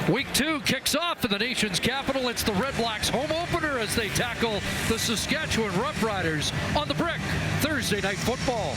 Week 2 kicks off in the nation's capital. It's the REDBLACKS home opener as they tackle the Saskatchewan Roughriders on the Brick Thursday Night Football.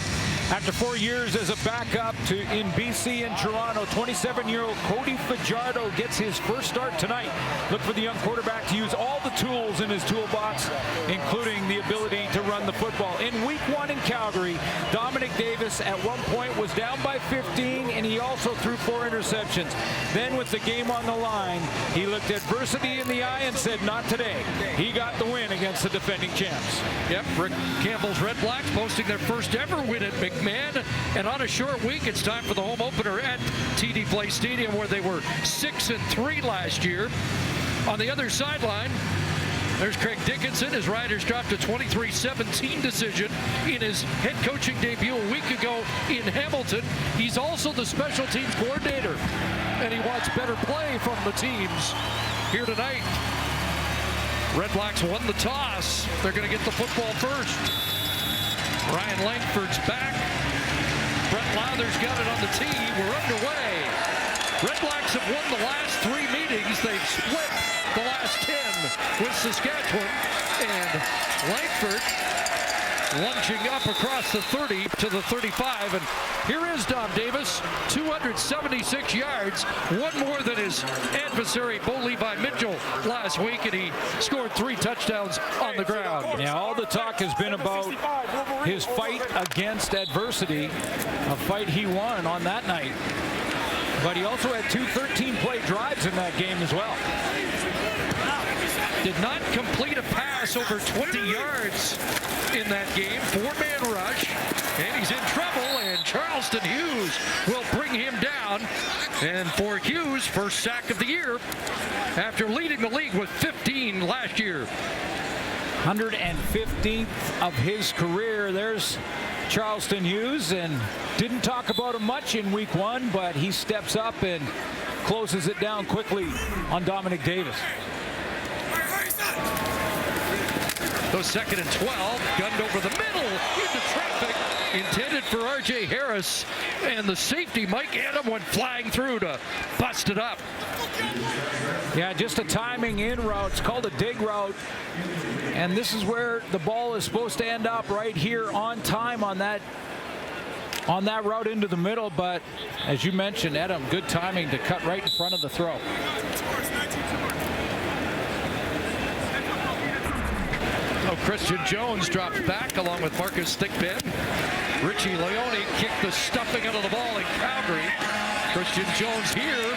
After 4 years as a backup in BC and Toronto, 27-year-old Cody Fajardo gets his first start tonight. Look for the young quarterback to use all the tools in his toolbox, including the ability to run the football. In week 1 in Calgary, Dominic Davis at one point was down by 15, and he also threw 4 interceptions. Then with the game on the line, he looked adversity in the eye and said, not today. He got the win against the defending champs. Yep, Rick Campbell's REDBLACKS posting their first ever win at McMahon. And on a short week, it's time for the home opener at TD Place Stadium, where they were 6-3 last year. On the other sideline, there's Craig Dickinson. His Riders dropped a 23-17 decision in his head coaching debut a week ago in Hamilton. He's also the special teams coordinator, and he wants better play from the teams here tonight. REDBLACKS won the toss. They're going to get the football first. Ryan Langford's back. Brett Lather's got it on the tee. We're underway. REDBLACKS have won the last 3 meetings. They've split the last 10 with Saskatchewan. And Langford lunging up across the 30 to the 35. And here is Dom Davis, 276 yards, one more than his adversary, Bo Levi Mitchell, last week, and he scored 3 touchdowns on the ground. Yeah, all the talk has been about his fight against adversity, a fight he won on that night. But he also had 2 13-play drives in that game as well. Did not complete a pass over 20 yards in that game. 4-man rush, and he's in trouble, and Charleston Hughes will bring him down. And for Hughes, first sack of the year after leading the league with 15 last year. 115th of his career. There's Charleston Hughes, and didn't talk about him much in week 1, but he steps up and closes it down quickly on Dominic Davis. Goes 2nd and 12, gunned over the middle into traffic, intended for R.J. Harris, and the safety Mike Adam went flying through to bust it up. Yeah, just a timing in route. It's called a dig route, and this is where the ball is supposed to end up, right here on time on that route into the middle. But as you mentioned, Adam, good timing to cut right in front of the throw. Christian Jones drops back along with Marcus Thigpen. Richie Leone kicked the stuffing out of the ball in Calgary. Christian Jones here,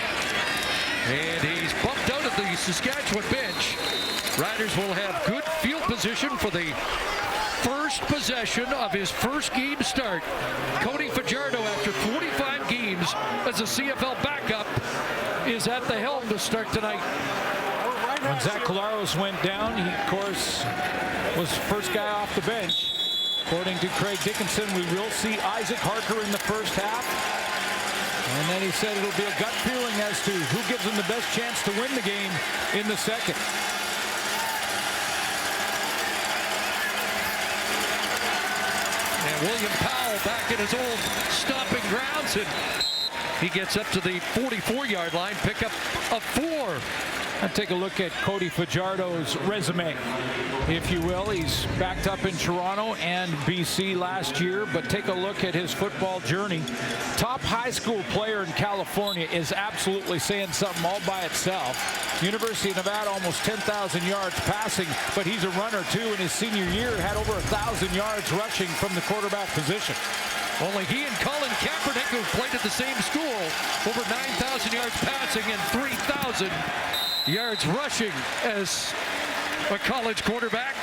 and he's bumped out of the Saskatchewan bench. Riders will have good field position for the first possession of his first game start. Cody Fajardo, after 45 games as a CFL backup, is at the helm to start tonight. When Zach Collaros went down, he, of course, was first guy off the bench. According to Craig Dickinson, we will see Isaac Harker in the first half. And then he said it'll be a gut feeling as to who gives him the best chance to win the game in the second. And William Powell back in his old stomping grounds, and he gets up to the 44-yard line, pick up a 4. And take a look at Cody Fajardo's resume, if you will. He's backed up in Toronto and BC last year, but take a look at his football journey. Top high school player in California is absolutely saying something all by itself. University of Nevada, almost 10,000 yards passing, but he's a runner too. In his senior year, had over 1,000 yards rushing from the quarterback position. Only he and Colin Kaepernick, who played at the same school, over 9,000 yards passing and 3,000 yards rushing as a college quarterback.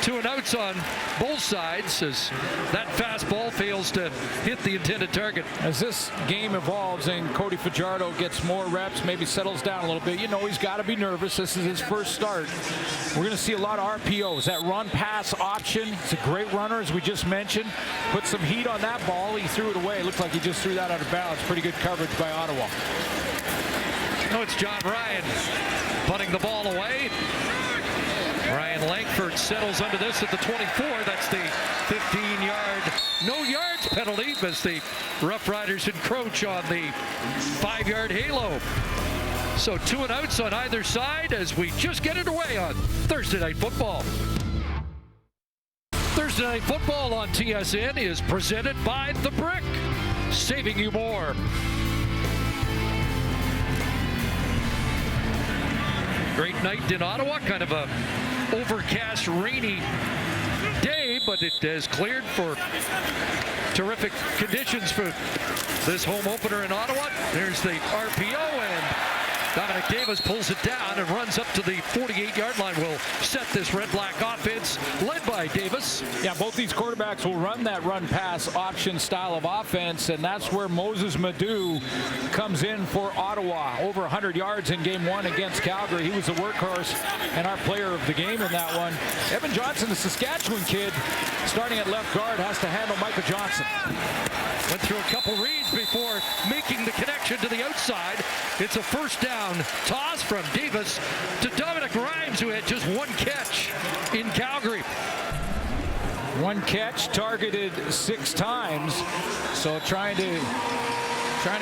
2 and outs on both sides as that fastball fails to hit the intended target. As this game evolves and Cody Fajardo gets more reps, maybe settles down a little bit, you know he's got to be nervous. This is his first start. We're going to see a lot of RPOs. That run-pass option, it's a great runner, as we just mentioned. Put some heat on that ball. He threw it away. It looked like he just threw that out of bounds. Pretty good coverage by Ottawa. No, it's John Ryan punting the ball away. Ryan Langford settles under this at the 24. That's the 15-yard no yards penalty as the Roughriders encroach on the 5-yard halo. So 2 and outs on either side as we just get it away on Thursday Night Football. Thursday Night Football on TSN is presented by The Brick, saving you more. Great night in Ottawa, kind of a overcast, rainy day, but it has cleared for terrific conditions for this home opener in Ottawa. There's the RPO, and Dominic Davis pulls it down and runs up to the 48-yard line. Will set this red-black offense led by Davis. Yeah, both these quarterbacks will run that run-pass option style of offense, and that's where Moses Madu comes in for Ottawa. Over 100 yards in game 1 against Calgary. He was the workhorse and our player of the game in that one. Evan Johnson, the Saskatchewan kid, starting at left guard, has to handle Micah Johnson. Went through a couple reads before making the connection to the outside. It's a first down toss from Davis to Dominic Rhymes, who had just 1 catch in Calgary. 1 catch, targeted 6 times. So trying to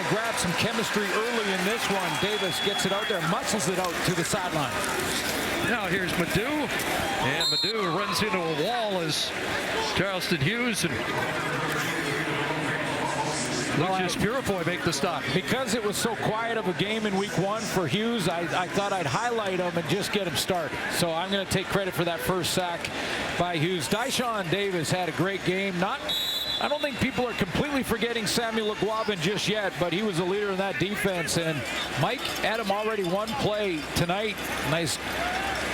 grab some chemistry early in this one. Davis gets it out there, muscles it out to the sideline. Now here's Madu, and Madu runs into a wall as Charleston Hughes and Lucius Purifoy make the stop. Because it was so quiet of a game in week 1 for Hughes, I thought I'd highlight him and just get him started. So I'm going to take credit for that first sack by Hughes. Dyshon Davis had a great game. I don't think people are completely forgetting Samuel Leguavin just yet, but he was a leader in that defense. And Mike had him already 1 play tonight. Nice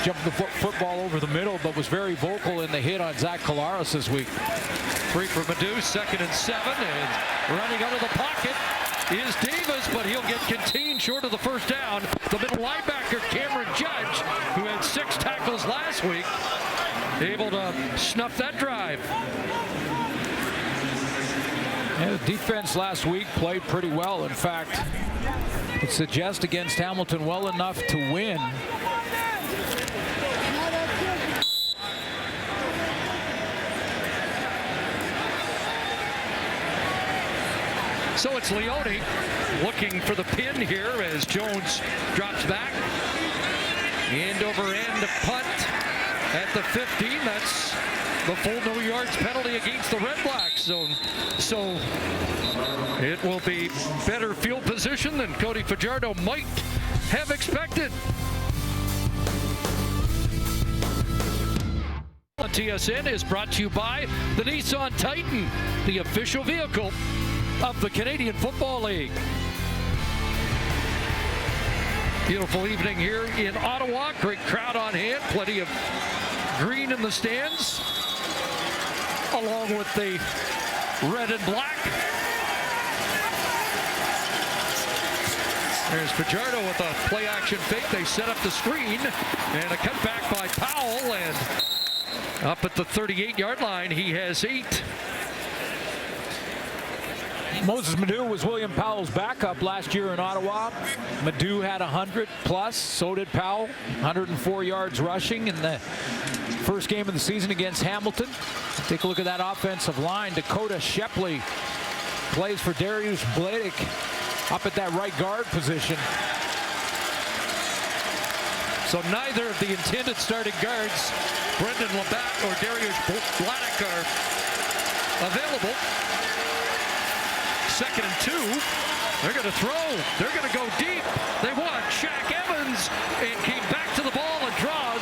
jump the football over the middle, but was very vocal in the hit on Zach Collaros this week. 3 for Madu, 2nd and 7, and running out of the pocket is Davis, but he'll get contained short of the first down. The middle linebacker, Cameron Judge, who had 6 tackles last week, able to snuff that drive. Yeah, the defense last week played pretty well. In fact, it suggests against Hamilton well enough to win. So it's Leone looking for the pin here as Jones drops back. End over end punt at the 15. That's the full no yards penalty against the REDBLACKS. So it will be better field position than Cody Fajardo might have expected. TSN is brought to you by the Nissan Titan, the official vehicle of the Canadian Football League. Beautiful evening here in Ottawa. Great crowd on hand. Plenty of green in the stands, along with the red and black. There's Fajardo with a play-action fake. They set up the screen, and a cutback by Powell, and up at the 38-yard line, he has 8. Moses Madu was William Powell's backup last year in Ottawa. Madu had 100 plus, so did Powell. 104 yards rushing in the first game of the season against Hamilton. Take a look at that offensive line. Dakota Shepley plays for Darius Bladick up at that right guard position. So neither of the intended starting guards, Brendan Labatt or Darius Bladick, are available. 2nd and 2. They're going to throw. They're going to go deep. They want Shaq Evans, and came back to the ball and draws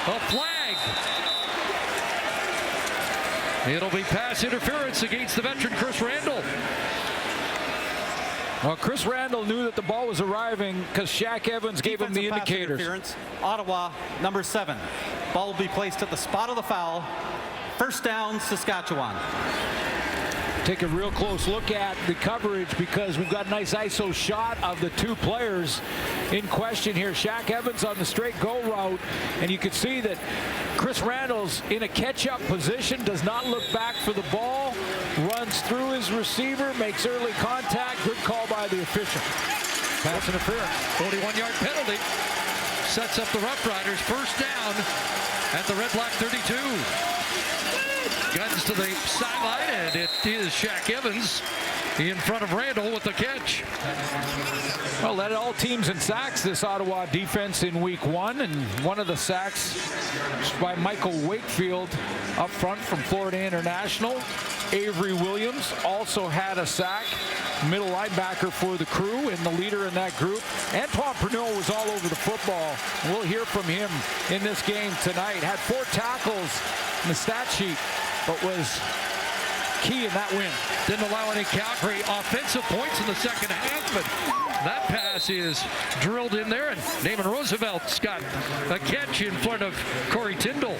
a flag. It'll be pass interference against the veteran Chris Randall. Well, Chris Randall knew that the ball was arriving because Shaq Evans gave him the indicators. Interference. Ottawa, number 7. Ball will be placed at the spot of the foul. First down, Saskatchewan. Take a real close look at the coverage because we've got a nice ISO shot of the 2 players in question here. Shaq Evans on the straight go route, and you can see that Chris Randall's in a catch-up position, does not look back for the ball, runs through his receiver, makes early contact. Good call by the official. Pass interference. 41-yard penalty sets up the Roughriders. First down at the REDBLACK 32. Guns to the sideline, and it is Shaq Evans in front of Randall with the catch. Well, led all teams in sacks, this Ottawa defense in week 1, and one of the sacks by Michael Wakefield up front from Florida International. Avery Williams also had a sack, middle linebacker for the Crew and the leader in that group. Antoine Pernod was all over the football. We'll hear from him in this game tonight. Had 4 tackles in the stat sheet, but was key in that win. Didn't allow any Calgary offensive points in the second half, but that pass is drilled in there, and Naaman Roosevelt's got a catch in front of Corey Tyndall.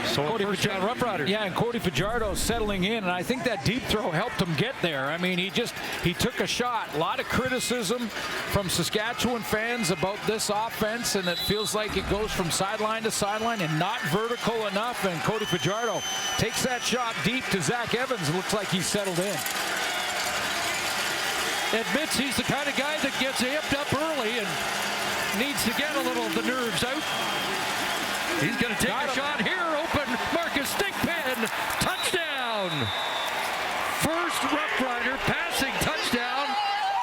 So Cody first down Roughriders. Yeah, and Cody Fajardo settling in, and I think that deep throw helped him get there. I mean, he took a shot. A lot of criticism from Saskatchewan fans about this offense, and it feels like it goes from sideline to sideline and not vertical enough, and Cody Fajardo takes that shot deep to Zach Evans. It looks like he's settled in. Admits he's the kind of guy that gets amped up early and needs to get a little of the nerves out. He's going to take a shot here. Open. Marcus Thigpen. Touchdown. First Roughrider passing touchdown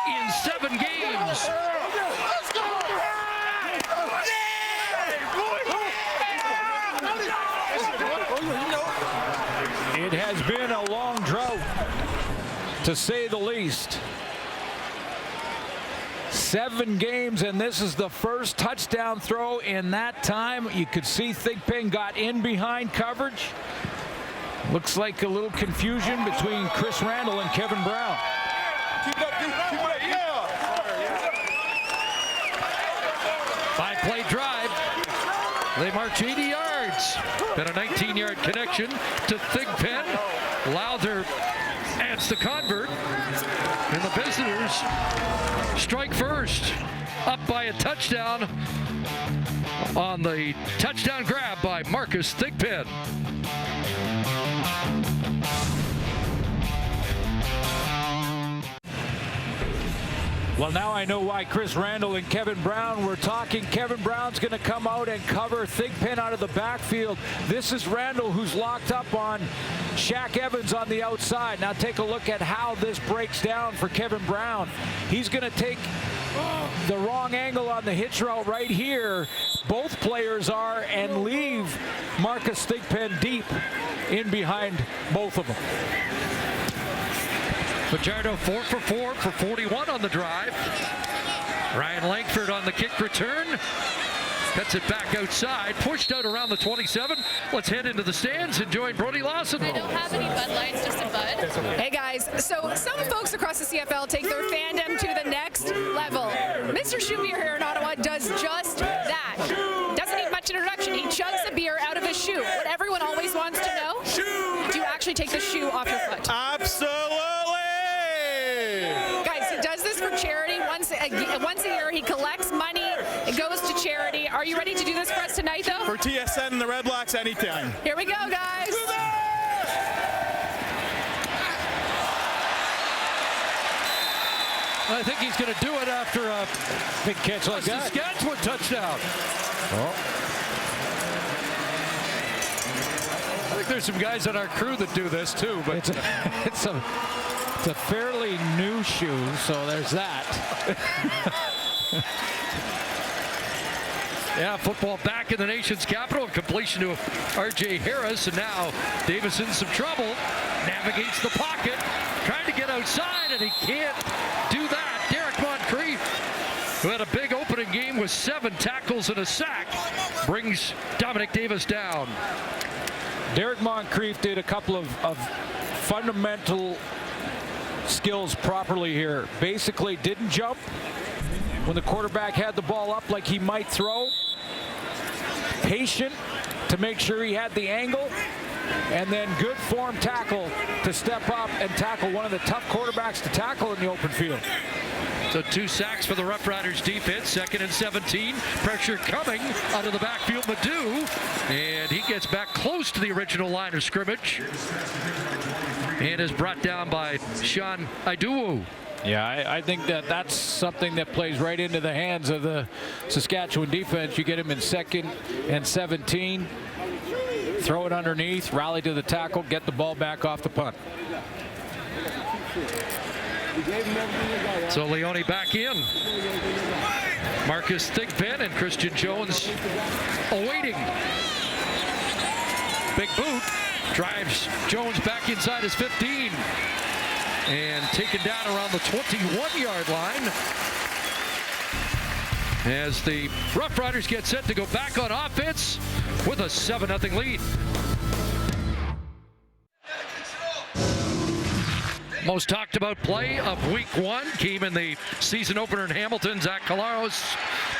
in 7 games. It has been a long drought, to say the least. 7 games, and this is the first touchdown throw in that time. You could see Thigpen got in behind coverage. Looks like a little confusion between Chris Randall and Kevin Brown. Keep up, yeah. 5-play drive. They march 80 yards. Then a 19-yard connection to Thigpen. Lowther adds the convert. And the visitors strike first. Up by a touchdown on the touchdown grab by Marcus Thigpen. Well, now I know why Chris Randall and Kevin Brown were talking. Kevin Brown's going to come out and cover Thigpen out of the backfield. This is Randall, who's locked up on Shaq Evans on the outside. Now take a look at how this breaks down for Kevin Brown. He's going to take the wrong angle on the hitch route right here. Both players are, and leave Marcus Thigpen deep in behind both of them. Fajardo 4 for 4 for 41 on the drive. Ryan Langford on the kick return. Cuts it back outside, pushed out around the 27. Let's head into the stands and join Brody Lawson. I don't have any Bud Lights, just a Bud. Hey guys, so some folks across the CFL take their fandom to the next level. Mr. Schumier here in Ottawa does just that. Doesn't need much introduction. He chugs a beer out of his shoe. What everyone always wants to know, do you actually take the shoe off your foot? Absolutely. Guys, he does this for charity. Once a year, he collects money. It goes to charity. Are you ready to do this for us tonight, though? For TSN and the Red Blacks, anytime. Here we go, guys. I think he's going to do it after a Big catch like that. Saskatchewan touchdown. I think there's some guys on our crew that do this too, but It's a fairly new shoe, so there's that. yeah, football back in the nation's capital. Completion to R.J. Harris, and now Davis in some trouble. Navigates the pocket, trying to get outside, and he can't do that. Derek Moncrief, who had a big opening game with 7 tackles and a sack, brings Dominic Davis down. Derek Moncrief did a couple of fundamental skills properly here. Basically didn't jump when the quarterback had the ball up like he might throw. Patient to make sure he had the angle, and then good form tackle to step up and tackle one of the tough quarterbacks to tackle in the open field. So 2 sacks for the Roughriders defense. 2nd and 17. Pressure coming out of the backfield. Madu, and he gets back close to the original line of scrimmage and is brought down by Sean Iduwu. Yeah, I think that's something that plays right into the hands of the Saskatchewan defense. You get him in 2nd and 17. Throw it underneath, rally to the tackle, get the ball back off the punt. So Leone back in. Marcus Thigpen and Christian Jones awaiting. Big boot drives Jones back inside his 15 and taken down around the 21-yard line as the Roughriders get set to go back on offense with a 7-0 lead. Most talked about play of week 1 came in the season opener in Hamilton. Zach Collaros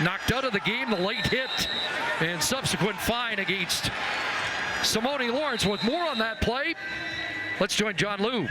knocked out of the game, the late hit and subsequent fine against Simone Lawrence. With more on that play, let's join John Liu.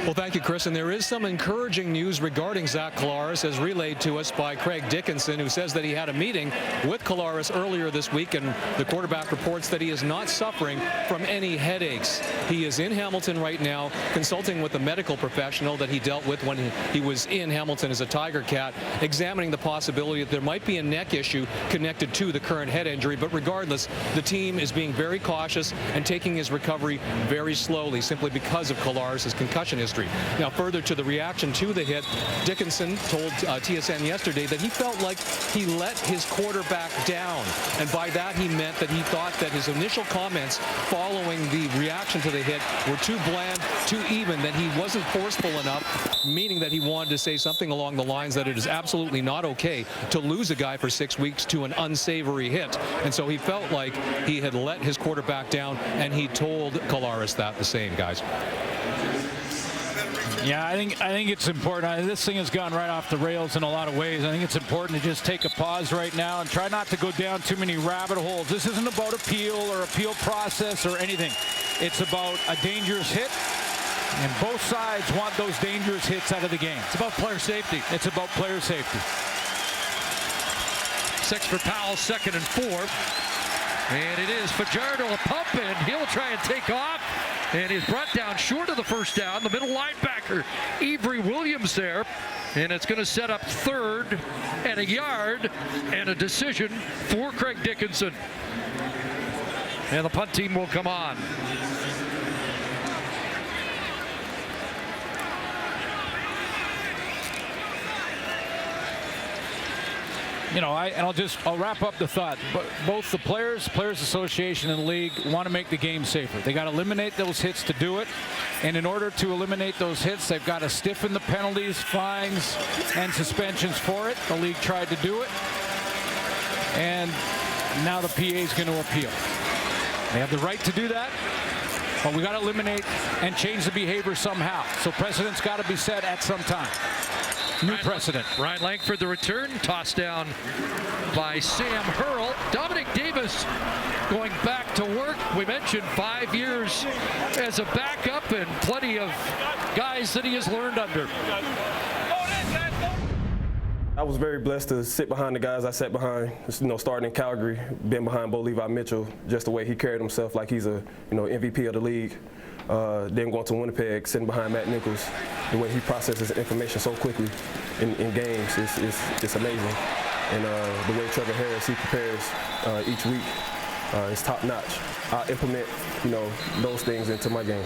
Well, thank you, Chris. And there is some encouraging news regarding Zach Collaros, as relayed to us by Craig Dickinson, who says that he had a meeting with Collaros earlier this week, and the quarterback reports that he is not suffering from any headaches. He is in Hamilton right now, consulting with a medical professional that he dealt with when he was in Hamilton as a Tiger Cat, examining the possibility that there might be a neck issue connected to the current head injury. But regardless, the team is being very cautious and taking his recovery very slowly, simply because of Collaros' concussion history. Now, further to the reaction to the hit, Dickinson told TSN yesterday that he felt like he let his quarterback down. And by that, he meant that he thought that his initial comments following the reaction to the hit were too bland, too even, that he wasn't forceful enough, meaning that he wanted to say something along the lines that it is absolutely not okay to lose a guy for 6 weeks to an unsavory hit. And so he felt like he had let his quarterback down, and he told Collaros that the same, guys. Yeah, I think it's important. This thing has gone right off the rails in a lot of ways. I think it's important to just take a pause right now and try not to go down too many rabbit holes. This isn't about appeal or appeal process or anything. It's about a dangerous hit, and both sides want those dangerous hits out of the game. It's about player safety. It's about player safety. 6 for Powell, 2nd and 4. And it is Fajardo a pump, and he'll try and take off. And he's brought down short of the first down. The middle linebacker, Avery Williams there. And it's going to set up 3rd and a yard and a decision for Craig Dickinson. And the punt team will come on. You know, I'll wrap up the thought. But both the Players Association and the league want to make the game safer. They got to eliminate those hits to do it. And in order to eliminate those hits, they've got to stiffen the penalties, fines, and suspensions for it. The league tried to do it. And now the PA is going to appeal. They have the right to do that. But we got to eliminate and change the behavior somehow. So precedent's got to be set at some time. New precedent. Ryan Langford, the return, tossed down by Sam Hurl. Dominic Davis going back to work. We mentioned 5 years as a backup and plenty of guys that he has learned under. I was very blessed to sit behind the guys I sat behind, starting in Calgary, being behind Bo Levi Mitchell, just the way he carried himself like he's a MVP of the league. Then going to Winnipeg, sitting behind Matt Nichols, the way he processes information so quickly in games it's amazing. And the way Trevor Harris, he prepares each week is top notch. I implement, those things into my game.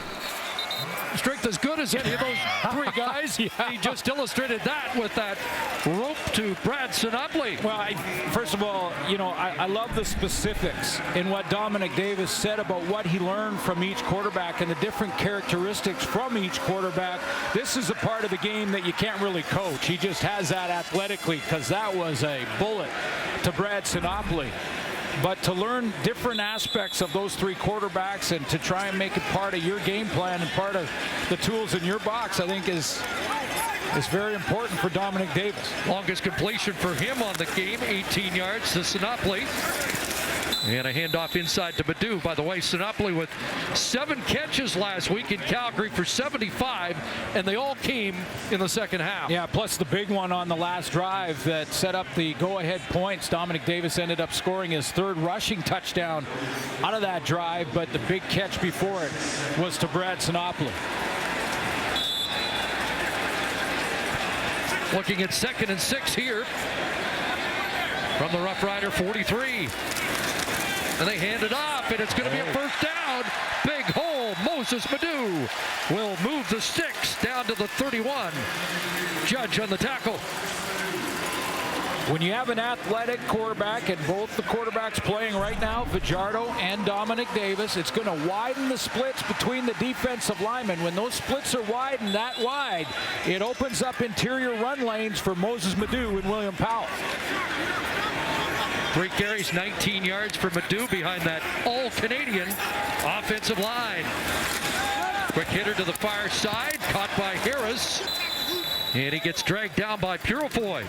Strength as good as any of those 3 guys. Yeah. He just illustrated that with that rope to Brad Sinopoli. Well, first of all, I love the specifics in what Dominic Davis said about what he learned from each quarterback and the different characteristics from each quarterback. This is a part of the game that you can't really coach. He just has that athletically, because that was a bullet to Brad Sinopoli. But to learn different aspects of those 3 quarterbacks and to try and make it part of your game plan and part of the tools in your box, I think is very important for Dominic Davis. Longest completion for him on the game, 18 yards to Sinopoli. And a handoff inside to Badu. By the way, Sinopoli with 7 catches last week in Calgary for 75, and they all came in the second half. Yeah, plus the big one on the last drive that set up the go-ahead points. Dominic Davis ended up scoring his 3rd rushing touchdown out of that drive, but the big catch before it was to Brad Sinopoli. Looking at 2nd and 6 here from the Rough Rider 43. And they hand it off, and it's going to be a first down. Big hole goal. Moses Madu will move the sticks down to the 31. Judge on the tackle. When you have an athletic quarterback, and both the quarterbacks playing right now, Fajardo and Dominic Davis, it's going to widen the splits between the defensive linemen. When those splits are widened that wide, it opens up interior run lanes for Moses Madu and William Powell. 3 carries, 19 yards for Madu behind that all-Canadian offensive line. Quick hitter to the far side, caught by Harris, and he gets dragged down by Purifoy.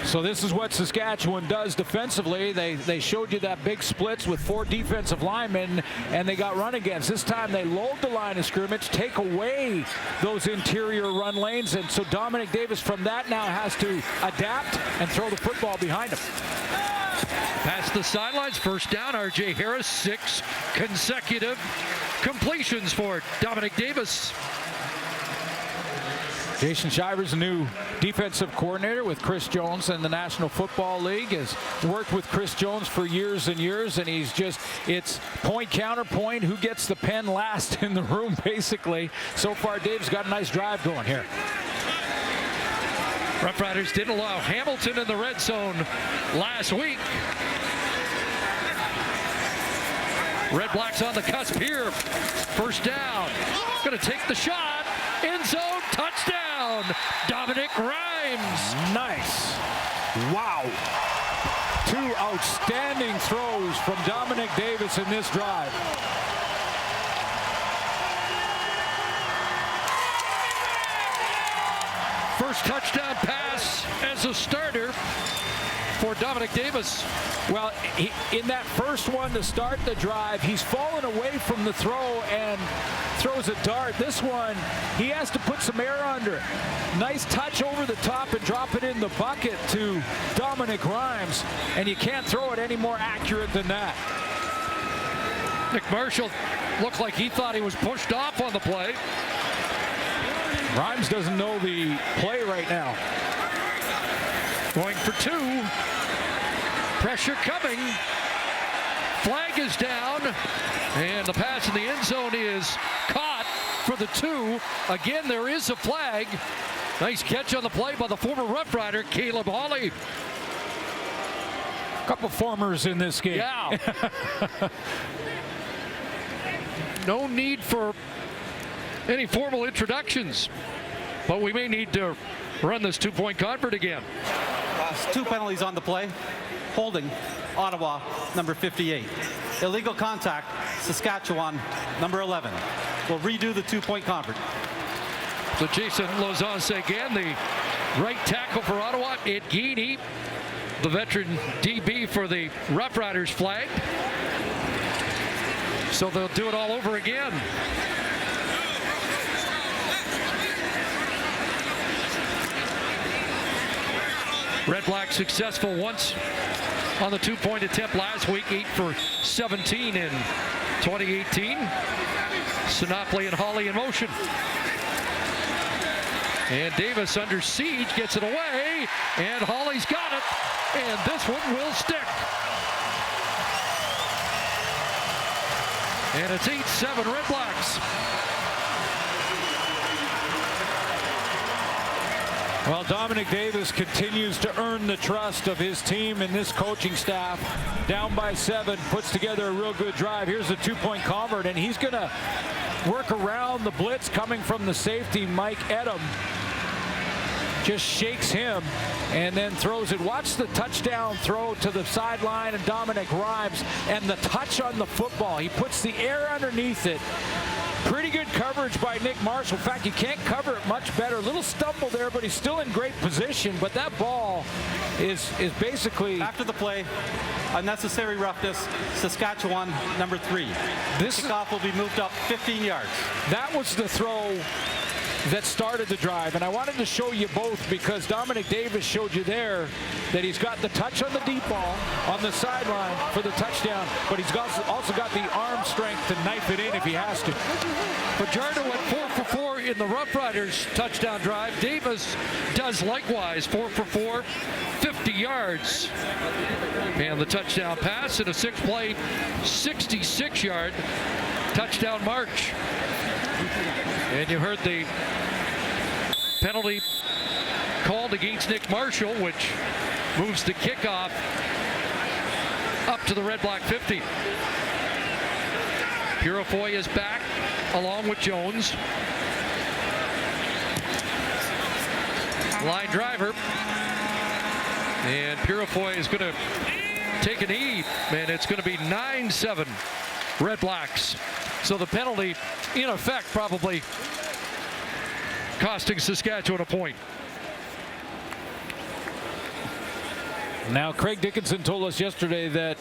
So this is what Saskatchewan does defensively. They showed you that big splits with 4 defensive linemen, and they got run against. This time they load the line of scrimmage, take away those interior run lanes, and so Dominic Davis from that now has to adapt and throw the football behind him. Past the sidelines, first down, R.J. Harris, 6 consecutive completions for Dominic Davis. Jason Shivers, a new defensive coordinator with Chris Jones in the National Football League, has worked with Chris Jones for years and years, and he's just, it's point, counterpoint, who gets the pen last in the room, basically. So far, Dave's got a nice drive going here. Roughriders didn't allow Hamilton in the red zone last week. Red Blacks on the cusp here. First down. Going to take the shot. End zone. Touchdown. Dominic Grimes. Nice. Wow. 2 outstanding throws from Dominic Davis in this drive. First touchdown pass as a starter for Dominic Davis. Well, in that first one to start the drive, he's fallen away from the throw and throws a dart. This one, he has to put some air under it. Nice touch over the top and drop it in the bucket to Dominic Grimes, and you can't throw it any more accurate than that. Nick Marshall looked like he thought he was pushed off on the play. Grimes doesn't know the play right now. Going for 2. Pressure coming. Flag is down. And the pass in the end zone is caught for the 2. Again, there is a flag. Nice catch on the play by the former Rough Rider, Caleb Hawley. A couple formers in this game. Yeah. No need for any formal introductions, but we may need to run this 2-point convert again. 2 penalties on the play. Holding, Ottawa, number 58. Illegal contact, Saskatchewan, number 11. We'll redo the 2-point convert. So Jason Lozance again, the right tackle for Ottawa. Ed Geaney, the veteran DB for the Rough Riders, flagged. So they'll do it all over again. Red Black successful once on the 2-point attempt last week, 8 for 17 in 2018. Sinopoli and Hawley in motion. And Davis under siege, gets it away, and Hawley's got it, and this one will stick. And it's 8-7 Red Blacks. Well, Dominic Davis continues to earn the trust of his team and this coaching staff. Down by 7, puts together a real good drive. Here's a 2-point convert, and he's going to work around the blitz coming from the safety, Mike Edom. Just shakes him and then throws it. Watch the touchdown throw to the sideline and Dominic Grimes, and the touch on the football. He puts the air underneath it. Pretty good coverage by Nick Marshall. In fact, you can't cover it much better. A little stumble there, but he's still in great position. But that ball is basically... After the play, unnecessary roughness, Saskatchewan, number 3. This kickoff will be moved up 15 yards. That was the throw that started the drive, and I wanted to show you both because Dominic Davis showed you there that he's got the touch on the deep ball on the sideline for the touchdown, but he's also got the arm strength to knife it in if he has to. Fajardo went 4 for 4 in the Rough Riders touchdown drive. Davis does likewise, 4 for 4, 50 yards. And the touchdown pass in a 6-play, 66-yard touchdown march. And you heard the penalty called against Nick Marshall, which moves the kickoff up to the Red Black 50. Purifoy is back along with Jones. Line driver. And Purifoy is going to take a knee, and it's going to be 9-7 Red Blacks. So the penalty, in effect, probably costing Saskatchewan a point. Now, Craig Dickinson told us yesterday that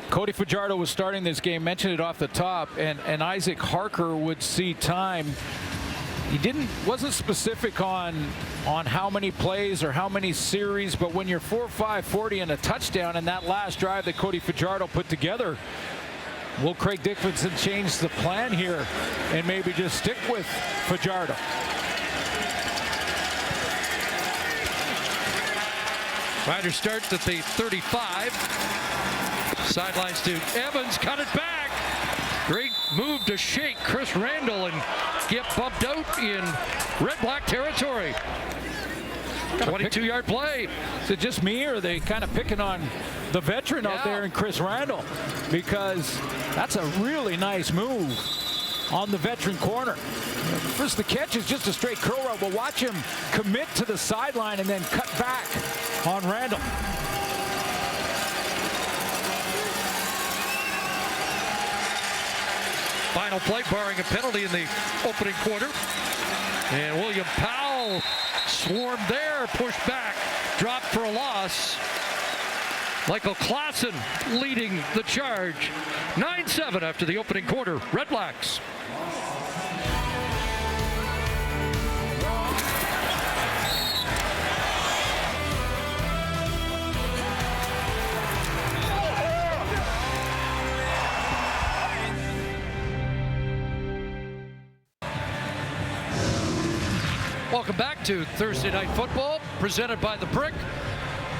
Cody Fajardo was starting this game, mentioned it off the top, and Isaac Harker would see time. He wasn't specific on how many plays or how many series, but when you're 4-5, 40 and a touchdown in that last drive that Cody Fajardo put together, will Craig Dickinson change the plan here and maybe just stick with Fajardo? Riders start at the 35. Sidelines to Evans, cut it back. Great move to shake Chris Randall and get bumped out in Red Black territory. 22-yard play. Is it just me, or are they kind of picking on the veteran out there in Chris Randall? Because that's a really nice move on the veteran corner. First, the catch is just a straight curl route, but watch him commit to the sideline and then cut back on Randall. Final play, barring a penalty in the opening quarter. And William Powell swarmed there, pushed back, dropped for a loss. Michael Klassen leading the charge. 9-7 after the opening quarter. Red Blacks. Welcome back to Thursday Night Football, presented by The Brick,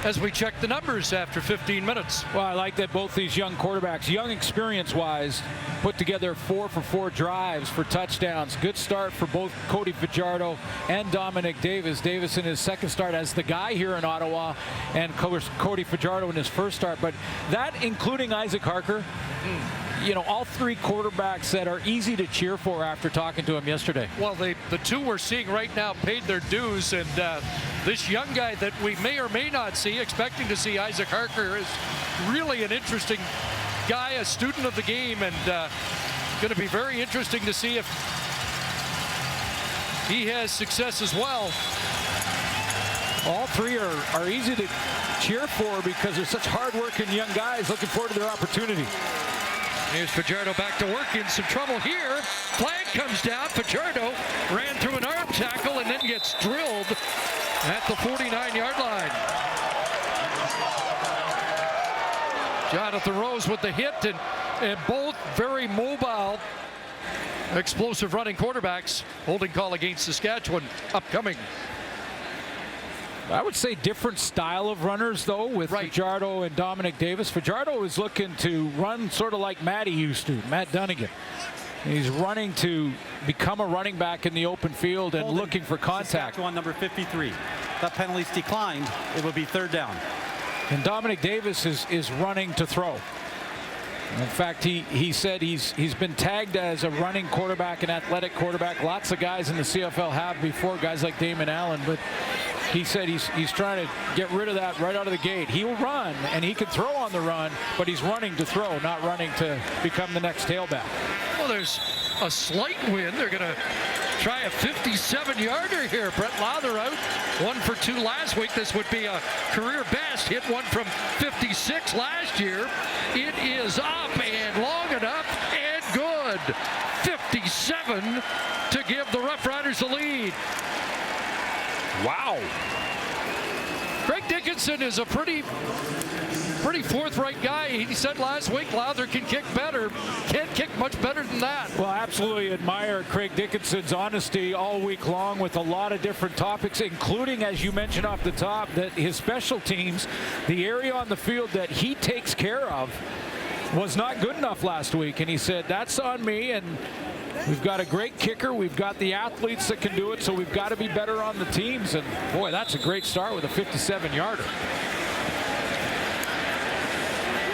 as we check the numbers after 15 minutes. Well, I like that both these young quarterbacks, young experience-wise, put together 4-for-4 drives for touchdowns. Good start for both Cody Fajardo and Dominic Davis. Davis in his second start as the guy here in Ottawa, and Cody Fajardo in his first start. But that, including Isaac Harker, you know, all three quarterbacks that are easy to cheer for after talking to him yesterday. Well, the two we're seeing right now paid their dues, and this young guy that we may or may not see, expecting to see Isaac Harker, is really an interesting guy, a student of the game, and going to be very interesting to see if he has success as well. All three are easy to cheer for because they're such hard-working young guys looking forward to their opportunity. Here's Fajardo back to work, in some trouble here. Flag comes down. Fajardo ran through an arm tackle and then gets drilled at the 49-yard line. Jonathan Rose with the hit, and both very mobile, explosive running quarterbacks. Holding call against Saskatchewan upcoming. I would say different style of runners, though, with Fajardo and Dominic Davis. Fajardo is looking to run sort of like Matty used to, Matt Dunnigan. He's running to become a running back in the open field and looking for contact. Saskatchewan number 53. That penalty's declined. It will be third down. And Dominic Davis is running to throw. In fact, he said he's been tagged as a running quarterback, an athletic quarterback. Lots of guys in the CFL have before, guys like Damon Allen, but he said he's trying to get rid of that right out of the gate. He'll run, and he can throw on the run, but he's running to throw, not running to become the next tailback. Well, there's a slight win. They're going to try a 57-yarder here. Brett Lowther out 1 for 2 last week. This would be a career best. Hit one from 56 last year. It is up and long enough and good. 57 to give the Roughriders the lead. Wow. Craig Dickinson is a pretty forthright guy. He said last week Lowther can kick better. Can't kick much better than that. Well, absolutely admire Craig Dickinson's honesty all week long with a lot of different topics, including, as you mentioned off the top, that his special teams, the area on the field that he takes care of, was not good enough last week, and he said, that's on me, and we've got a great kicker. We've got the athletes that can do it, so we've got to be better on the teams. And boy, that's a great start with a 57-yarder.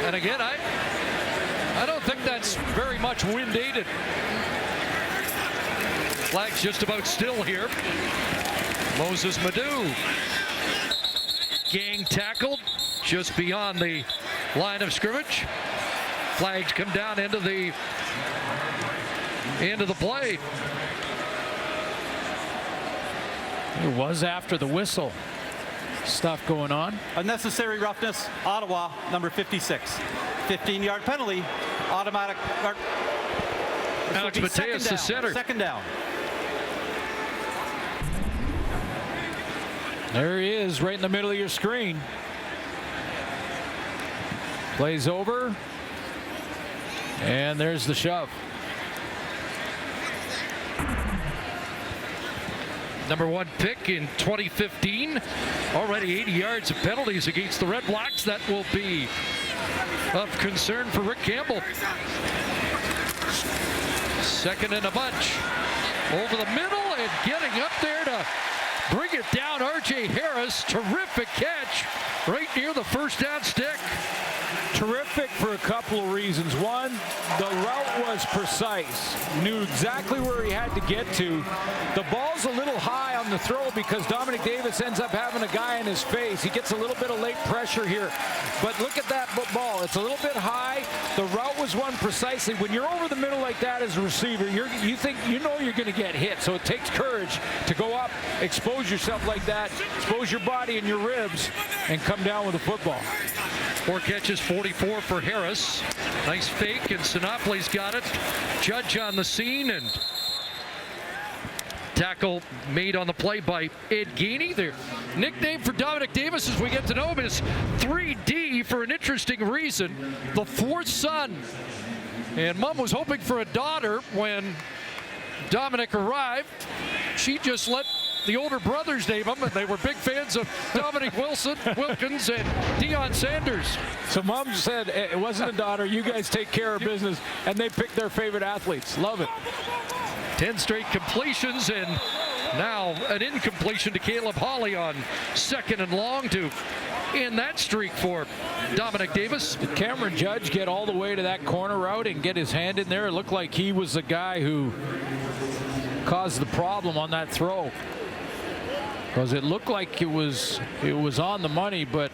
And again, I don't think that's very much wind aided. Flag's just about still here. Moses Madu. Gang tackled just beyond the line of scrimmage. Flags come down into the play. It was after the whistle. Stuff going on. Unnecessary roughness, Ottawa, number 56. 15-yard penalty, automatic. Alex Mateus, the center. Second down. There he is, right in the middle of your screen. Plays over. And there's the shove. Number 1 pick in 2015. Already 80 yards of penalties against the Red Blacks. That will be of concern for Rick Campbell. Second and a bunch. Over the middle and getting up there to bring it down, R.J. Harris. Terrific catch right near the first down stick. Terrific for a couple of reasons. One, the route was precise. Knew exactly where he had to get to. The ball's a little high on the throw because Dominic Davis ends up having a guy in his face. He gets a little bit of late pressure here. But look at that ball. It's a little bit high. The route was run precisely. When you're over the middle like that as a receiver, you think you know you're going to get hit. So it takes courage to go up, expose yourself like that, expose your body and your ribs, and come down with a football. 4 catches, 44 for Harris. Nice fake, and Sinopoly's got it. Judge on the scene, and tackle made on the play by Ed Gainey. Their nickname for Dominic Davis, as we get to know him, is 3D for an interesting reason. The 4th son. And Mom was hoping for a daughter when Dominic arrived. She just let the older brothers name him, and they were big fans of Dominic Wilkins and Deion Sanders. So Mom said it wasn't a daughter. You guys take care of business, and they picked their favorite athletes. Love it. 10 straight completions, and now an incompletion to Caleb Hawley on 2nd and long to end that streak for Dominic Davis. Did Cameron Judge get all the way to that corner route and get his hand in there? It looked like he was the guy who caused the problem on that throw. Because it looked like it was on the money, but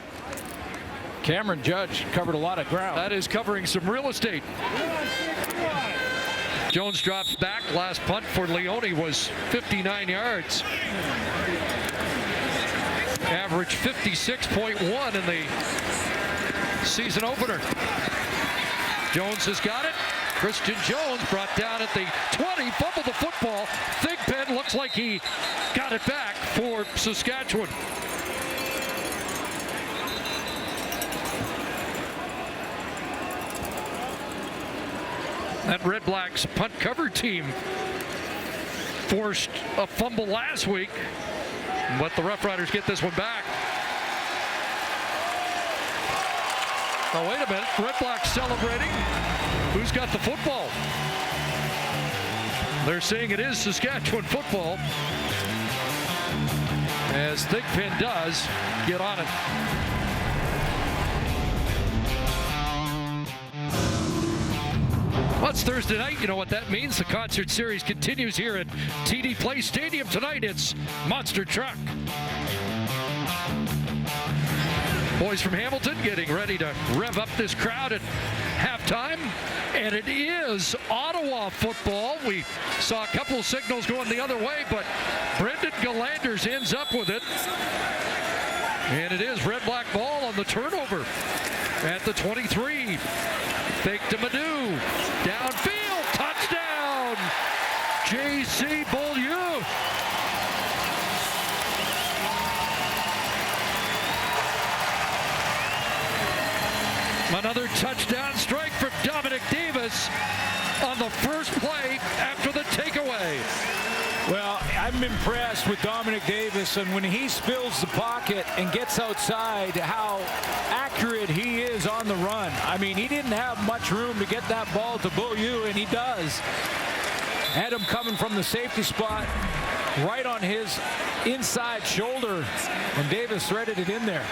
Cameron Judge covered a lot of ground. That is covering some real estate. Jones drops back. Last punt for Leone was 59 yards. Average 56.1 in the season opener. Jones has got it. Christian Jones brought down at the 20, fumbled the football. Thigpen looks like he got it back for Saskatchewan. That Red Blacks punt cover team forced a fumble last week, but the Roughriders get this one back. Oh, wait a minute. Red Blacks celebrating. Who's got the football? They're saying it is Saskatchewan football, as Thigpen does get on it. Well, it's Thursday night. You know what that means. The concert series continues here at TD Place Stadium. Tonight it's Monster Truck. Boys from Hamilton getting ready to rev up this crowd at halftime. And it is Ottawa football. We saw a couple of signals going the other way, but Brendan Galanders ends up with it. And it is Red Black ball on the turnover at the 23. Fake to Madu. Downfield. Touchdown. J.C. Beaulieu. Another touchdown strike from Dominic Davis on the first play after the takeaway. Well, I I'm impressed with Dominic Davis, and when he spills the pocket and gets outside, how accurate he is on the run. I mean, he didn't have much room to get that ball to Beaulieu, and he does. Had him coming from the safety spot right on his inside shoulder, and Davis threaded it in there.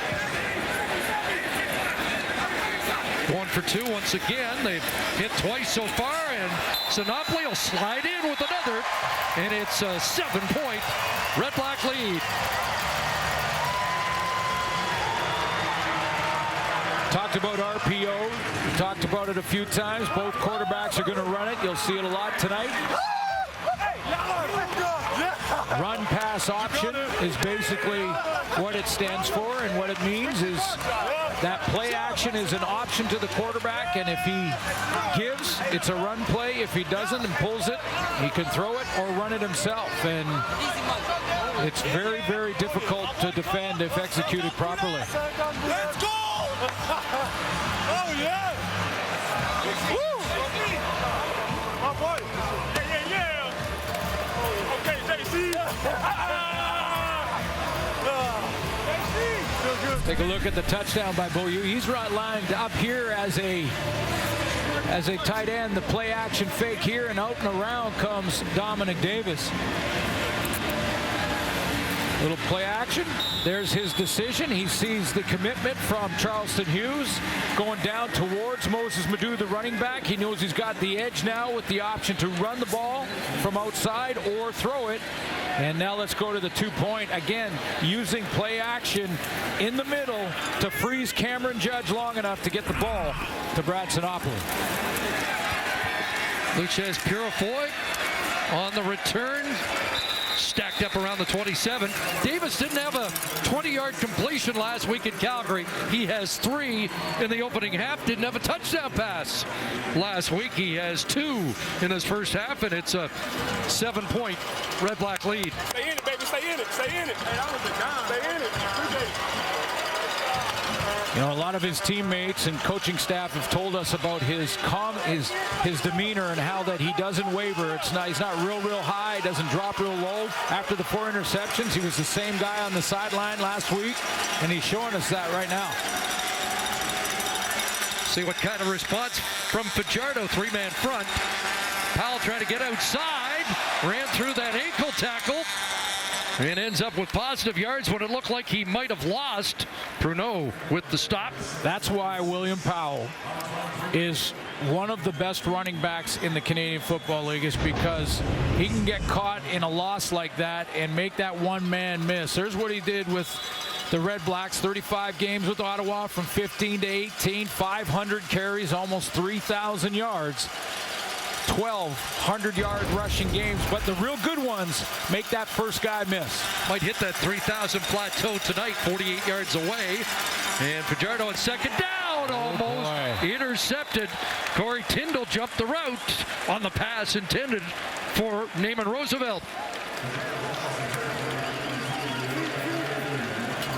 1 for 2 once again. They've hit twice so far, and Sinopoli will slide in with another, and it's a 7-point Red Black lead. Talked about RPO. We talked about it a few times. Both quarterbacks are going to run it. You'll see it a lot tonight. Run pass option is basically what it stands for, and what it means is that play action is an option to the quarterback, and if he gives, it's a run play. If he doesn't and pulls it, he can throw it or run it himself, and it's very, very difficult to defend if executed properly. Let's go! Oh, yeah! Woo! My boy! Yeah! Okay, JC! Take a look at the touchdown by Beaulieu. He's right lined up here as a tight end. The play action fake here, and out and around comes Dominic Davis. Little play action. There's his decision. He sees the commitment from Charleston Hughes going down towards Moses Madu, the running back. He knows he's got the edge now with the option to run the ball from outside or throw it. And now let's go to the 2-point. Again, using play action in the middle to freeze Cameron Judge long enough to get the ball to Brad Sinopoli. Luchez Purifoy on the return. Stacked up around the 27. Davis didn't have a 20-yard completion last week in Calgary. He has 3 in the opening half. Didn't have a touchdown pass last week. He has 2 in his first half, and it's a 7-point Red Black lead. Stay in it, baby. Stay in it. Stay in it. Hey, that was a dime. Stay in it. Appreciate it. You know, a lot of his teammates and coaching staff have told us about his demeanor and how that he doesn't waver. He's not real high, doesn't drop real low. After the 4 interceptions, he was the same guy on the sideline last week, and he's showing us that right now. See what kind of response from Fajardo, 3-man front. Powell trying to get outside, ran through that ankle tackle, and ends up with positive yards when it looked like he might have lost. Pruneau with the stop. That's why William Powell is one of the best running backs in the Canadian Football League, is because he can get caught in a loss like that and make that one-man miss. There's what he did with the Red Blacks, 35 games with Ottawa from 15 to 18, 500 carries, almost 3,000 yards. 1,200-yard rushing games, but the real good ones make that first guy miss. Might hit that 3,000 plateau tonight, 48 yards away. And Fajardo at second down, almost intercepted. Corey Tyndall jumped the route on the pass intended for Naaman Roosevelt.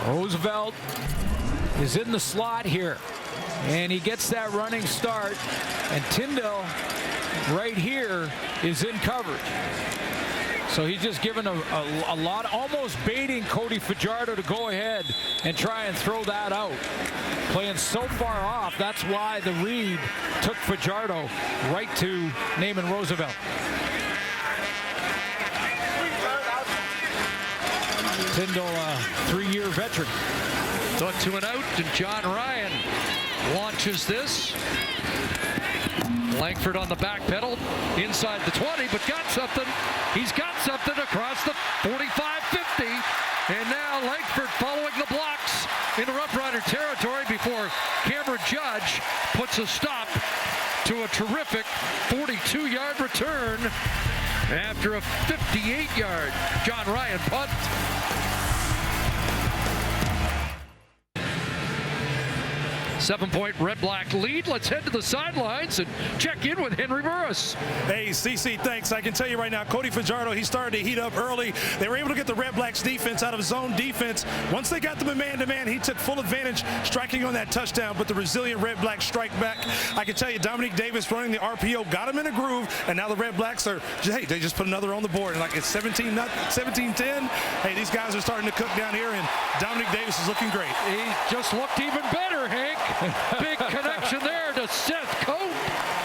Roosevelt is in the slot here, and he gets that running start, and Tyndall right here is in coverage. So he's just given a lot, almost baiting Cody Fajardo to go ahead and try and throw that out. Playing so far off, that's why the read took Fajardo right to Naaman Roosevelt. Tyndall, a 3-year veteran. So 2 and out, and John Ryan launches this. Langford on the back pedal inside the 20, but got something. He's got something across the 45-50. And now Langford following the blocks into Roughrider territory before Cameron Judge puts a stop to a terrific 42-yard return after a 58-yard John Ryan punt. 7-point Red Black lead. Let's head to the sidelines and check in with Henry Burris. Hey, CC, thanks. I can tell you right now, Cody Fajardo, he started to heat up early. They were able to get the Red Blacks defense out of zone defense. Once they got them in man-to-man, he took full advantage, striking on that touchdown, but the resilient Red Blacks strike back. I can tell you, Dominique Davis running the RPO got him in a groove, and now the Red Blacks are, hey, they just put another on the board. And like it's 17-10. Hey, these guys are starting to cook down here, and Dominique Davis is looking great. He just looked even better, Hank. Big connection there to Seth Cope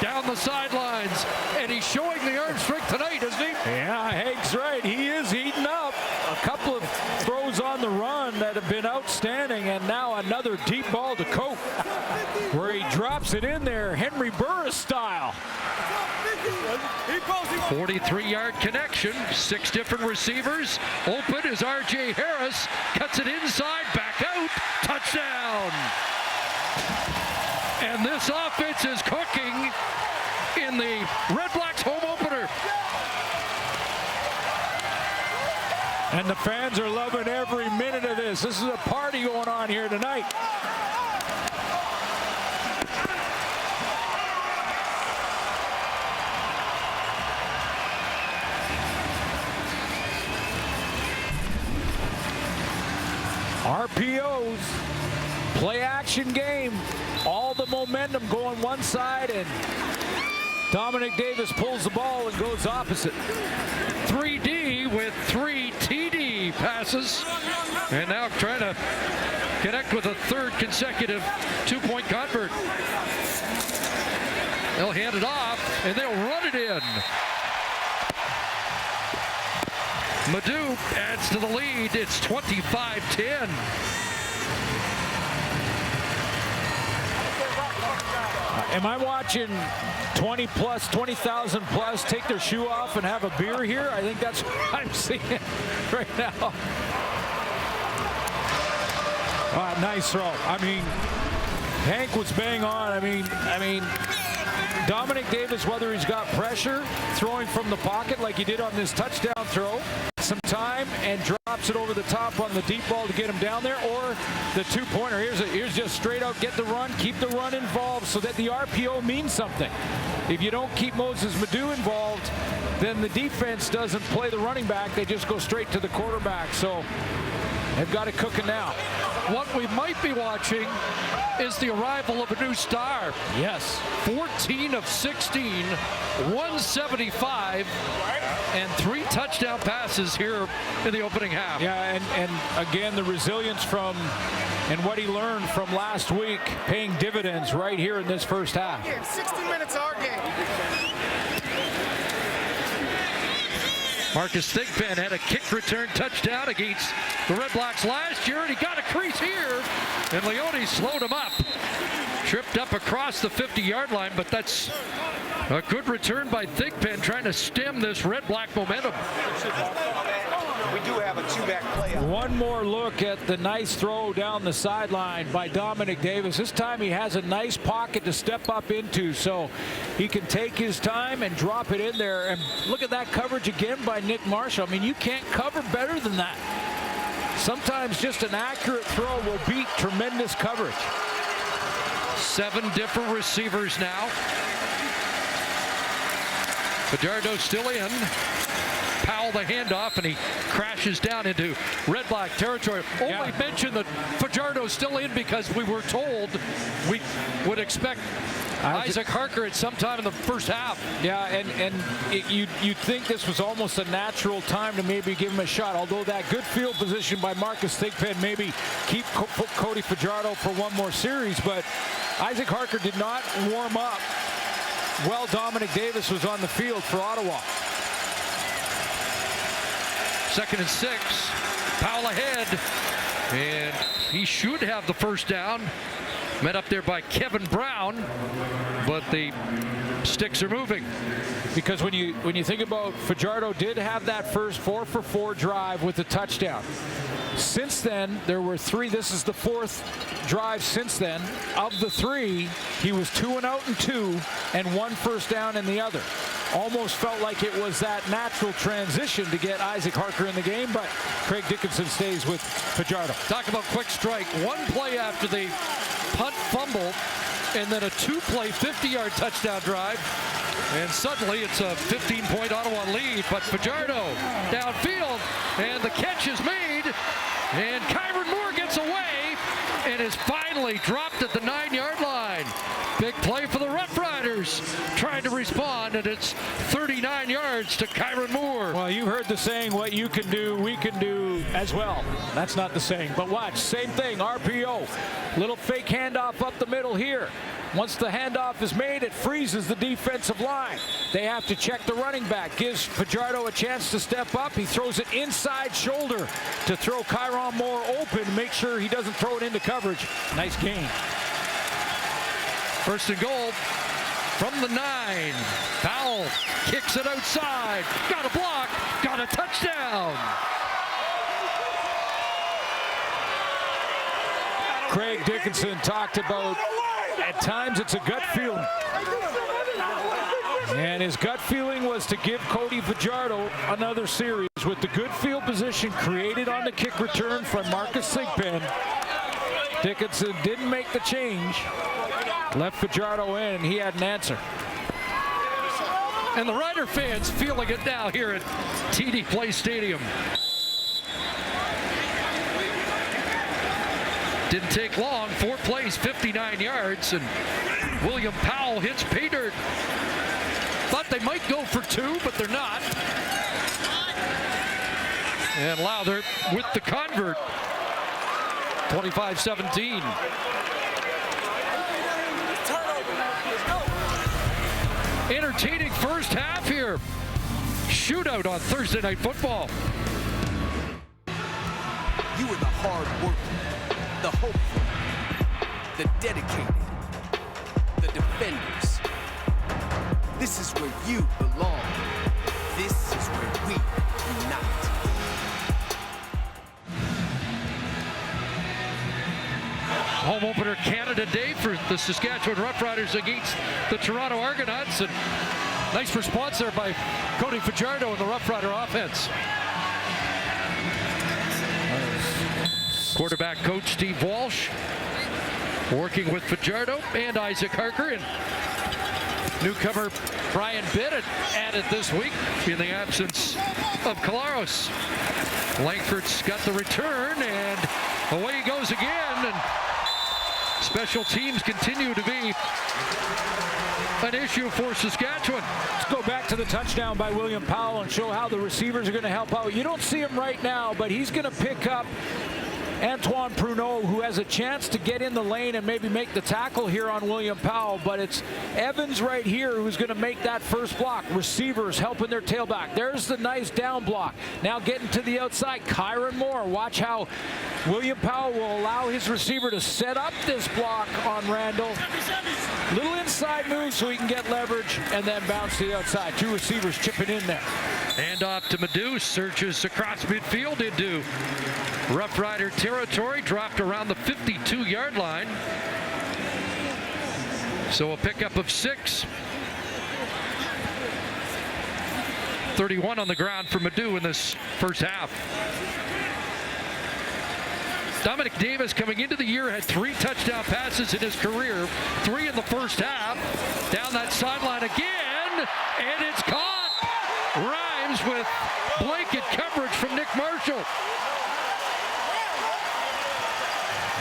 down the sidelines. And he's showing the arm strength tonight, isn't he? Yeah, Hank's right. He is heating up. A couple of throws on the run that have been outstanding, and now another deep ball to Cope, where he drops it in there, Henry Burris style. 43-yard connection, 6 different receivers. Open is R.J. Harris, cuts it inside, back out, touchdown. And this offense is cooking in the Red Blacks home opener. And the fans are loving every minute of this. This is a party going on here tonight. RPOs, play action game, all the momentum going one side, and Dominic Davis pulls the ball and goes opposite. 3D with 3 TD passes, and now trying to connect with a third consecutive 2-point convert. They'll hand it off, and they'll run it in. Madu adds to the lead. It's 25-10. Am I watching 20,000 plus take their shoe off and have a beer here? I think that's what I'm seeing right now. Nice throw. I mean, Hank was bang on. I mean, Dominic Davis, whether he's got pressure, throwing from the pocket like he did on this touchdown throw, some time and drops it over the top on the deep ball to get him down there, or the 2-pointer. Here's just straight out, get the run, keep the run involved so that the RPO means something. If you don't keep Moses Madu involved, then the defense doesn't play the running back. They just go straight to the quarterback. So they've got it cooking now. What we might be watching is the arrival of a new star. Yes. 14 of 16, 175, and 3 touchdown passes here in the opening half. Yeah, and again, the resilience from and what he learned from last week paying dividends right here in this first half. 60 minutes our game. Marcus Thigpen had a kick return touchdown against the Red Blacks last year, and he got a crease here, and Leone slowed him up. Tripped up across the 50-yard line, but that's a good return by Thigpen, trying to stem this Red-Black momentum. We do have a 2-back play. One more look at the nice throw down the sideline by Dominic Davis. This time he has a nice pocket to step up into, so he can take his time and drop it in there. And look at that coverage again by Nick Marshall. I mean, you can't cover better than that. Sometimes just an accurate throw will beat tremendous coverage. 7 different receivers now. Fajardo still in. Powell the handoff, and he crashes down into Red Black territory. Only mention that Fajardo's still in because we were told we would expect Isaac Harker at some time in the first half. Yeah, and you'd think this was almost a natural time to maybe give him a shot, although that good field position by Marcus Thigpen maybe keep Cody Fajardo for one more series, but Isaac Harker did not warm up while Dominic Davis was on the field for Ottawa. 2nd and 6. Powell ahead, and he should have the first down. Met up there by Kevin Brown, but the sticks are moving. Because when you think about Fajardo did have that first 4-for-4 drive with a touchdown. Since then, there were 3. This is the 4th drive since then. Of the 3, he was 2 and out in 2 and 1 first down in the other. Almost felt like it was that natural transition to get Isaac Harker in the game, but Craig Dickinson stays with Fajardo. Talk about quick strike. One play after the punt fumble, and then a 2-play 50-yard touchdown drive. And suddenly it's a 15-point Ottawa lead, but Fajardo downfield, and the catch is made, and Kyron Moore gets away and is finally dropped at the 9-yard line. Big play for the Roughriders, trying to respond, and it's 39 yards to Kyron Moore. Well, you heard the saying, what you can do, we can do as well. That's not the saying, but watch, same thing, RPO. Little fake handoff up the middle here. Once the handoff is made, it freezes the defensive line. They have to check the running back. Gives Fajardo a chance to step up. He throws it inside shoulder to throw Kyron Moore open, make sure he doesn't throw it into coverage. Nice gain. First and goal from the 9. Powell kicks it outside. Got a block. Got a touchdown. Craig Dickinson talked about at times it's a gut feeling. And his gut feeling was to give Cody Fajardo another series with the good field position created on the kick return from Marcus Thigpen. Dickinson didn't make the change. Left Fajardo in, and he had an answer. And the Rider fans feeling it now here at TD Place Stadium. Didn't take long, 4 plays, 59 yards, and William Powell hits pay dirt. Thought they might go for 2, but they're not. And Lowther with the convert, 25-17. Entertaining first half here. Shootout on Thursday Night Football. You are the hard worker, the hopeful, the dedicated, the defenders. This is where you belong. This is where we unite. Home opener Canada Day for the Saskatchewan Roughriders against the Toronto Argonauts, and nice response there by Cody Fajardo and the Roughrider offense. Quarterback coach Steve Walsh working with Fajardo and Isaac Harker, and newcomer Brian Bennett added this week in the absence of Collaros. Langford's got the return, and away he goes again, and special teams continue to be an issue for Saskatchewan. Let's go back to the touchdown by William Powell and show how the receivers are going to help out. You don't see him right now, but he's going to pick up Antoine Pruneau, who has a chance to get in the lane and maybe make the tackle here on William Powell, but it's Evans right here who's going to make that first block. Receivers helping their tailback. There's the nice down block. Now getting to the outside, Kyron Moore. Watch how William Powell will allow his receiver to set up this block on Randall. Little inside move so he can get leverage and then bounce to the outside. 2 receivers chipping in there. Hand off to Madu, surges across midfield into Rough Rider territory, dropped around the 52-yard line. So a pickup of 6. 31 on the ground for Madu in this first half. Dominic Davis coming into the year had 3 touchdown passes in his career, 3 in the first half. Down that sideline again, and it's caught. Rhymes with blanket coverage from Nick Marshall.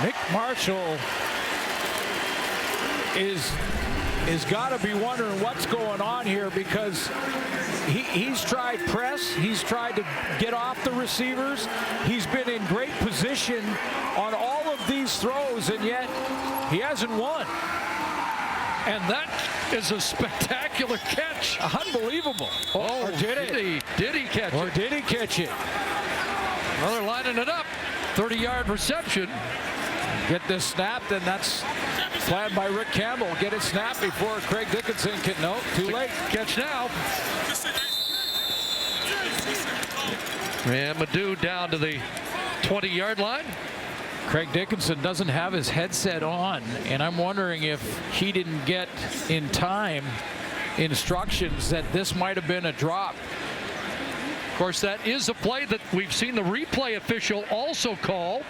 Nick Marshall is got to be wondering what's going on here, because he's tried press, he's tried to get off the receivers, he's been in great position on all of these throws, and yet he hasn't won. And that is a spectacular catch. Unbelievable. Oh, or did it? Did he catch it? Or did he catch it? Well, they're lining it up. 30-yard reception. Get this snapped, and that's planned by Rick Campbell. Get it snapped before Craig Dickinson can. No, too late. Catch now. And Madu down to the 20-yard line. Craig Dickinson doesn't have his headset on, and I'm wondering if he didn't get in time instructions that this might have been a drop. Of course, that is a play that we've seen the replay official also call.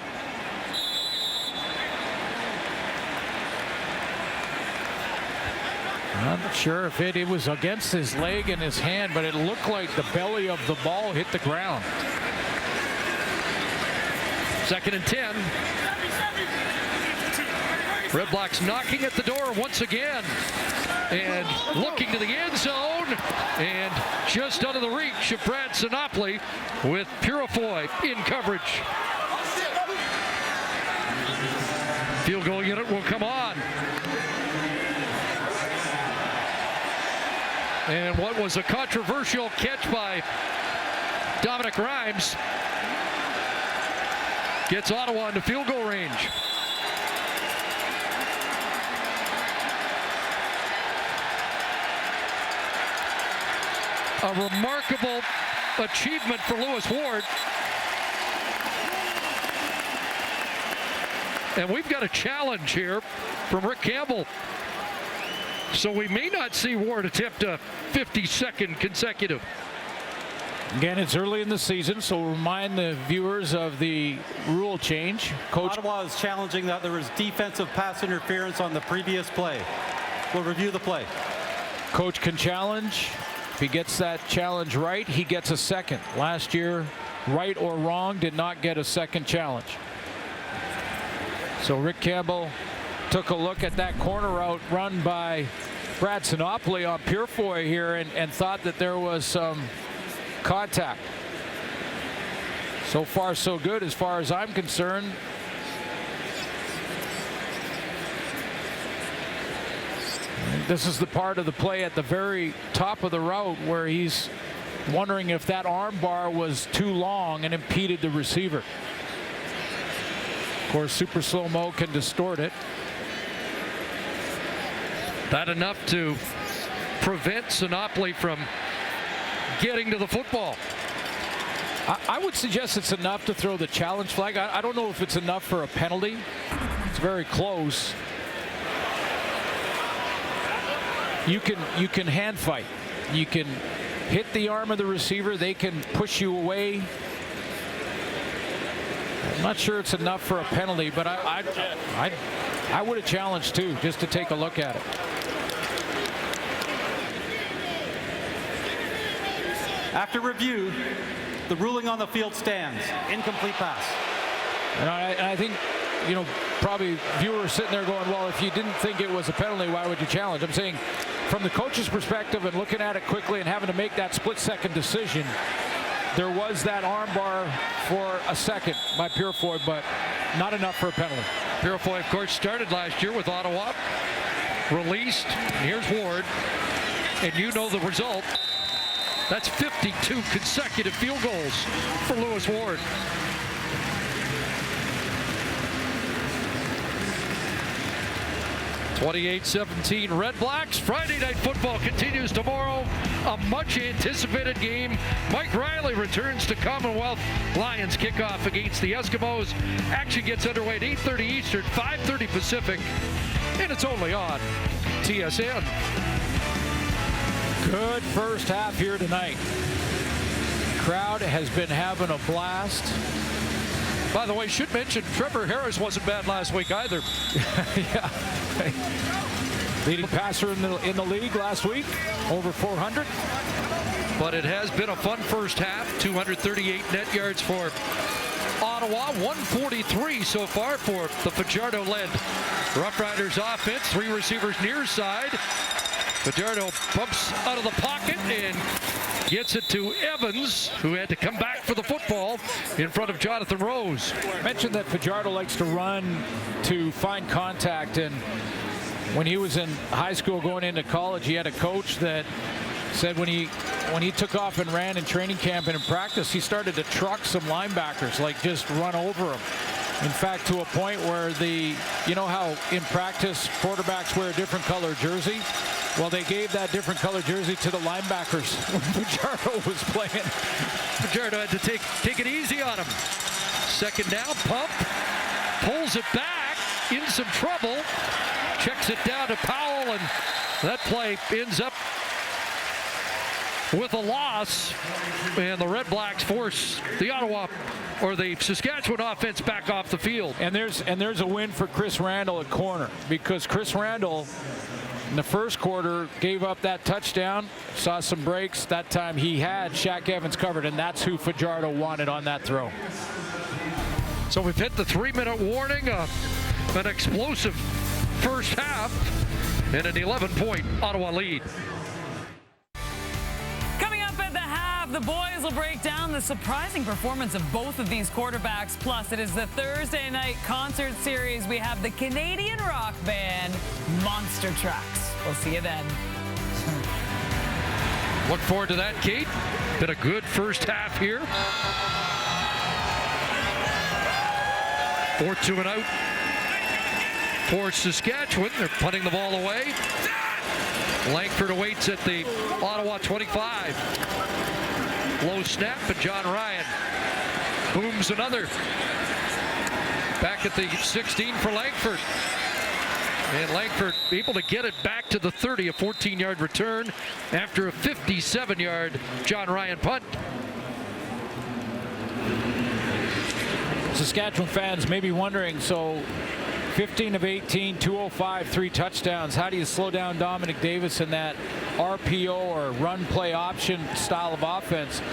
I'm not sure if it was against his leg and his hand, but it looked like the belly of the ball hit the ground. 2nd and 10. Red Blacks knocking at the door once again and looking to the end zone, and just out of the reach of Brad Sinopoli with Purifoy in coverage. Field goal unit will come on. And what was a controversial catch by Dominic Rhymes gets Ottawa into field goal range. A remarkable achievement for Lewis Ward. And we've got a challenge here from Rick Campbell. So we may not see Ward attempt a 52nd consecutive. Again, it's early in the season, so we'll remind the viewers of the rule change. Coach Ottawa is challenging that there was defensive pass interference on the previous play. We'll review the play. Coach can challenge. If he gets that challenge right, he gets a second. Last year, right or wrong, did not get a second challenge. So Rick Campbell took a look at that corner route run by Brad Sinopoli on Purifoy here and thought that there was some contact. So far, so good as far as I'm concerned. This is the part of the play at the very top of the route where he's wondering if that arm bar was too long and impeded the receiver. Of course, super slow-mo can distort it. That enough to prevent Sinopoli from getting to the football. I would suggest it's enough to throw the challenge flag. I don't know if it's enough for a penalty. It's very close. You can hand fight. You can hit the arm of the receiver. They can push you away. I'm not sure it's enough for a penalty, but I would have challenged too, just to take a look at it. After review, the ruling on the field stands. Incomplete pass. And I think, you know, probably viewers sitting there going, well, if you didn't think it was a penalty, why would you challenge? I'm saying from the coach's perspective and looking at it quickly and having to make that split-second decision, there was that arm bar for a second by Purifoy, but not enough for a penalty. Purifoy, of course, started last year with Ottawa. Released. Here's Ward. And you know the result. That's 52 consecutive field goals for Lewis Ward. (28-17) Red Blacks. Friday Night Football continues tomorrow. A much anticipated game. Mike Riley returns to Commonwealth. Lions kickoff against the Eskimos. Action gets underway at 8:30 Eastern, 5:30 Pacific, and it's only on TSN. Good first half here tonight. Crowd has been having a blast. By the way, should mention Trevor Harris wasn't bad last week either. Yeah. Leading passer in the league last week, over 400. But it has been a fun first half. 238 net yards for Ottawa, 143 so far for the Fajardo-led Roughriders offense. 3 receivers near side. Fajardo pumps out of the pocket and gets it to Evans, who had to come back for the football in front of Jonathan Rose. I mentioned that Fajardo likes to run to find contact, and when he was in high school going into college, he had a coach that said when he took off and ran in training camp and in practice, he started to truck some linebackers, like just run over them. In fact, to a point where you know how in practice quarterbacks wear a different color jersey? Well, they gave that different color jersey to the linebackers when Fajardo was playing. Fajardo had to take it easy on him. Second down, pump, pulls it back, in some trouble, checks it down to Powell, and that play ends up with a loss, and the Red Blacks force the Ottawa or the Saskatchewan offense back off the field. And there's a win for Chris Randall at corner, because Chris Randall In the first quarter, gave up that touchdown, saw some breaks. That time he had Shaq Evans covered, and that's who Fajardo wanted on that throw. So we've hit the 3-minute warning, an explosive first half, and an 11-point Ottawa lead. Coming up at the half, the boys will break down the surprising performance of both of these quarterbacks. Plus, it is the Thursday night concert series. We have the Canadian rock band Monster Trucks. We'll see you then. Look forward to that, Kate. Been a good first half here. 4 2 and out for Saskatchewan. They're punting the ball away. Langford awaits at the Ottawa 25. Low snap, and John Ryan booms another. Back at the 16 for Langford. And Langford able to get it back to the 30, a 14-yard return after a 57-yard John Ryan punt. Saskatchewan fans may be wondering, so 15 of 18, 205, 3 touchdowns. How do you slow down Dominic Davis in that RPO or run play option style of offense?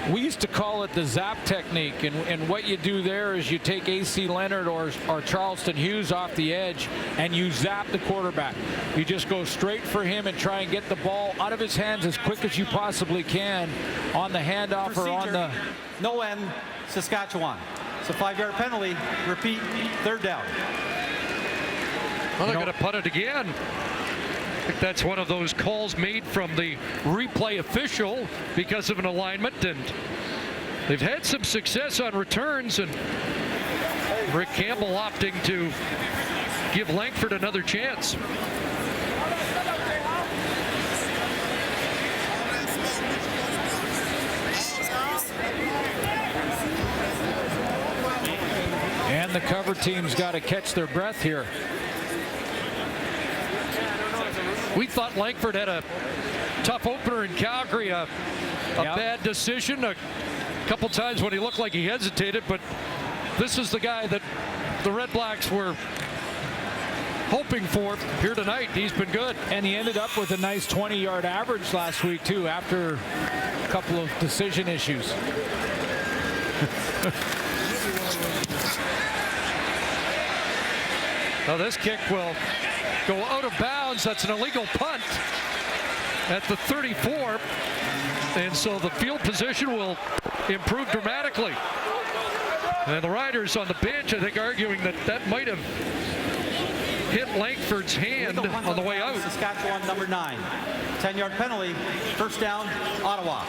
We used to call it the zap technique, and what you do there is you take A.C. Leonard or Charleston Hughes off the edge and you zap the quarterback. You just go straight for him and try and get the ball out of his hands as quick as you possibly can on the handoff or on the... No end, Saskatchewan. It's a 5-yard penalty. Repeat, 3rd down. Well, they're going to punt it again. I think that's one of those calls made from the replay official because of an alignment, and they've had some success on returns, and Rick Campbell opting to give Langford another chance. And the cover team's got to catch their breath here. We thought Langford had a tough opener in Calgary, a bad decision a couple times when he looked like he hesitated, but this is the guy that the Red Blacks were hoping for here tonight. He's been good. And he ended up with a nice 20-yard average last week, too, after a couple of decision issues. Now this kick will go out of bounds. That's an illegal punt at the 34. And so the field position will improve dramatically. And the Riders on the bench, I think, arguing that that might have hit Langford's hand on the way out. Saskatchewan, number 9. 10-yard penalty. 1st down, Ottawa.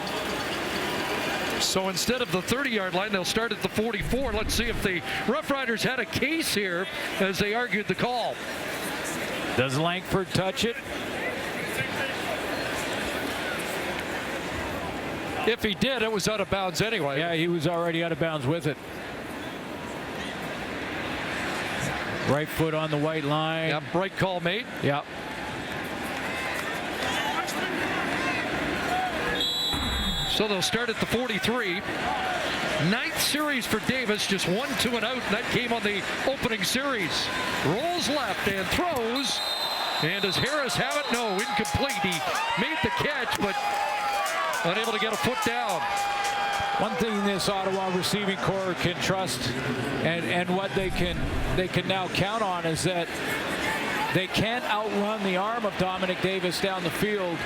So instead of the 30-yard line, they'll start at the 44. Let's see if the Roughriders had a case here as they argued the call. Does Langford touch it? If he did, it was out of bounds anyway. Yeah, he was already out of bounds with it. Right foot on the white line. Yep, right call made. Yep. So they'll start at the 43. 9th series for Davis, just 1 2 and out. That came on the opening series. Rolls left and throws. And does Harris have it? No, incomplete. He made the catch, but unable to get a foot down. One thing this Ottawa receiving corps can trust, and what they can now count on, is that they can't outrun the arm of Dominic Davis down the field.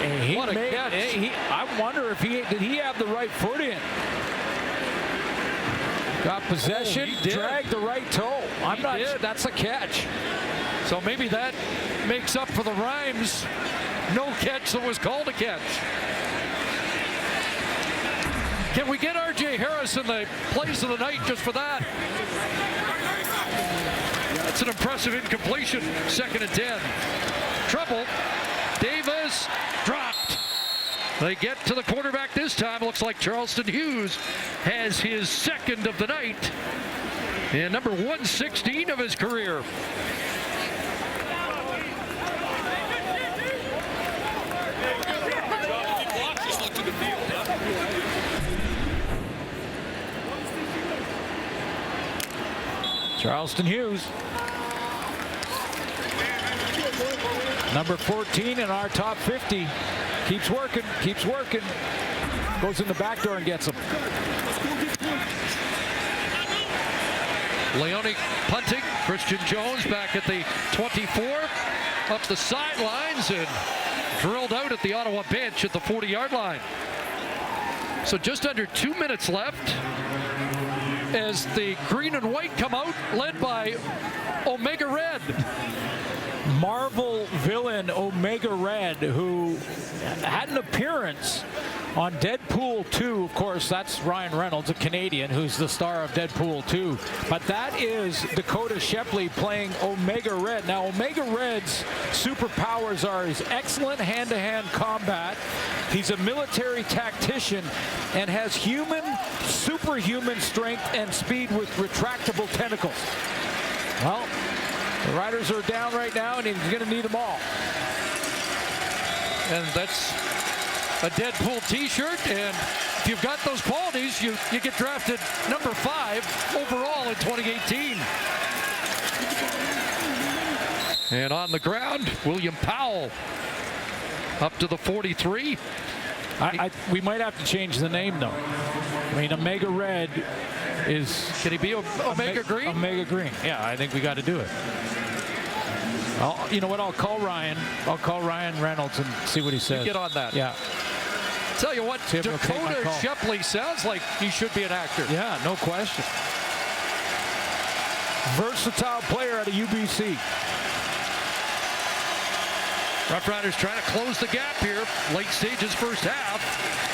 And what a catch. I wonder if did he have the right foot in? Got possession, dragged the right toe. I'm not sure. That's a catch. So maybe that makes up for the rhymes. No catch that was called a catch. Can we get R.J. Harris in the plays of the night just for that? That's an impressive incompletion. 2nd and 10. Trouble. Davis dropped. They get to the quarterback this time. Looks like Charleston Hughes has his 2nd of the night and number 116 of his career. Charleston Hughes. Number 14 in our top 50. Keeps working, keeps working. Goes in the back door and gets him. Leone punting. Christian Jones back at the 24. Up the sidelines and drilled out at the Ottawa bench at the 40-yard line. So just under 2 minutes left as the green and white come out, led by Omega Red. Marvel villain Omega Red, who had an appearance on Deadpool 2. Of course, that's Ryan Reynolds, a Canadian, who's the star of Deadpool 2. But that is Dakota Shepley playing Omega Red. Now, Omega Red's superpowers are his excellent hand-to-hand combat. He's a military tactician and has superhuman strength and speed with retractable tentacles. Well, the Riders are down right now, and he's going to need them all. And that's a Deadpool t-shirt, and if you've got those qualities, you get drafted number 5 overall in 2018. And on the ground, William Powell up to the 43. We might have to change the name, though. I mean, Omega Red is... Can he be Omega Green? Omega Green. Yeah, I think we got to do it. You know what? I'll call Ryan Reynolds and see what he says. You get on that. Yeah. Tell you what, Dakota Shepley sounds like he should be an actor. Yeah, no question. Versatile player out of UBC. Roughriders trying to close the gap here. Late stages first half.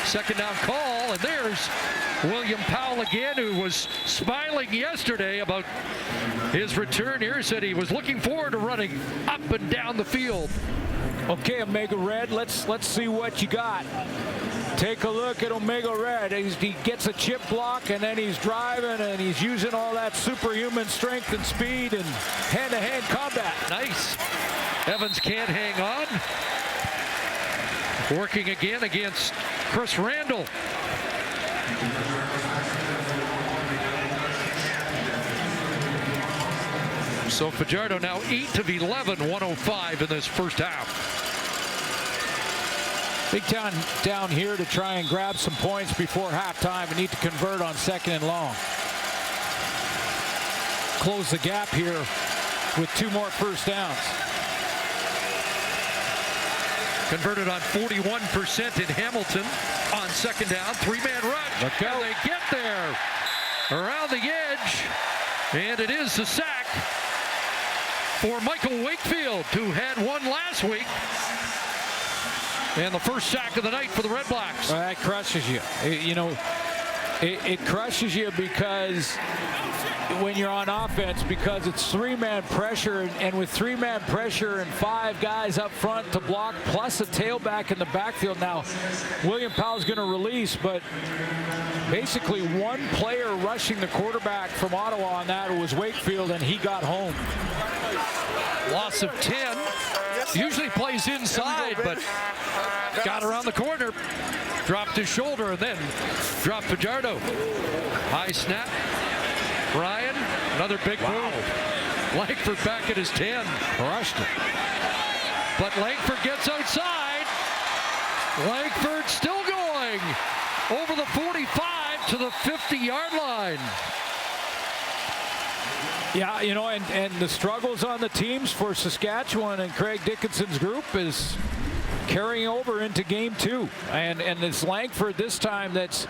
Second down call, and there's William Powell again, who was smiling yesterday about his return here. Said he was looking forward to running up and down the field. Okay, Omega Red, let's see what you got. Take a look at Omega Red. He gets a chip block, and then he's driving, and he's using all that superhuman strength and speed and hand-to-hand combat. Nice. Evans can't hang on. Working again against Chris Randall. So Fajardo now 8 of 11, 105 in this first half. Big time down here to try and grab some points before halftime. We need to convert on 2nd and long. Close the gap here with 2 more first downs. Converted on 41% in Hamilton on 2nd down. 3-man rush. Look out. And they get there around the edge. And it is the sack for Michael Wakefield, who had one last week. And the first sack of the night for the Red Blacks. Well, that crushes you. It crushes you because when you're on offense, because it's 3-man pressure, and with 3-man pressure and 5 guys up front to block, plus a tailback in the backfield. Now, William Powell's going to release, but basically one player rushing the quarterback from Ottawa on that was Wakefield, and he got home. Loss of 10. Usually plays inside, but got around the corner, dropped his shoulder, and then dropped Fajardo. High snap. Ryan, another big move. Langford back at his 10. Crushed it. But Langford gets outside. Langford still going over the 45 to the 50-yard line. Yeah, you know, and the struggles on the teams for Saskatchewan and Craig Dickinson's group is carrying over into game 2. And it's Langford this time that's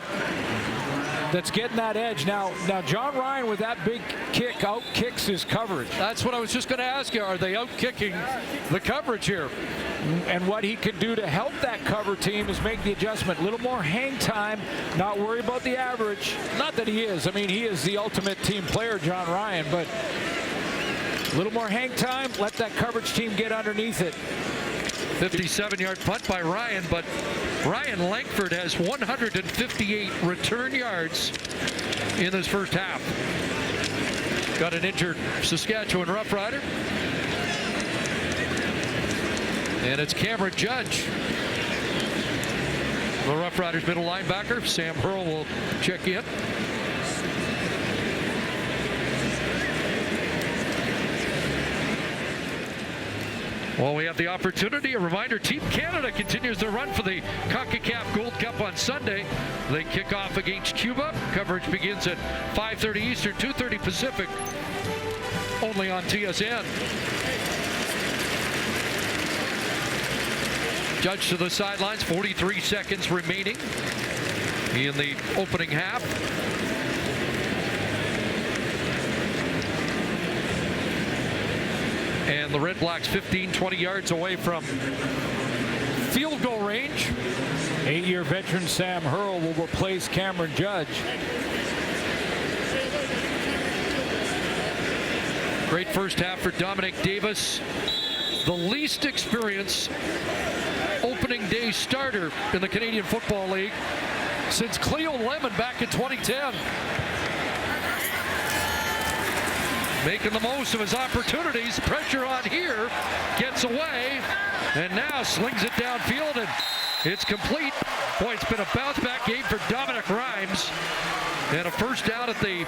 getting that edge. Now John Ryan with that big kick out-kicks his coverage. That's what I was just going to ask you. Are they out-kicking the coverage here? And what he can do to help that cover team is make the adjustment. A little more hang time, not worry about the average. Not that he is. I mean, he is the ultimate team player, John Ryan, but a little more hang time, let that coverage team get underneath it. 57-yard punt by Ryan, but Ryan Langford has 158 return yards in this first half. Got an injured Saskatchewan Roughrider. And it's Cameron Judge, the Roughriders middle linebacker. Sam Hurl will check in. Well, we have the opportunity. A reminder, Team Canada continues their run for the CONCACAF Gold Cup on Sunday. They kick off against Cuba. Coverage begins at 5:30 Eastern, 2:30 Pacific, only on TSN. Judge to the sidelines, 43 seconds remaining in the opening half. And the Red Blacks 15, 20 yards away from field goal range. 8-year veteran Sam Hurl will replace Cameron Judge. Great first half for Dominic Davis. The least experienced opening day starter in the Canadian Football League since Cleo Lemon back in 2010. Making the most of his opportunities. Pressure on here. Gets away. And now slings it downfield, and it's complete. Boy, it's been a bounce-back game for Dominic Rhymes. And a first down at the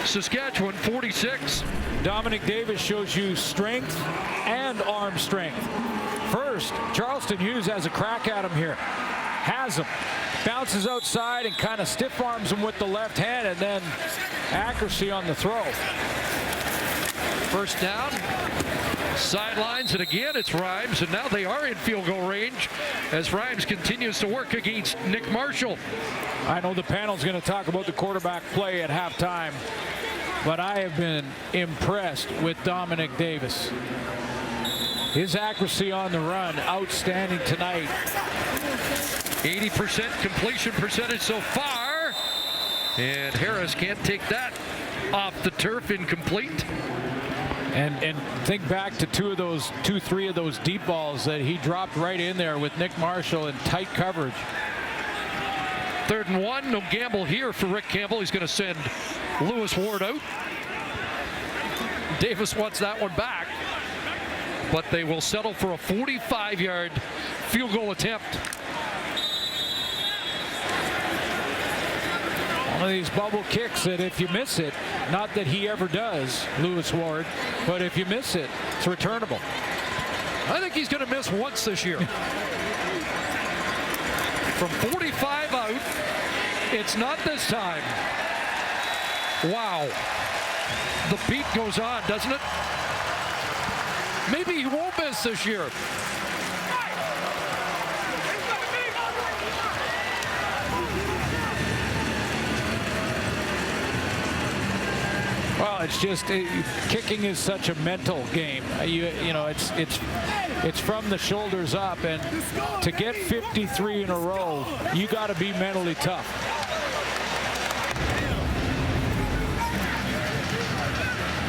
Saskatchewan 46. Dominic Davis shows you strength and arm strength. First, Charleston Hughes has a crack at him here. Has him. Bounces outside and kind of stiff arms him with the left hand, and then accuracy on the throw. First down, sidelines, and again it's Rhymes, and now they are in field goal range as Rhymes continues to work against Nick Marshall. I know the panel's going to talk about the quarterback play at halftime, but I have been impressed with Dominic Davis. His accuracy on the run, outstanding tonight. 80% completion percentage so far, and Harris can't take that off the turf, incomplete. And think back to three of those deep balls that he dropped right in there with Nick Marshall in tight coverage. 3rd and 1, no gamble here for Rick Campbell. He's going to send Lewis Ward out. Davis wants that one back, but they will settle for a 45-yard field goal attempt. One of these bubble kicks that if you miss it, not that he ever does, Lewis Ward, but if you miss it, it's returnable. I think he's going to miss once this year. From 45 out, it's not this time. Wow. The beat goes on, doesn't it? Maybe he won't miss this year. Well, it's just kicking is such a mental game. You know, it's from the shoulders up, and to get 53 in a row, you got to be mentally tough.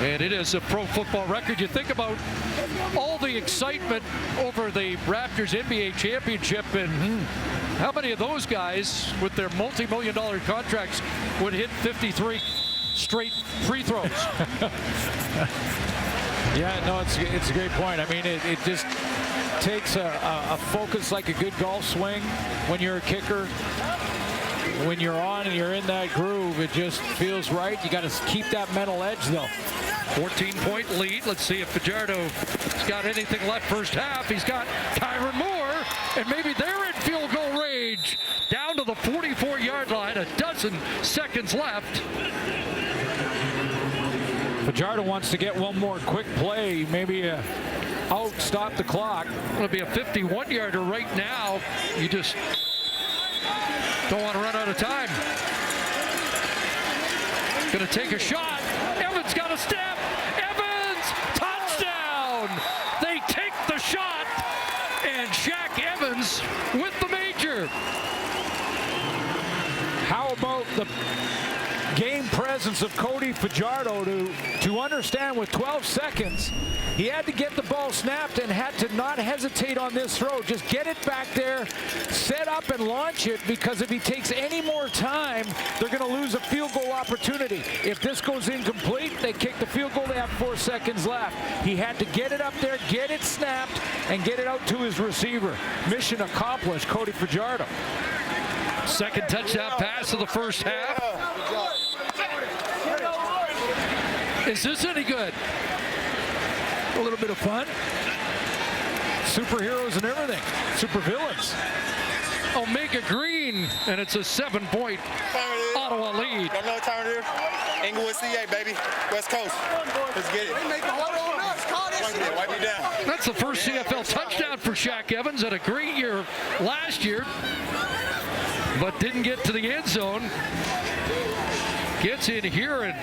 And it is a pro football record. You think about all the excitement over the Raptors NBA championship, and how many of those guys with their multi-million-dollar contracts would hit 53 straight free throws? Yeah, no, it's a great point. I mean, it just takes a focus like a good golf swing when you're a kicker. When you're on and you're in that groove, it just feels right. You got to keep that mental edge, though. 14-point lead. Let's see if Fajardo's got anything left first half. He's got Tyron Moore, and maybe they're in field goal range. Down to the 44-yard line, a dozen seconds left. Fajardo wants to get one more quick play, maybe out, stop the clock. It'll be a 51-yarder right now. You just don't want to run out of time. Going to take a shot. Evans got a step. Evans, touchdown. They take the shot, and Shaq Evans with the major. How about the game presence of Cody Fajardo to understand with 12 seconds, he had to get the ball snapped and had to not hesitate on this throw. Just get it back there, set up and launch it, because if he takes any more time, they're going to lose a field goal opportunity. If this goes incomplete, they kick the field goal. They have 4 seconds left. He had to get it up there, get it snapped, and get it out to his receiver. Mission accomplished, Cody Fajardo. Second touchdown pass of the first half. Is this any good? A little bit of fun. superheroes and everything. Supervillains. Omega Green, and it's a 7-point Ottawa lead. Y'all know what time it is? Englewood, CA, baby. West Coast. Let's get it. Wipe me down. That's the first CFL touchdown for Shaq Evans. Had a great year last year, but didn't get to the end zone. Gets in here, and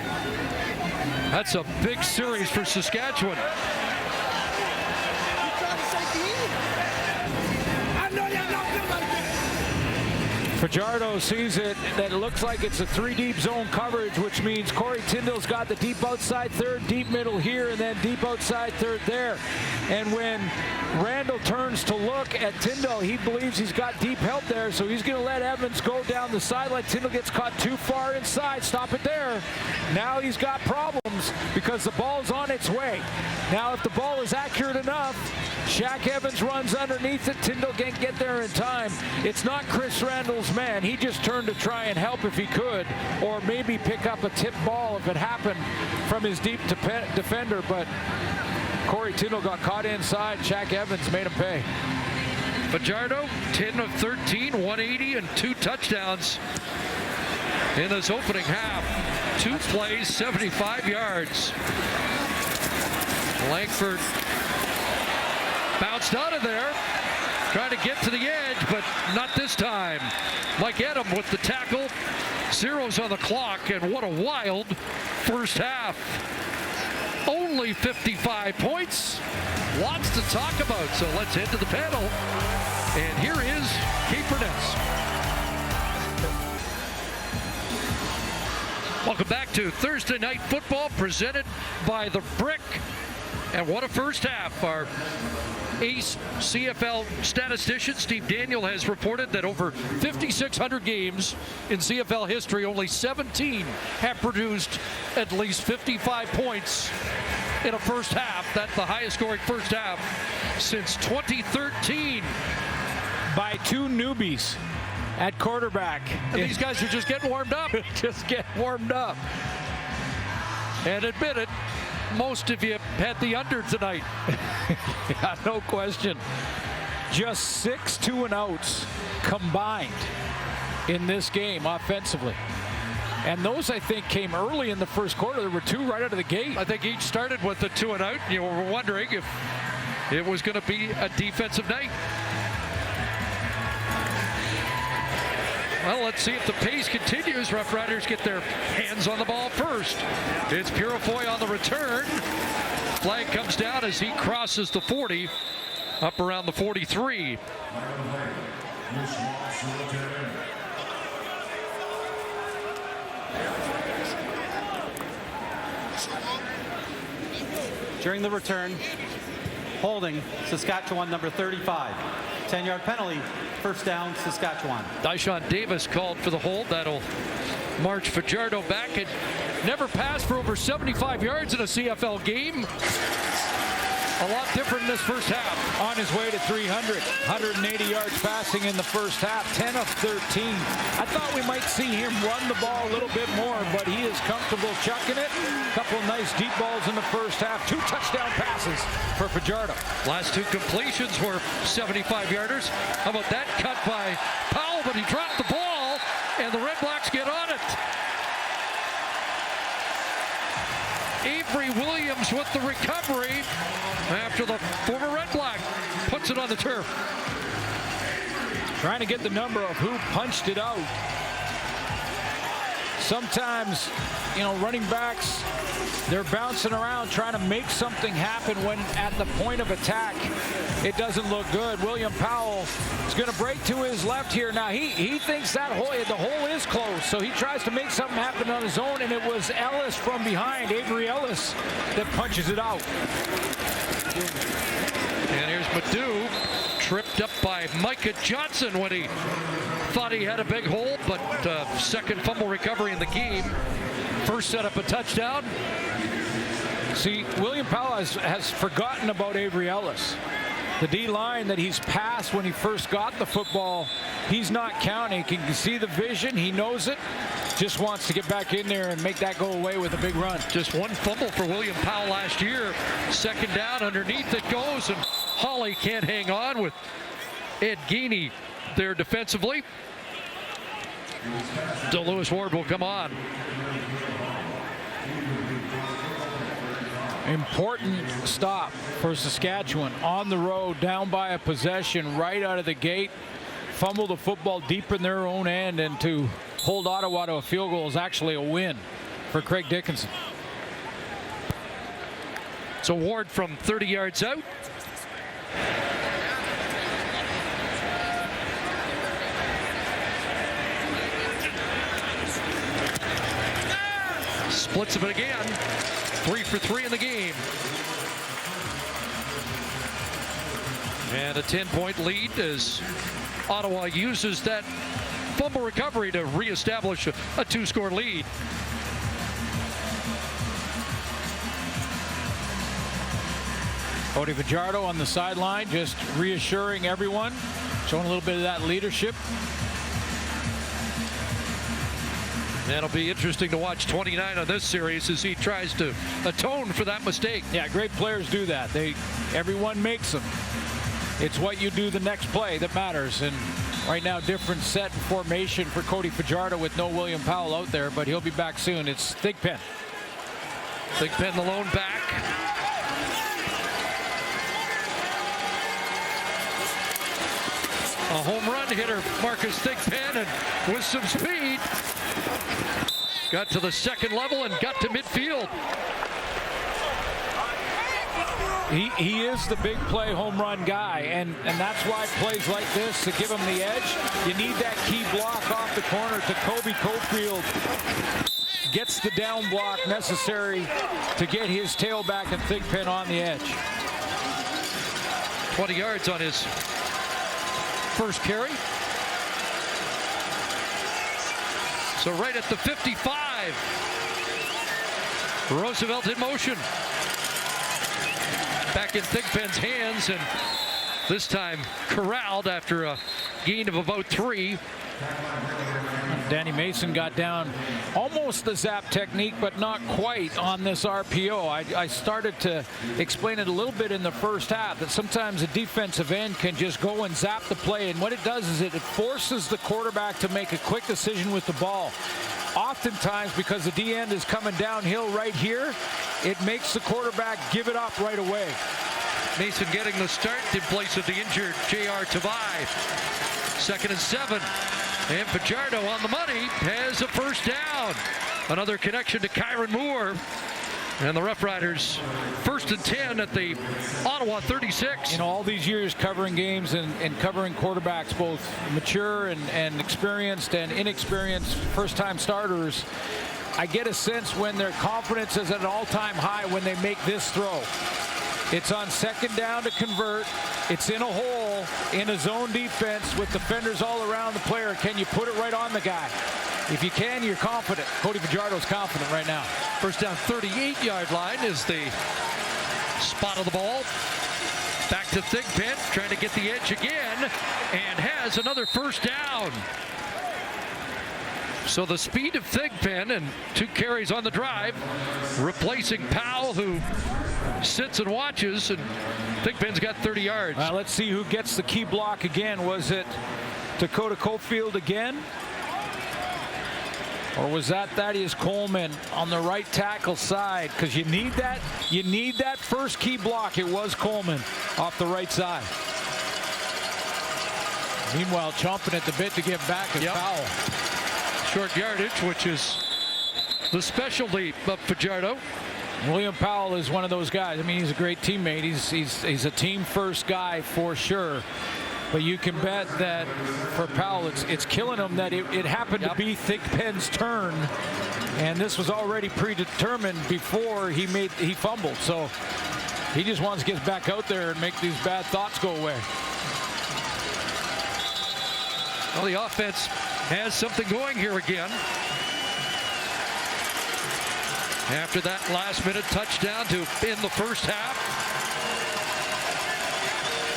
that's a big series for Saskatchewan. Fajardo sees it, that it looks like it's a 3-deep zone coverage, which means Corey Tyndall's got the deep outside third, deep middle here, and then deep outside third there. And when Randall turns to look at Tyndall, he believes he's got deep help there, so he's going to let Evans go down the sideline. Tyndall gets caught too far inside. Stop it there. Now he's got problems because the ball's on its way. Now if the ball is accurate enough, Shaq Evans runs underneath it. Tyndall can't get there in time. It's not Chris Randall's man. He just turned to try and help if he could, or maybe pick up a tip ball if it happened from his deep defender. But Corey Tyndall got caught inside. Shaq Evans made him pay. Fajardo, 10 of 13, 180 and 2 touchdowns in his opening half. 2 plays, 75 yards. Langford bounced out of there, trying to get to the edge, but not this time. Mike Edom with the tackle, zeros on the clock, and what a wild first half. Only 55 points, lots to talk about, so let's head to the panel. And here is Kate Burness. Welcome back to Thursday Night Football, presented by The Brick. And what a first half. Our ace CFL statistician Steve Daniel has reported that over 5,600 games in CFL history, only 17 have produced at least 55 points in a first half. That's the highest scoring first half since 2013. By 2 newbies at quarterback. And these guys are just getting warmed up. Just get warmed up. And admit it, most of you had the under tonight. Yeah, no question. Just 6 2-and-outs combined in this game offensively. And those, I think, came early in the first quarter. There were 2 right out of the gate. I think each started with a 2-and-out. You were wondering if it was going to be a defensive night. Well, let's see if the pace continues. Roughriders get their hands on the ball first. It's Purifoy on the return. Flag comes down as he crosses the 40, up around the 43. During the return, holding Saskatchewan number 35. 10-yard penalty, first down, Saskatchewan. Dyshawn Davis called for the hold. That'll march Fajardo back. And never passed for over 75 yards in a CFL game. A lot different in this first half. On his way to 300, 180 yards passing in the first half, 10 of 13. I thought we might see him run the ball a little bit more, but he is comfortable chucking it. A couple of nice deep balls in the first half. 2 touchdown passes for Fajardo. Last 2 completions were 75-yarders. How about that cut by Powell, but he dropped the ball, and the REDBLACKS get on it. Avery Williams with the recovery after the former REDBLACK puts it on the turf. Trying to get the number of who punched it out. Sometimes, you know, running backs, they're bouncing around trying to make something happen when at the point of attack it doesn't look good. William Powell is going to break to his left here. Now he thinks that the hole is closed, so he tries to make something happen on his own, and it was Ellis from behind, Avery Ellis, that punches it out. And here's Madu, tripped up by Micah Johnson when he thought he had a big hole, but second fumble recovery in the game. First set up a touchdown. See, William Powell has forgotten about Avery Ellis. The D-line that he's passed when he first got the football, he's not counting. He can see the vision. He knows it. just wants to get back in there and make that go away with a big run. Just one fumble for William Powell last year. Second down, underneath it goes, and Hawley can't hang on with Ed Geaney there defensively. Lewis Ward will come on. Important stop for Saskatchewan on the road, down by a possession right out of the gate. Fumble the football deep in their own end, and to hold Ottawa to a field goal is actually a win for Craig Dickinson. So Ward from 30 yards out. Splits of it again. 3 for 3 in the game. And a 10-point lead as Ottawa uses that fumble recovery to reestablish a 2-score lead. Cody Fajardo on the sideline, just reassuring everyone, showing a little bit of that leadership. That'll be interesting to watch 29 on this series as he tries to atone for that mistake. Yeah, great players do that. Everyone makes them. It's what you do the next play that matters. And right now, different set and formation for Cody Fajardo with no William Powell out there, but he'll be back soon. It's Thigpen. Thigpen, the lone back. A home run hitter, Marcus Thigpen, and with some speed, got to the second level and got to midfield. He is the big play home run guy, and that's why plays like this, to give him the edge, you need that key block off the corner. To Kobe Cofield gets the down block necessary to get his tailback and Thigpen on the edge. 20 yards on his first carry. So right at the 55. Roosevelt in motion. Back in Thigpen's hands, and this time corralled after a gain of about 3. Danny Mason got down almost the zap technique, but not quite on this RPO. I started to explain it a little bit in the first half, that sometimes a defensive end can just go and zap the play, and what it does is it forces the quarterback to make a quick decision with the ball. Oftentimes, because the D end is coming downhill right here, it makes the quarterback give it up right away. Mason getting the start in place of the injured J.R. Tavai. 2nd and 7. And Fajardo on the money has a first down. Another connection to Kyron Moore. And the Roughriders 1st and 10 at the Ottawa 36. You know, all these years covering games and covering quarterbacks, both mature and experienced and inexperienced first-time starters, I get a sense when their confidence is at an all-time high when they make this throw. It's on 2nd down to convert. It's in a hole in a zone defense with defenders all around the player. Can you put it right on the guy? If you can, you're confident. Cody Fajardo's confident right now. First down, 38-yard line is the spot of the ball. Back to Thigpen, trying to get the edge again, and has another first down. So the speed of Thigpen and 2 carries on the drive, replacing Powell, who sits and watches, and Thigpen's got 30 yards. Let's see who gets the key block again. Was it Dakota Cofield again? Or was that Thaddeus Coleman on the right tackle side? Because you need that first key block. It was Coleman off the right side. Meanwhile, chomping at the bit to get back is Powell. Short yardage, which is the specialty of Fajardo. William Powell is one of those guys. I mean, he's a great teammate. He's a team-first guy for sure. But you can bet that for Powell, it's killing him that it happened to be Thigpen's turn, and this was already predetermined before he fumbled. So he just wants to get back out there and make these bad thoughts go away. Well, the offense has something going here again. After that last-minute touchdown to end the first half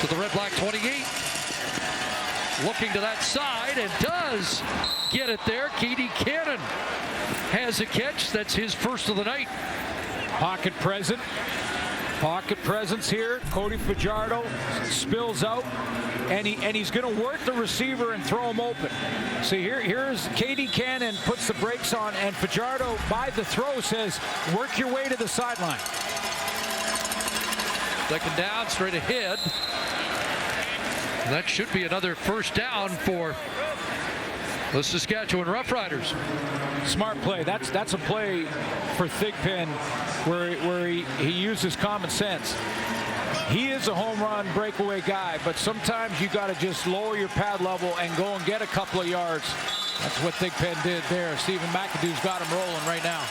to the Red Black 28. looking to that side and does get it there. Katie Cannon has a catch. That's his first of the night. Pocket presence here. Cody Fajardo spills out, and he's going to work the receiver and throw him open. See, here's Katie Cannon puts the brakes on, and Fajardo by the throw says, work your way to the sideline. Second down, straight ahead. That should be another first down for the Saskatchewan Roughriders. Smart play. That's a play for Thigpen where he uses common sense. He is a home run breakaway guy, but sometimes you got to just lower your pad level and go and get a couple of yards. That's what Thigpen did there. Stephen McAdoo's got him rolling right now.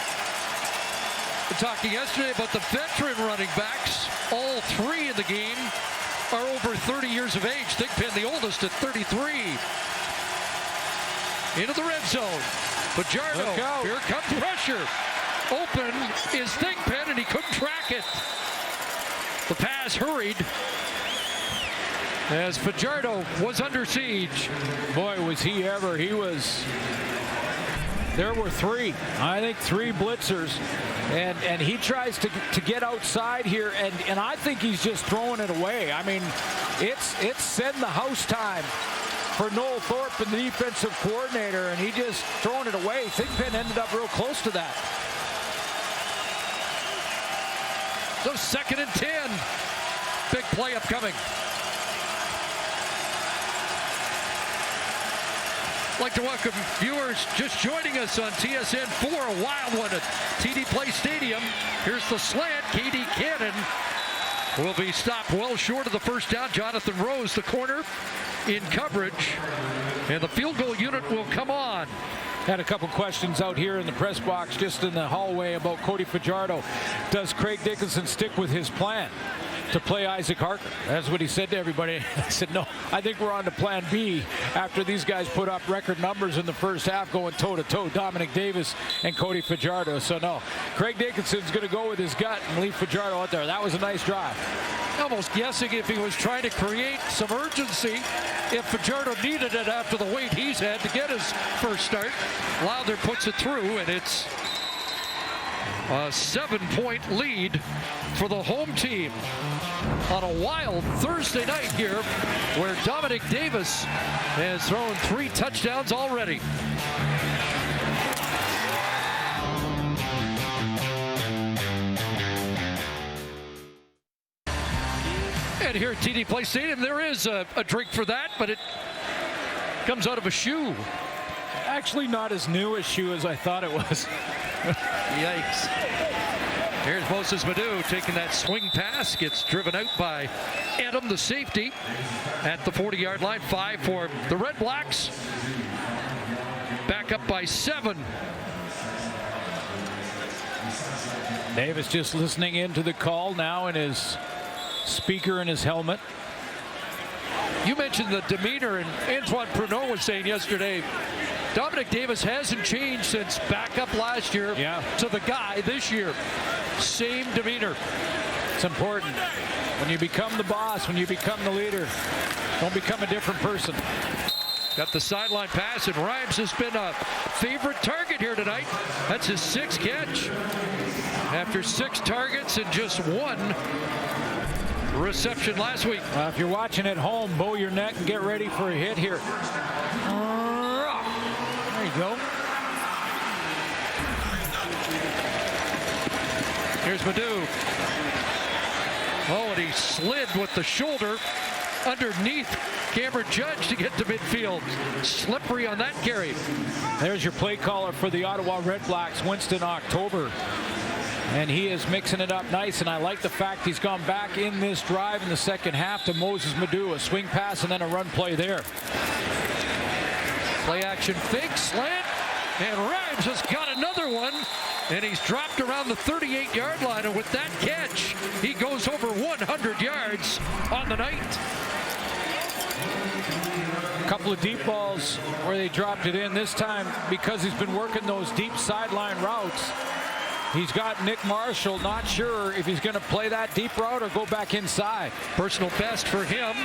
We're talking yesterday about the veteran running backs. All three in the game are over 30 years of age. Thigpen, the oldest, at 33. Into the red zone. Fajardo, here comes pressure. Open is Thigpen, and he couldn't track it. The pass hurried as Fajardo was under siege. Boy, was he ever. There were three blitzers, and he tries to get outside here, and I think he's just throwing it away. I mean, it's send the house time for Noel Thorpe and the defensive coordinator, and he just throwing it away. Thigpen ended up real close to that. So 2nd and 10. Big play upcoming. I'd like to welcome viewers just joining us on TSN 4, a wild one at TD Place Stadium. Here's the slant. Katie Cannon will be stopped well short of the first down. Jonathan Rose, the corner, in coverage, and the field goal unit will come on. Had a couple questions out here in the press box just in the hallway about Cody Fajardo. Does Craig Dickinson stick with his plan to play Isaac Harker? That's what he said to everybody. I said, no, I think we're on to plan B after these guys put up record numbers in the first half going toe-to-toe, Dominic Davis and Cody Fajardo. So no, Craig Dickinson's going to go with his gut and leave Fajardo out there. That was a nice drive. Almost guessing if he was trying to create some urgency, if Fajardo needed it after the wait he's had to get his first start. Lowther puts it through, and it's a 7-point lead for the home team on a wild Thursday night here where Dominic Davis has thrown 3 touchdowns already. And here at TD Place Stadium, there is a drink for that, but it comes out of a shoe. Actually not as new a shoe as I thought it was. Yikes. Here's Moses Madu taking that swing pass. Gets driven out by Adam, the safety, at the 40-yard line. 5 for the Red Blacks. Back up by 7. Davis just listening into the call now in his speaker in his helmet. You mentioned the demeanor, and Antoine Pruneau was saying yesterday, Dominic Davis hasn't changed since backup last year to the guy this year. Same demeanor. It's important. When you become the boss, when you become the leader, don't become a different person. Got the sideline pass, and Rhymes has been a favorite target here tonight. That's his 6th catch. After 6 targets and just 1 reception last week. If you're watching at home, bow your neck and get ready for a hit here. There you go. Here's Madu. Oh, and he slid with the shoulder underneath Cameron Judge to get to midfield. Slippery on that carry. There's your play caller for the Ottawa REDBLACKS, Winston October. And he is mixing it up nice, and I like the fact he's gone back in this drive in the second half to Moses Madu. A swing pass and then a run play there. Play action fake, slant, and Rhymes has got another one, and he's dropped around the 38-yard line, and with that catch, he goes over 100 yards on the night. A couple of deep balls where they dropped it in this time because he's been working those deep sideline routes. He's got Nick Marshall, not sure if he's going to play that deep route or go back inside. Personal best for him.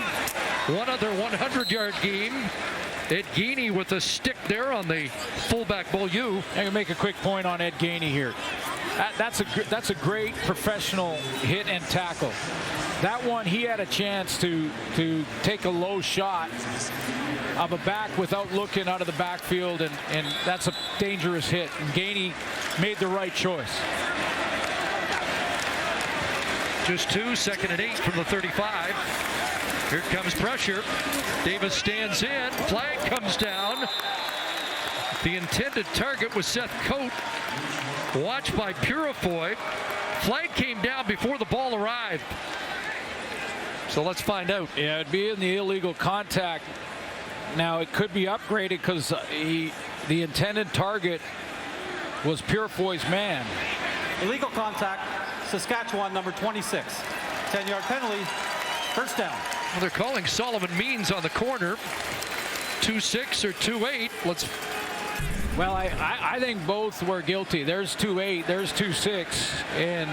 One other 100-yard game. Ed Gainey with a stick there on the fullback Beaulieu. I'm going to make a quick point on Ed Gainey here. That's a great professional hit and tackle. That one, he had a chance to take a low shot of a back without looking out of the backfield, and that's a dangerous hit. And Gainey made the right choice. Just 2, 2nd and 8 from the 35. Here comes pressure. Davis stands in. Flag comes down. The intended target was Seth Coate, watched by Purifoy. Flag came down before the ball arrived. So let's find out. Yeah, it'd be in the illegal contact. Now it could be upgraded because the intended target was Purifoy's man. Illegal contact, Saskatchewan, number 26. 10-yard penalty, first down. Well, they're calling Solomon Means on the corner. 2-6 or 2-8. Let's. Well, I think both were guilty. There's 2-8, there's 2-6, and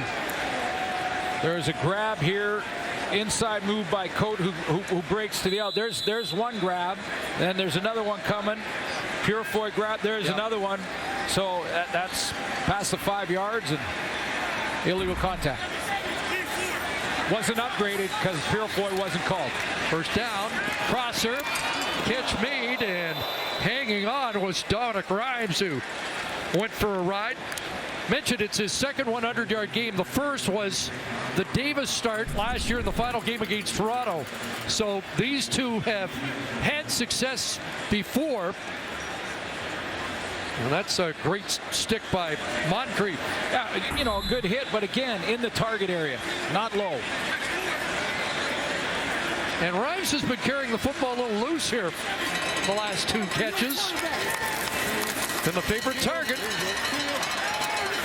there's a grab here. Inside move by Coate who breaks to the out. There's one grab, then there's another one coming. Purifoy grab, there's another one. So that's past the 5 yards and illegal contact. Wasn't upgraded because Purifoy wasn't called. First down, crosser, catch made, and hanging on was Dominic Rhymes, who went for a ride. Mentioned it's his second 100-yard game. The first was the Davis start last year in the final game against Toronto. So these two have had success before. And that's a great stick by Moncrief. Yeah, you know, a good hit, but again, in the target area, not low. And Rhymes has been carrying the football a little loose here the last 2 catches. And the favorite target.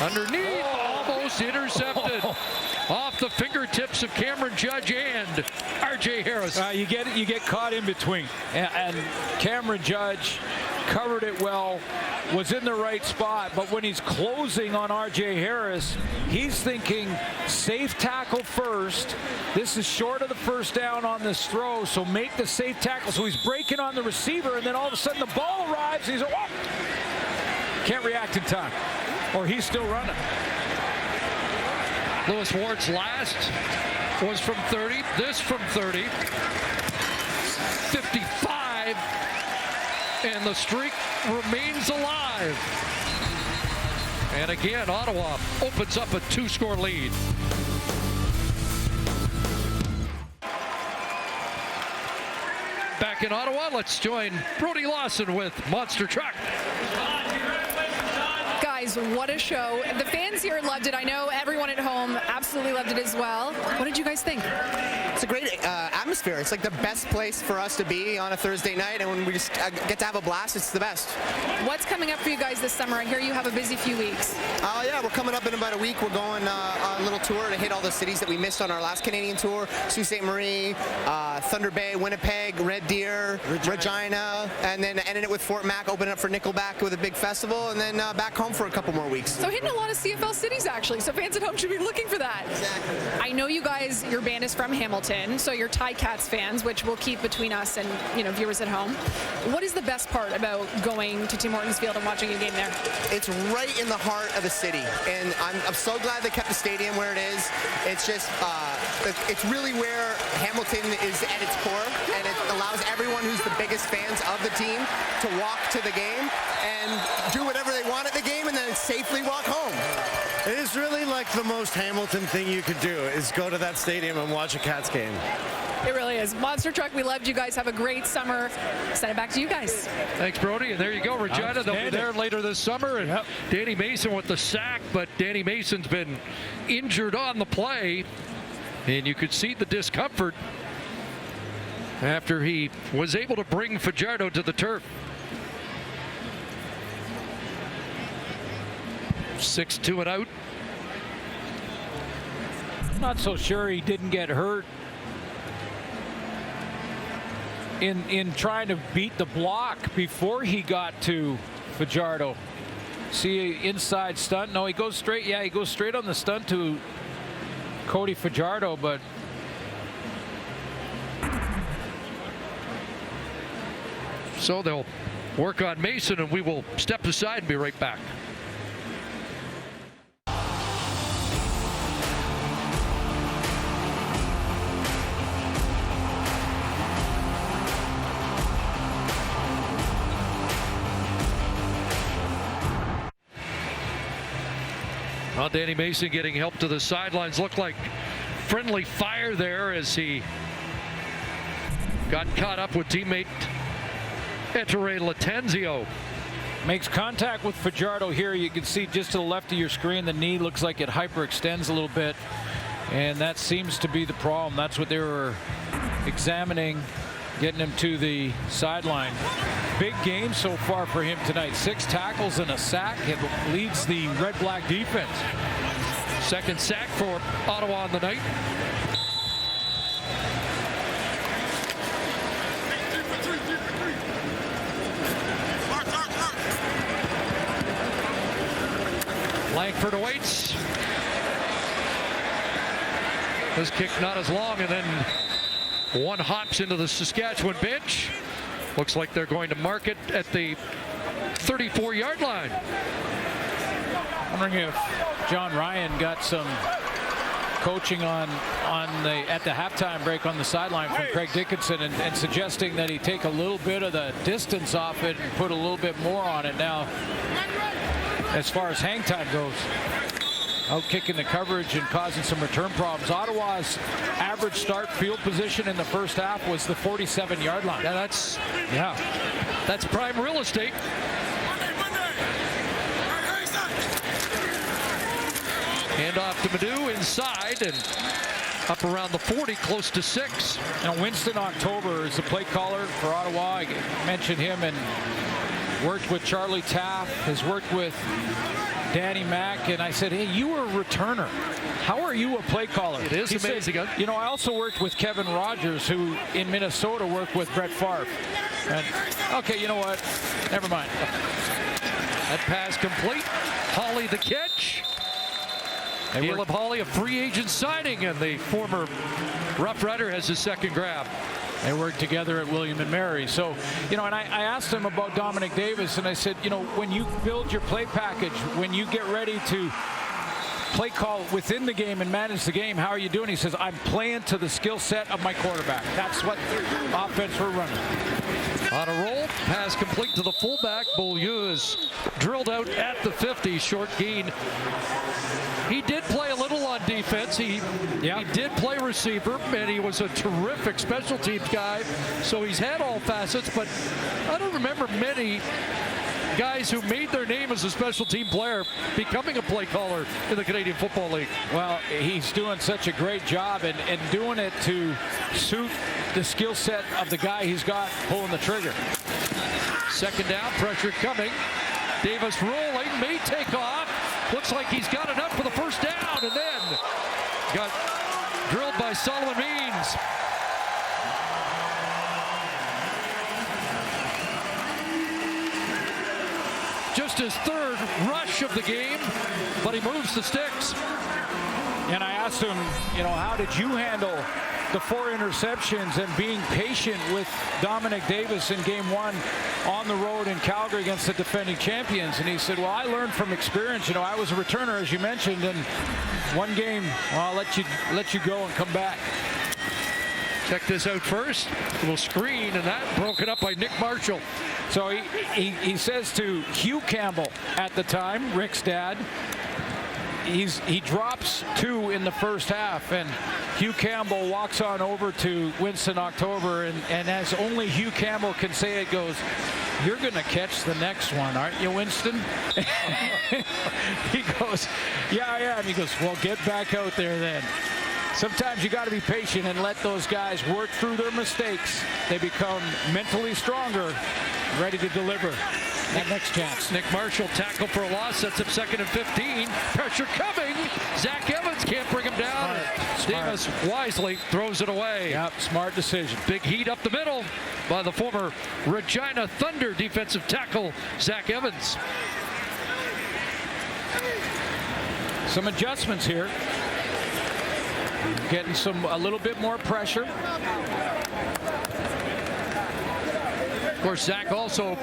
Underneath, almost intercepted. Off the fingertips of Cameron Judge and R.J. Harris. You get caught in between. And Cameron Judge covered it well, was in the right spot, but when he's closing on R.J. Harris, he's thinking safe tackle first. This is short of the first down on this throw, so make the safe tackle. So he's breaking on the receiver, and then all of a sudden the ball arrives, and he's like, oh! Can't react in time, or he's still running. Lewis Ward's last was from 30. This from 30. 55. And the streak remains alive. And again, Ottawa opens up a 2-score lead. Back in Ottawa, let's join Brody Lawson with Monster Truck. Guys, what a show. The fans here loved it. I know everyone at home absolutely loved it as well. What did you guys think? It's a great atmosphere. It's like the best place for us to be on a Thursday night, and when we just get to have a blast, it's the best. What's coming up for you guys this summer? I hear you have a busy few weeks. Yeah, we're coming up in about a week. We're going on a little tour to hit all the cities that we missed on our last Canadian tour. Sault Ste. Marie, Thunder Bay, Winnipeg, Red Deer, Regina, and then ending it with Fort Mac, opening up for Nickelback with a big festival, and then back home for a couple more weeks. So hitting a lot of CFL cities, actually, so fans at home should be looking for that. Exactly. I know you guys, your band is from Hamilton, so you're Ticats fans, which we'll keep between us and viewers at home. What is the best part about going to Tim Hortons Field and watching a game there? It's right in the heart of the city, and I'm so glad they kept the stadium where it is. It's just, it's really where Hamilton is at its core, and it allows everyone who's the biggest fans of the team to walk to the game and do whatever they want at the game and then safely walk home. It is really like the most Hamilton thing you could do is go to that stadium and watch a Cats game. It really is. Monster Truck, we loved you guys. Have a great summer. Send it back to you guys. Thanks, Brody. And there you go, Regina. They'll be there later this summer. And Danny Mason with the sack, but Danny Mason's been injured on the play. And you could see the discomfort after he was able to bring Fajardo to the turf. 6-2 and out. I'm not so sure he didn't get hurt in trying to beat the block before he got to Fajardo. See inside stunt. No, he goes straight. Yeah, he goes straight on the stunt to Cody Fajardo, but so they'll work on Mason, and we will step aside and be right back. Well, Danny Mason getting help to the sidelines. Looked like friendly fire there as he got caught up with teammate Ettore Latenzio. Makes contact with Fajardo here. You can see just to the left of your screen, the knee looks like it hyperextends a little bit. And that seems to be the problem. That's what they were examining, getting him to the sideline. Big game so far for him tonight. 6 tackles and a sack. It leads the red-black defense. Second sack for Ottawa on the night. Langford awaits. This kick not as long, and then one hops into the Saskatchewan bench. Looks like they're going to mark it at the 34-yard line. Wondering if John Ryan got some coaching at the halftime break on the sideline from Craig Dickinson, and suggesting that he take a little bit of the distance off it and put a little bit more on it. Now, as far as hang time goes, out kicking the coverage and causing some return problems. Ottawa's average start field position in the first half was the 47-yard line. Yeah, that's prime real estate. Hand off to Madu inside and up around the 40, close to 6. Now, Winston October is the play caller for Ottawa. I mentioned him and worked with Charlie Taff, has worked with Danny Mack, and I said, hey, you were a returner. How are you a play caller? It is amazing. Said, you know, I also worked with Kevin Rogers, who in Minnesota worked with Brett Favre. And, okay, you know what? Never mind. That pass complete. Hawley the catch. Caleb Hawley, a free agent signing, and the former Rough Rider has his second grab. They worked together at William & Mary. So, you know, and I asked him about Dominic Davis, and I said, you know, when you build your play package, when you get ready to play call within the game and manage the game, how are you doing? He says, I'm playing to the skill set of my quarterback. That's what offense we're running. On a roll, pass complete to the fullback. Beaulieu is drilled out at the 50, short gain. He did play a little on defense. He did play receiver, and he was a terrific special teams guy. So he's had all facets, but I don't remember many guys who made their name as a special team player becoming a play caller in the Canadian Football League. Well, he's doing such a great job and doing it to suit the skill set of the guy he's got pulling the trigger. Second down, pressure coming. Davis rolling, may take off. Looks like he's got enough for the first down, and then got drilled by Solomon Means. Just his third rush of the game, but he moves the sticks. And I asked him, you know, how did you handle the 4 interceptions and being patient with Dominic Davis in game 1 on the road in Calgary against the defending champions? And he said, well, I learned from experience. You know, I was a returner, as you mentioned, and one game, well, I'll let you go and come back. Check this out first. A little screen, and that broken up by Nick Marshall. So he says to Hugh Campbell at the time, Rick's dad, he drops 2 in the first half, and Hugh Campbell walks on over to Winston October, and as only Hugh Campbell can say it, goes, you're going to catch the next one, aren't you, Winston? He goes, yeah, I am. He goes, well, get back out there then. Sometimes you got to be patient and let those guys work through their mistakes. They become mentally stronger, ready to deliver that next chance. Nick Marshall tackle for a loss, sets up 2nd and 15. Pressure coming. Zach Evans can't bring him down. Davis wisely throws it away. Yep, smart decision. Big heat up the middle by the former Regina Thunder defensive tackle, Zach Evans. Some adjustments here. Getting a little bit more pressure. Of course, Zach also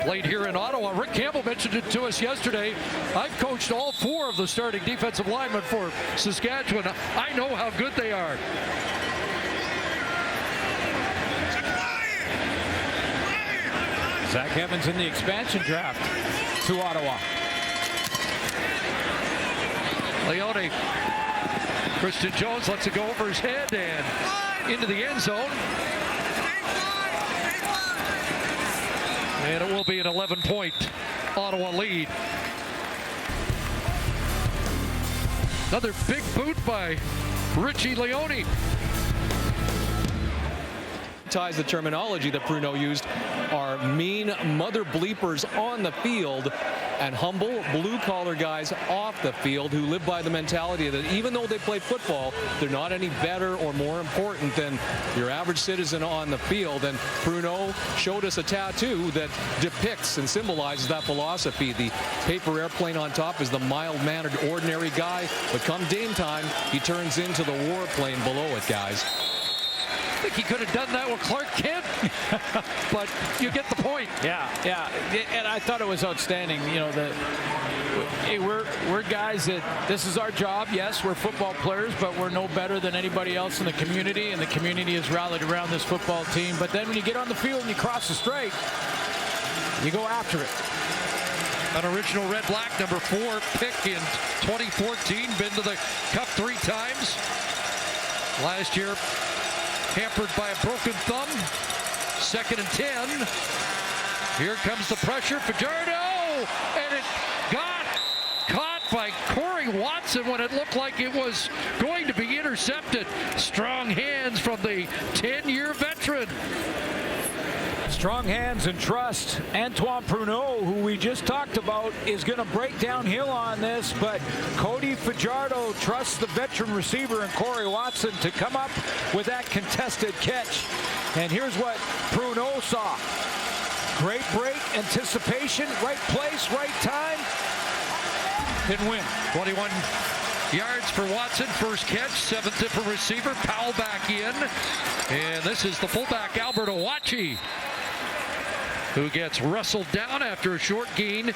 played here in Ottawa. Rick Campbell mentioned it to us yesterday. I've coached all 4 of the starting defensive linemen for Saskatchewan. I know how good they are. Zach Evans in the expansion draft to Ottawa. Leone. Christian Jones lets it go over his head and into the end zone. And it will be an 11-point Ottawa lead. Another big boot by Richie Leone. The terminology that Bruno used are mean mother bleepers on the field and humble blue-collar guys off the field who live by the mentality that even though they play football, they're not any better or more important than your average citizen on the field. And Bruno showed us a tattoo that depicts and symbolizes that philosophy. The paper airplane on top is the mild-mannered, ordinary guy, but come game time, he turns into the warplane below it, guys. I think he could have done that with Clark Kent, but you get the point. Yeah, and I thought it was outstanding. You know, hey, we're guys that this is our job. Yes, we're football players, but we're no better than anybody else in the community, and the community has rallied around this football team. But then when you get on the field and you cross the strike, you go after it. An original Red Black, number 4 pick in 2014, been to the Cup 3 times. Last year, hampered by a broken thumb. 2nd and 10. Here comes the pressure. Fajardo, and it got caught by Corey Watson when it looked like it was going to be intercepted. Strong hands from the 10-year veteran. Strong hands and trust. Antoine Pruneau, who we just talked about, is going to break downhill on this, but Cody Fajardo trusts the veteran receiver and Corey Watson to come up with that contested catch. And here's what Pruneau saw. Great break, anticipation, right place, right time. Didn't win. 21 yards for Watson. First catch, 7th different receiver. Powell back in. And this is the fullback, Albert Owachi, who gets wrestled down after a short gain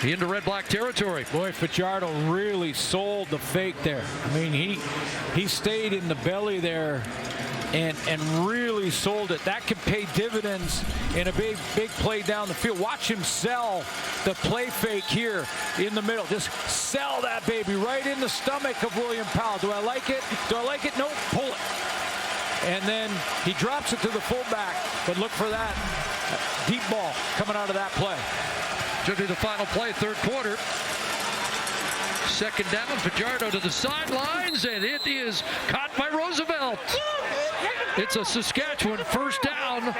into Red Black territory. Boy, Fajardo really sold the fake there. I mean, he stayed in the belly there and really sold it. That could pay dividends in a big play down the field. Watch him sell the play fake here in the middle. Just sell that baby right in the stomach of William Powell. Do I like it? Do I like it? No, pull it. And then he drops it to the fullback. But look for that deep ball coming out of that play. Should be the final play, 3rd quarter. 2nd down, Fajardo to the sidelines, and it is caught by Roosevelt. It's a Saskatchewan first down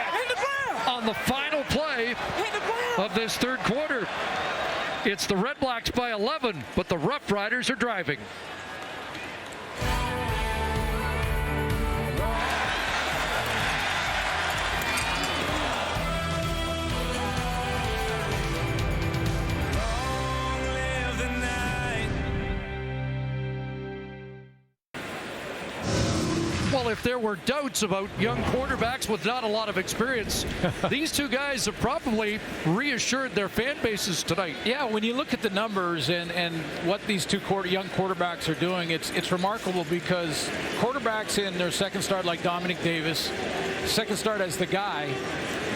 on the final play of this 3rd quarter. It's the Red Blacks by 11, but the Roughriders are driving. Well, if there were doubts about young quarterbacks with not a lot of experience, these 2 guys have probably reassured their fan bases tonight. Yeah, when you look at the numbers and what these 2 young quarterbacks are doing, it's remarkable because quarterbacks in their 2nd start, like Dominic Davis, 2nd start as the guy,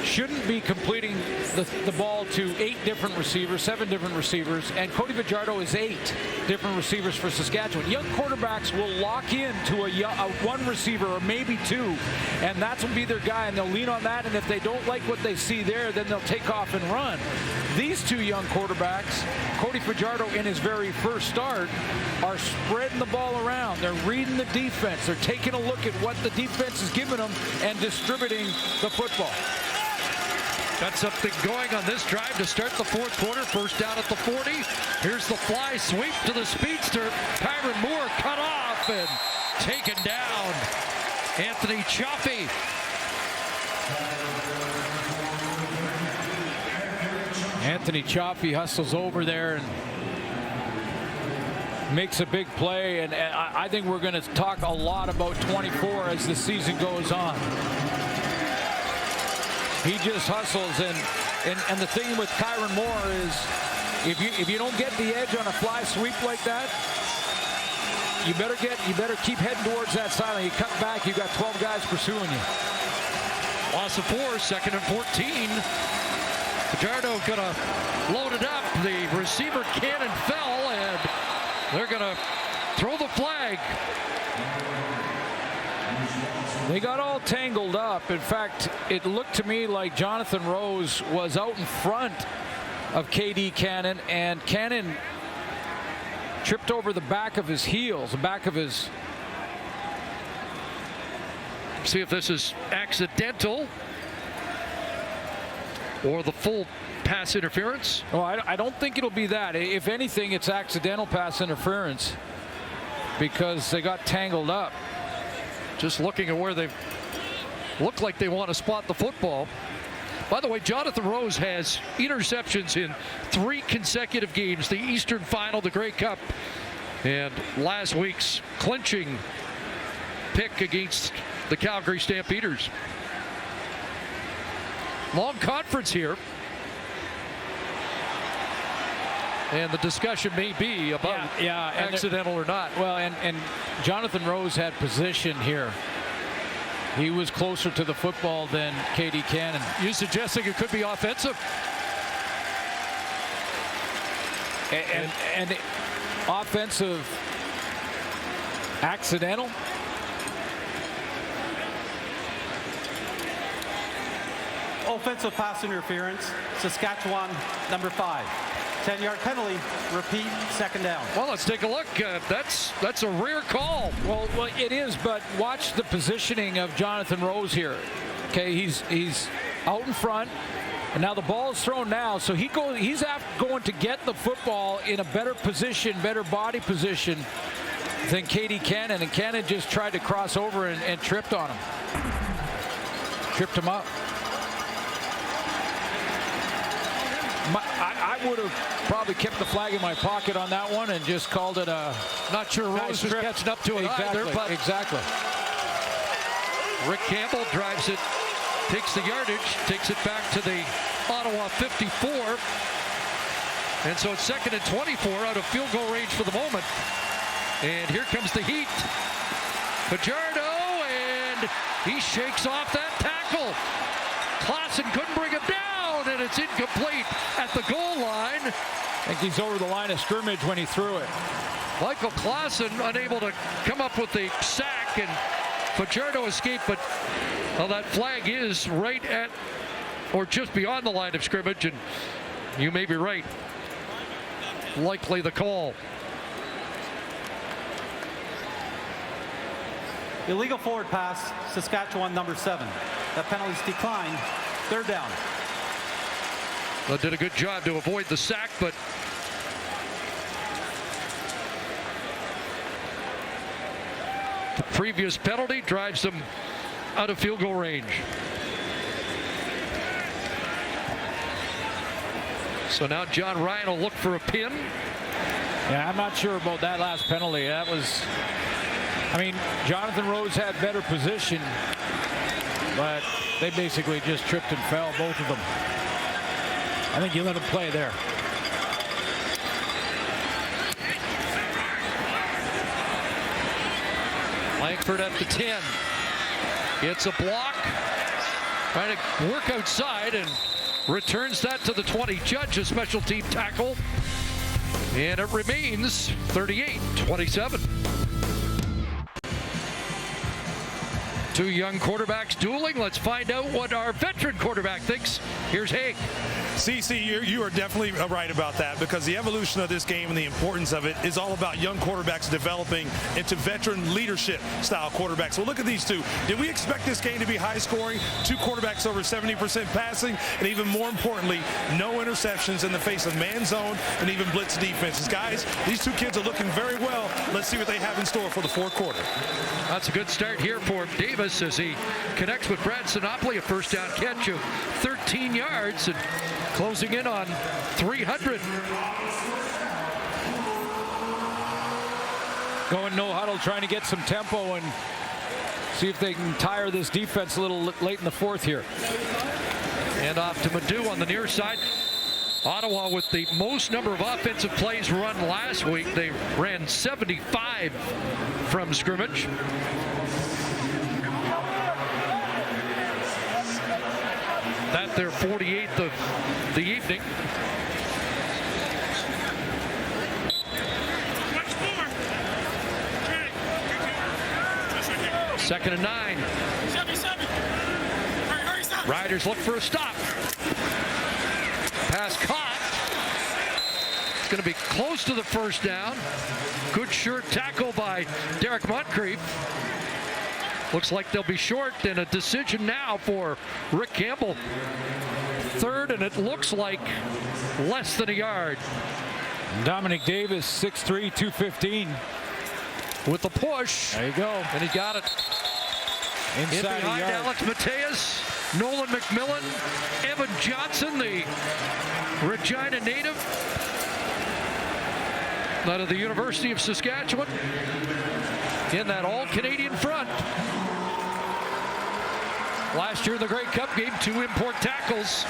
shouldn't be completing the ball to 8 different receivers, 7 different receivers, and Cody Fajardo is 8 different receivers for Saskatchewan. Young quarterbacks will lock into a 1 receiver or maybe 2, and that's will be their guy, and they'll lean on that, and if they don't like what they see there, then they'll take off and run. These 2 young quarterbacks, Cody Fajardo in his very first start, are spreading the ball around. They're reading the defense. They're taking a look at what the defense is giving them and distributing the football. Got something going on this drive to start the 4th quarter. First down at the 40. Here's the fly sweep to the speedster. Kyron Moore cut off and taken down. Anthony Chaffee. Anthony Chaffee hustles over there and makes a big play, and I think we're going to talk a lot about 24 as the season goes on. He just hustles, and the thing with Kyron Moore is if you don't get the edge on a fly sweep like that, you better keep heading towards that sideline. You cut back, you got 12 guys pursuing you. Loss of 4, 2nd and 14. Fajardo gonna load it up. The receiver cannon fell, and they're gonna throw the flag. They got all tangled up. In fact, it looked to me like Jonathan Rose was out in front of KD Cannon, and Cannon tripped over the back of his heels, the back of his. See if this is accidental or the full pass interference. Oh, I don't think it'll be that. If anything, it's accidental pass interference because they got tangled up. Just looking at where they look like they want to spot the football. By the way, Jonathan Rose has interceptions in 3 consecutive games, the Eastern Final, the Grey Cup, and last week's clinching pick against the Calgary Stampeders. Long conference here. And the discussion may be about accidental or not. Well, and Jonathan Rose had position here. He was closer to the football than KD Cannon. You suggesting it could be offensive? And offensive accidental? Offensive pass interference, Saskatchewan, number 5. 10-yard penalty, repeat, 2nd down. Well, let's take a look. That's a rare call. Well, it is, but watch the positioning of Jonathan Rose here. Okay, he's out in front, and now the ball is thrown now, so he's going to get the football in a better position, better body position than KD Cannon, and Cannon just tried to cross over and tripped on him. Tripped him up. I would have probably kept the flag in my pocket on that one and just called it a. Not sure Rose was catching up to it either, but exactly. Rick Campbell drives it, takes the yardage, takes it back to the Ottawa 54, and so it's 2nd and 24 out of field goal range for the moment. And here comes the heat. Fajardo, and he shakes off that tackle. Klassen couldn't bring him down, and it's incomplete at the goal line. I think he's over the line of scrimmage when he threw it. Michael Klassen unable to come up with the sack, and Fajardo escaped, but well, that flag is right at or just beyond the line of scrimmage, and you may be right. Likely the call. Illegal forward pass, Saskatchewan, number 7. That penalty's declined. 3rd down. Well, did a good job to avoid the sack, but the previous penalty drives them out of field goal range. So now John Ryan will look for a pin. Yeah, I'm not sure about that last penalty. That was, I mean, Jonathan Rose had better position, but they basically just tripped and fell, both of them. I think you let him play there. Langford at the 10. Gets a block. Trying to work outside and returns that to the 20. Judge, a special team tackle. And it remains 38-27. Two young quarterbacks dueling. Let's find out what our veteran quarterback thinks. Here's Haig. CC, you are definitely right about that, because the evolution of this game and the importance of it is all about young quarterbacks developing into veteran leadership style quarterbacks. Well, look at these two. Did we expect this game to be high scoring? Two quarterbacks over 70% passing, and even more importantly, no interceptions in the face of man zone and even blitz defenses. Guys, these two kids are looking very well. Let's see what they have in store for the 4th quarter. That's a good start here for Davis as he connects with Brad Sinopoli, a first down catch of 13 yards and closing in on 300. going no huddle, trying to get some tempo and see if they can tire this defense a little late in the fourth here. And off to Madu on the near side. Ottawa with the most number of offensive plays run last week. They ran 75 from scrimmage. That their 48th of the evening. Second and 9. Riders look for a stop. Pass caught. It's going to be close to the first down. Good sure tackle by Derek Moncrief. Looks like they'll be short, and a decision now for Rick Campbell. Third, and it looks like less than a yard. Dominic Davis, 6'3", 215. With the push. There you go. And he got it. Inside in behind a yard. Alex Mateus, Nolan McMillan, Evan Johnson, the Regina native out of the University of Saskatchewan, in that all-Canadian front. Last year in the Grey Cup game, 2 import tackles.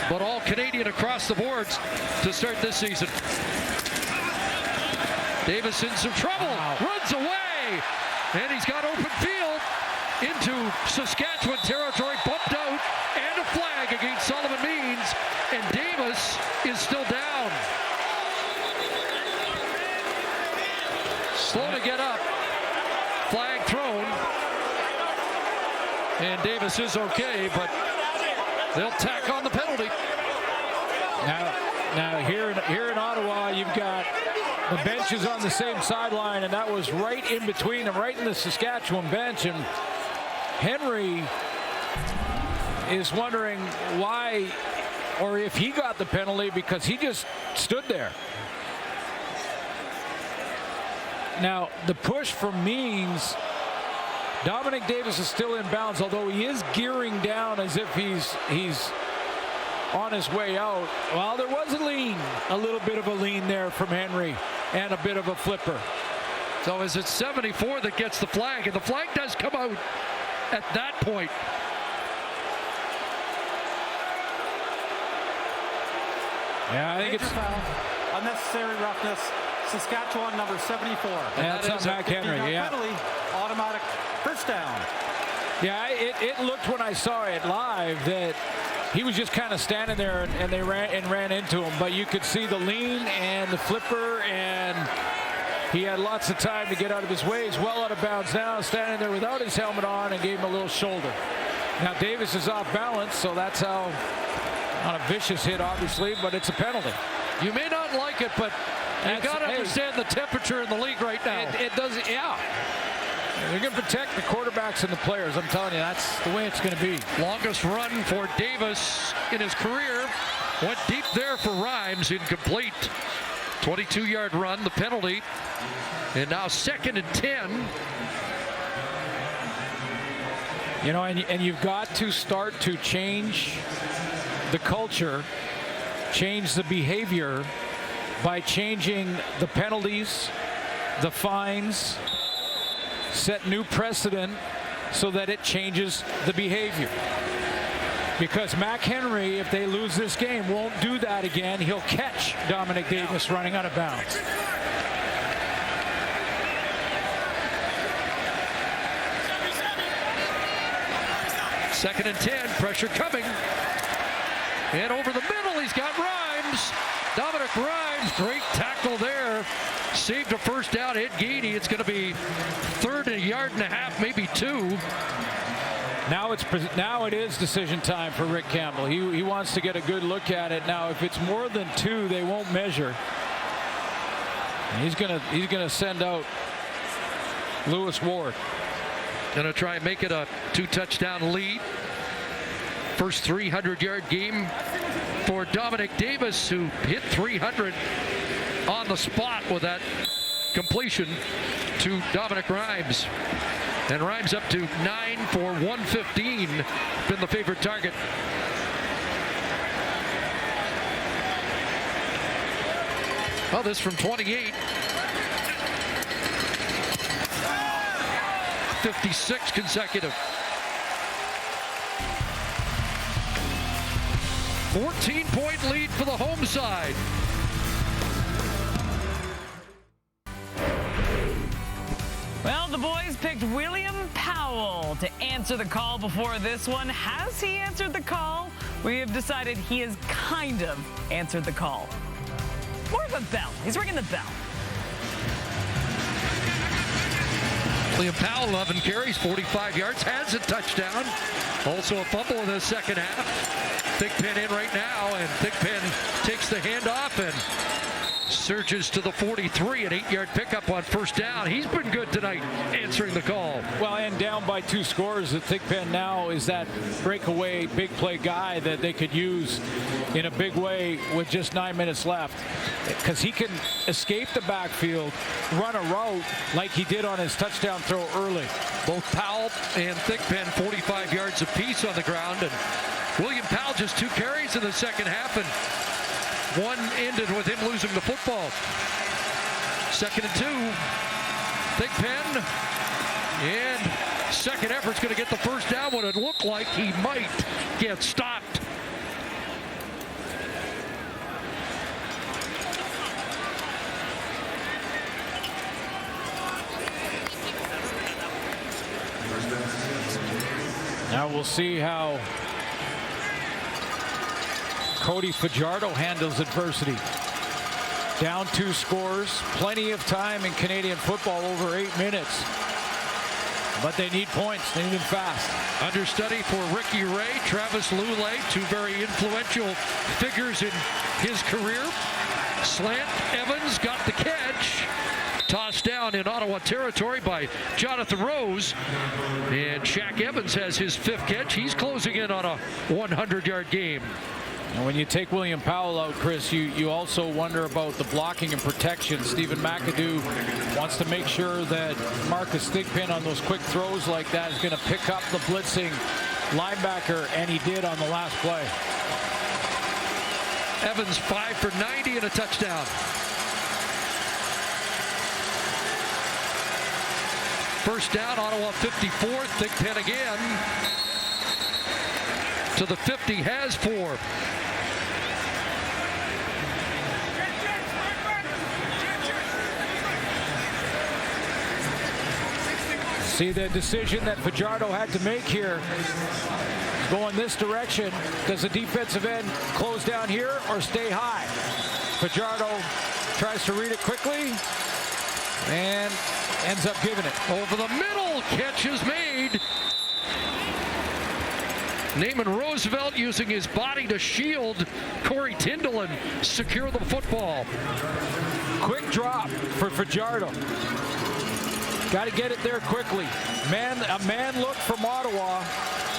But all Canadian across the boards to start this season. Davis in some trouble, runs away, and he's got open field into Saskatchewan territory, bumped out, and a flag against Solomon Means, and Davis is still down. Slow to get up, flag thrown, and Davis is okay, but they'll tack on the penalty. Now here in Ottawa, you've got the benches on the same sideline, and that was right in between them, right in the Saskatchewan bench. And Henry is wondering why, or if he got the penalty, because he just stood there. Now, the push from Means, Dominic Davis is still in bounds, although he is gearing down as if he's on his way out. Well, there was a little bit of a lean there from Henry, and a bit of a flipper. So is it 74 that gets the flag? And the flag does come out at that point. Yeah, I think it's foul. Unnecessary roughness. Saskatchewan number 74. And that's on Mac Henry. Yeah. Penalty, automatic first down. Yeah, it looked when I saw it live that he was just kind of standing there, and they ran into him. But you could see the lean and the flipper, and he had lots of time to get out of his way. He's well out of bounds now, standing there without his helmet on, and gave him a little shoulder. Now Davis is off balance, so that's how, not a vicious hit obviously, but it's a penalty. You may not like it, but you got to understand the temperature in the league right now. It does, yeah. They're going to protect the quarterbacks and the players. I'm telling you, that's the way it's going to be. Longest run for Davis in his career. Went deep there for Rhymes, incomplete. 22-yard run, the penalty. And now 2nd and 10. You know, and you've got to start to change the culture, change the behavior by changing the penalties, the fines, set new precedent so that it changes the behavior. Because Mac Henry, if they lose this game, won't do that again. He'll catch Dominic Davis running out of bounds. Second and 10, pressure coming. And over the middle, he's got Rhymes. Dominic Rhymes, great tackle there. Saved a first down, Ed Gainey. It's going to be 3rd and a yard and a half, maybe 2. Now it is decision time for Rick Campbell. He wants to get a good look at it. Now, if it's more than 2, they won't measure. And he's gonna send out Lewis Ward. Going to try and make it a 2-touchdown lead. First 300-yard game for Dominic Davis, who hit 300 on the spot with that completion to Dominic Rhymes. And Rhymes up to 9 for 115, been the favorite target. Oh, this from 28. 56 consecutive. 14-point lead for the home side. Well, the boys picked William Powell to answer the call before this one. Has he answered the call? We have decided he has kind of answered the call. More of a bell. He's ringing the bell. William Powell, 11 carries, 45 yards, has a touchdown. Also a fumble in the second half. Thigpen in right now, and Thigpen takes the handoff and surges to the 43, an 8-yard pickup on first down. He's been good tonight answering the call. Well, and down by 2 scores, the Thigpen now is that breakaway big play guy that they could use in a big way with just 9 minutes left, because he can escape the backfield, run a route like he did on his touchdown throw early. Both Powell and Thigpen 45 yards apiece on the ground, and William Powell just 2 carries in the second half, and one ended with him losing the football. 2nd and 2. Thigpen, and second effort's going to get the first down when it looked like he might get stopped. Now we'll see how Cody Fajardo handles adversity. Down 2 scores, plenty of time in Canadian football, over 8 minutes. But they need points, they need them fast. Understudy for Ricky Ray, Travis Lulay, 2 very influential figures in his career. Slant, Evans got the catch. Tossed down in Ottawa territory by Jonathan Rose. And Shaq Evans has his 5th catch. He's closing in on a 100-yard game. And when you take William Powell out, Chris, you also wonder about the blocking and protection. Stephen McAdoo wants to make sure that Marcus Thigpen on those quick throws like that is going to pick up the blitzing linebacker, and he did on the last play. Evans 5 for 90 and a touchdown. First down, Ottawa 54. Thigpen again. To the 50, has 4. See the decision that Fajardo had to make here. Going this direction. Does the defensive end close down here or stay high? Fajardo tries to read it quickly and ends up giving it. Over the middle, catch is made. Naaman Roosevelt using his body to shield Corey Tyndall and secure the football. Quick drop for Fajardo. Got to get it there quickly. A man look from Ottawa,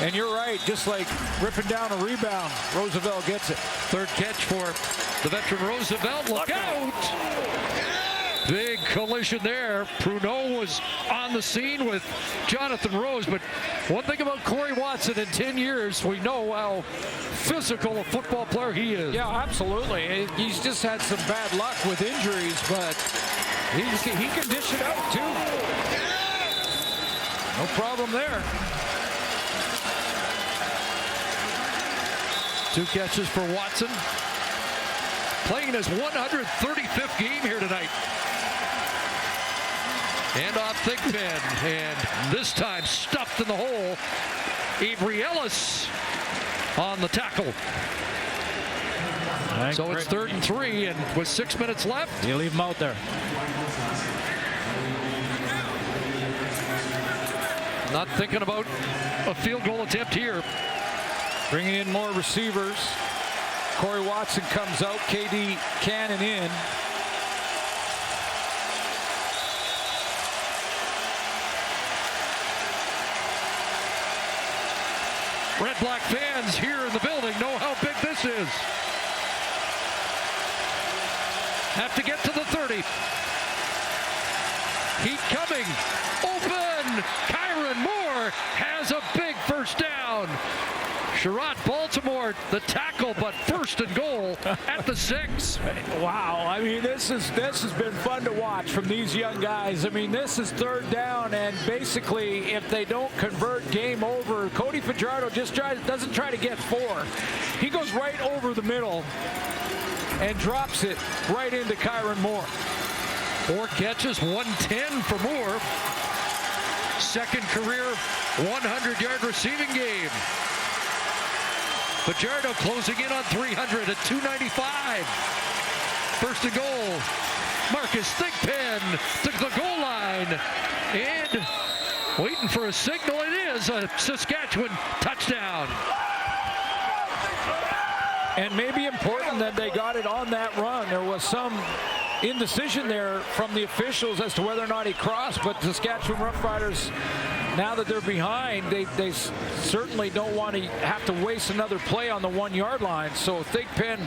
and you're right, just like ripping down a rebound, Roosevelt gets it. 3rd catch for the veteran Roosevelt. Look out! Big collision there. Pruneau was on the scene with Jonathan Rose, but one thing about Corey Watson, in 10 years, we know how physical a football player he is. Yeah, absolutely. He's just had some bad luck with injuries, but he can dish it out too. No problem there. 2 catches for Watson. Playing his 135th game here tonight. And off Thigpen, and this time stuffed in the hole. Avery Ellis on the tackle. So it's 3rd and 3, and with 6 minutes left, you leave him out there. Not thinking about a field goal attempt here. Bringing in more receivers. Corey Watson comes out, KD Cannon in. Red Black fans here in the building know how big this is. Have to get to the 30. Heat coming. Open. Kyron Moore has a big first down. Sherrod Baltimore, the tackle, but first and goal at the 6. Wow, I mean, this has been fun to watch from these young guys. I mean, this is 3rd down, and basically, if they don't convert, game over. Cody Fajardo just doesn't try to get 4. He goes right over the middle and drops it right into Kyron Moore. 4 catches, 110 for Moore. Second career 100-yard receiving game. Fajardo closing in on 300 at 295. First and goal. Marcus Thigpen to the goal line. And waiting for a signal. It is a Saskatchewan touchdown. And maybe important that they got it on that run. There was some indecision there from the officials as to whether or not he crossed, but Saskatchewan Roughriders, now that they're behind, they certainly don't want to have to waste another play on the 1-yard line. So Thigpen,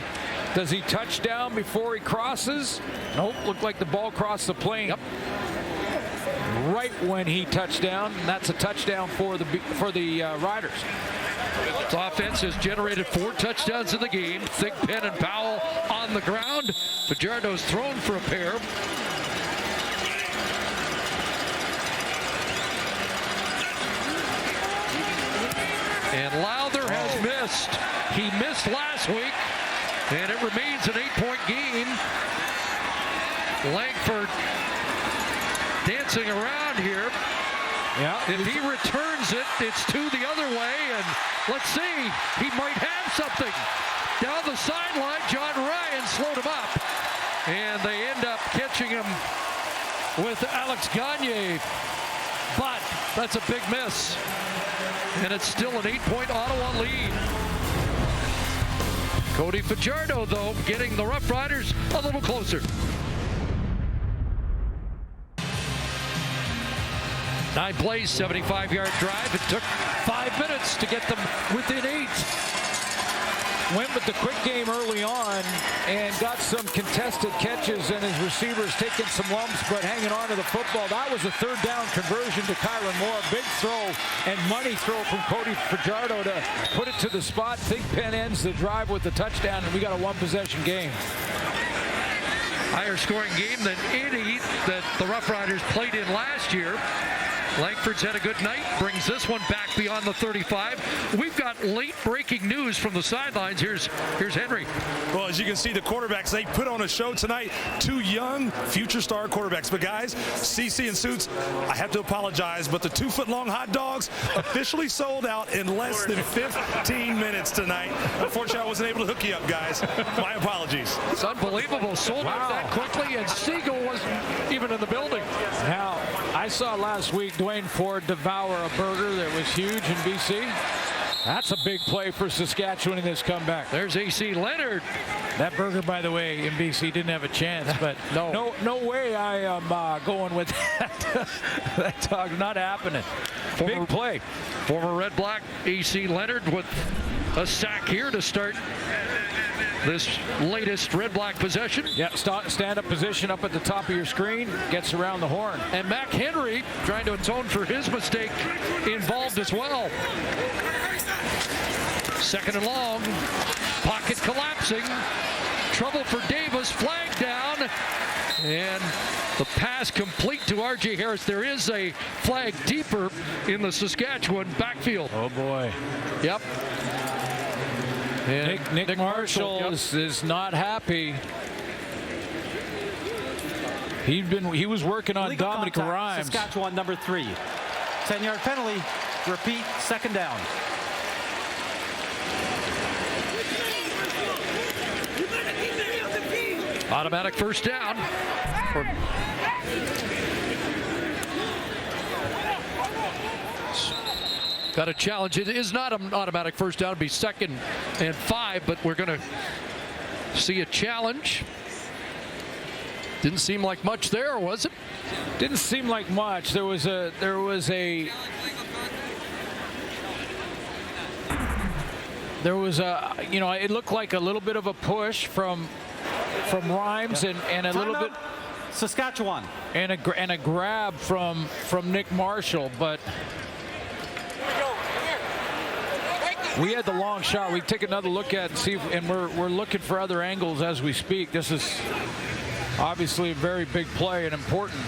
does he touch down before he crosses? Nope, looked like the ball crossed the plane. Yep. Right when he touched down, and that's a touchdown for the Riders. This offense has generated 4 touchdowns in the game. Thigpen and Powell on the ground. Fajardo's thrown for a pair. And Lowther has missed. He missed last week, and it remains an 8-point gain. Langford dancing around here. Yeah. If he returns it, it's 2 the other way, and let's see, he might have something. Down the sideline, John Ryan slowed him up, and they end up catching him with Alex Gagne, but that's a big miss, and it's still an 8-point Ottawa lead. Cody Fajardo, though, getting the Roughriders a little closer. 9 plays, 75-yard drive. It took 5 minutes to get them within 8. Went with the quick game early on and got some contested catches, and his receivers taking some lumps but hanging on to the football. That was a 3rd down conversion to Kyron Moore. Big throw and money throw from Cody Fajardo to put it to the spot. Thigpen ends the drive with the touchdown, and we got a 1-possession game. Higher scoring game than any that the Roughriders played in last year. Langford's had a good night, brings this one back beyond the 35. We've got late breaking news from the sidelines. Here's Henry. Well, as you can see, the quarterbacks, they put on a show tonight. 2 young future star quarterbacks. But guys, CC and Suits, I have to apologize, but the 2-foot-long hot dogs officially sold out in less than 15 minutes tonight. Unfortunately, I wasn't able to hook you up, guys. My apologies. It's unbelievable. Sold out that quickly, and Siegel wasn't even in the building. Now, I saw last week Dwayne Ford devour a burger that was huge in BC. That's a big play for Saskatchewan in this comeback. There's AC Leonard. That burger, by the way, in BC didn't have a chance, but no way I am going with that. That dog not happening. Big play. Former Red Black AC Leonard with a sack here to start this latest Red Black possession. Yeah, stand-up position up at the top of your screen, gets around the horn. And Mac Henry trying to atone for his mistake involved as well. 2nd and long, pocket collapsing. Trouble for Davis, flag down. And the pass complete to R.J. Harris. There is a flag deeper in the Saskatchewan backfield. Oh boy. Yep. Nick Marshall is not happy. He was working on Legal Dominic contact, Rhymes. Saskatchewan number 3. 10-yard penalty. Repeat, 2nd down. Automatic 1st down. Got a challenge. It is not an automatic 1st down. It'd be 2nd and 5, but we're going to see a challenge. Didn't seem like much there, was it? Didn't seem like much. There was a you know, it looked like a little bit of a push from Rhymes and a little bit Saskatchewan and a grab from Nick Marshall, but We had the long shot. We take another look at it and see, and we're looking for other angles as we speak. This is obviously a very big play and important.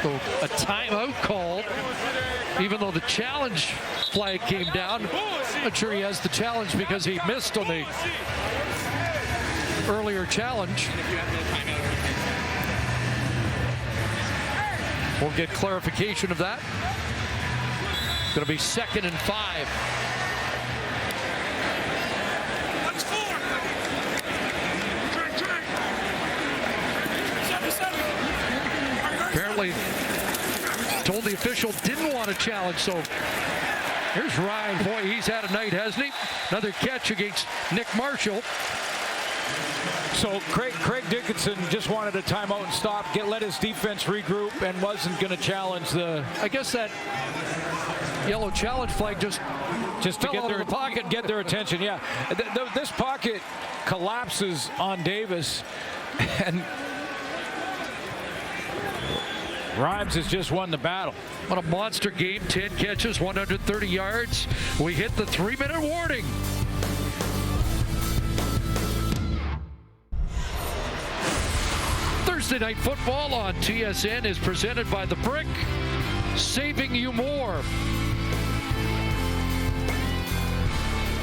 So a timeout called, even though the challenge flag came down. Not sure he has the challenge because he missed on the earlier challenge. We'll get clarification of that. Going to be 2nd and 5. Apparently told the official didn't want to challenge, so here's Ryan. Boy, he's had a night, hasn't he? Another catch against Nick Marshall. So Craig Dickinson just wanted a timeout and stop, let his defense regroup, and wasn't going to challenge the. I guess that yellow challenge flag just to get their attention. Yeah, this pocket collapses on Davis, and Rhymes has just won the battle. What a monster game. 10 catches, 130 yards. We hit the 3-minute warning. Thursday Night Football on TSN is presented by The Brick, saving you more.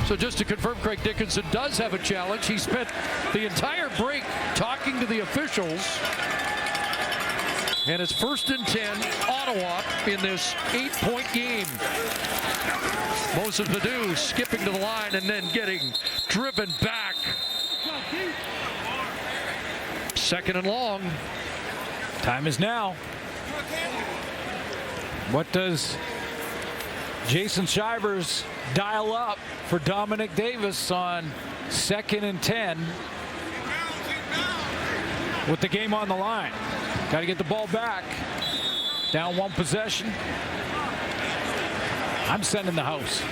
So just to confirm, Craig Dickinson does have a challenge. He spent the entire break talking to the officials. And it's 1st and 10, Ottawa in this 8-point game. Moses Badou skipping to the line and then getting driven back. 2nd and long. Time is now. What does Jason Shivers dial up for Dominic Davis on 2nd and 10 with the game on the line? Got to get the ball back. Down 1 possession. I'm sending the house.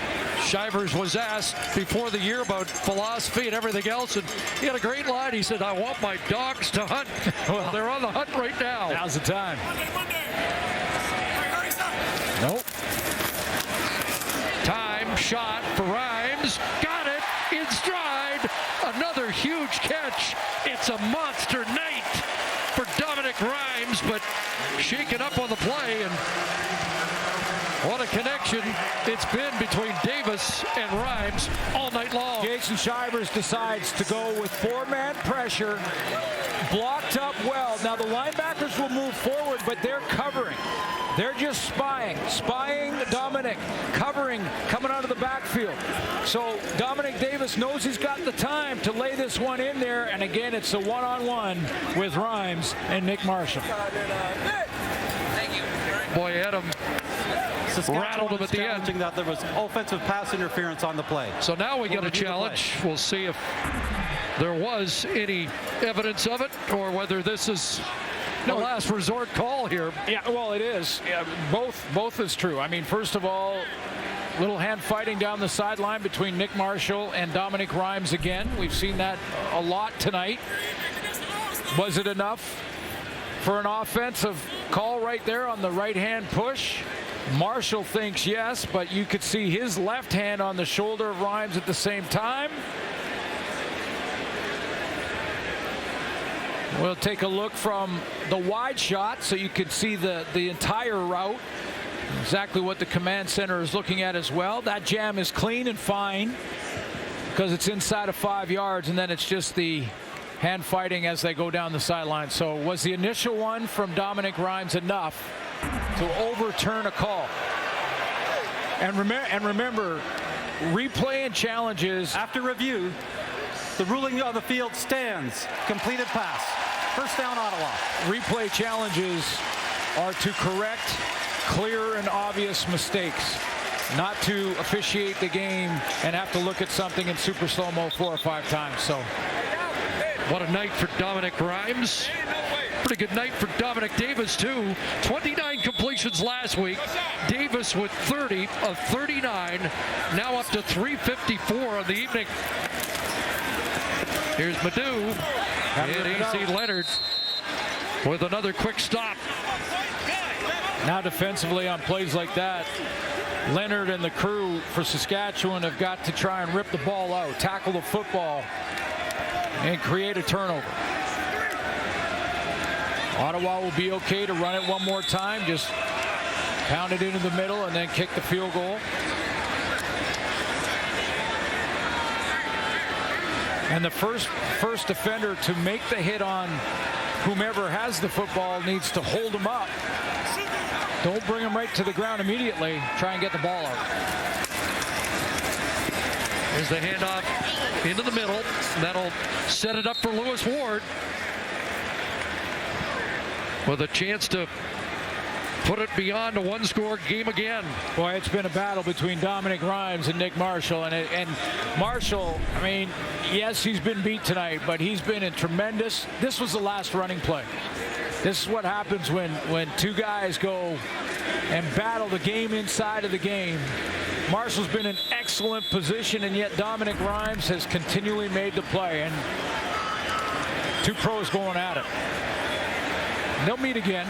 Shivers was asked before the year about philosophy and everything else, and he had a great line. He said, I want my dogs to hunt. Well, they're on the hunt right now. Now's the time. Nope. Time, shot for Rhymes. Got it in stride. Another huge catch. It's a monster night for Dominic Rhymes, but shaken up on the play, and what a connection it's been between Davis and Rhymes all night long. Jason Shivers decides to go with 4-man pressure, blocked up well. Now the linebackers will move forward, but they're covering. They're just spying Dominic, covering, coming out of the backfield. So Dominic Davis knows he's got the time to lay this one in there, and again, it's a one-on-one with Rhymes and Nick Marshall. Boy, Adam rattled him at the end. That there was offensive pass interference on the play. So now we get a challenge. We'll see if there was any evidence of it or whether this is the last resort call here. Yeah, well, it is. Yeah, both is true. I mean, first of all, little hand fighting down the sideline between Nick Marshall and Dominic Rhymes again. We've seen that a lot tonight. Was it enough for an offensive call right there on the right-hand push? Marshall thinks yes, but you could see his left hand on the shoulder of Rhymes at the same time. We'll take a look from the wide shot so you can see the entire route. Exactly what the command center is looking at as well. That jam is clean and fine because it's inside of 5 yards, and then it's just the hand fighting as they go down the sideline. So was the initial one from Dominic Rhymes enough to overturn a call? And remember, replay and challenges. After review, the ruling on the field stands. Completed pass. First down, Ottawa. Replay challenges are to correct clear and obvious mistakes, not to officiate the game and have to look at something in super slow-mo 4 or 5 times. So what a night for Dominic Rhymes. Pretty good night for Dominic Davis, too. 29 completions last week. Davis with 30 of 39. Now up to 354 on the evening. Here's Madu and AC Leonard with another quick stop. Now defensively on plays like that, Leonard and the crew for Saskatchewan have got to try and rip the ball out, tackle the football, and create a turnover. Ottawa will be okay to run it one more time, just pound it into the middle and then kick the field goal. And the first defender to make the hit on whomever has the football needs to hold him up. Don't bring him right to the ground immediately. Try and get the ball out. There's the handoff into the middle. That'll set it up for Lewis Ward, with a chance to put it beyond a one-score game again. Boy, it's been a battle between Dominic Rhymes and Nick Marshall. And Marshall, I mean, yes, he's been beat tonight, but he's been in tremendous. This was the last running play. This is what happens when two guys go and battle the game inside of the game. Marshall's been in excellent position, and yet Dominic Rhymes has continually made the play. And two pros going at it. They'll meet again.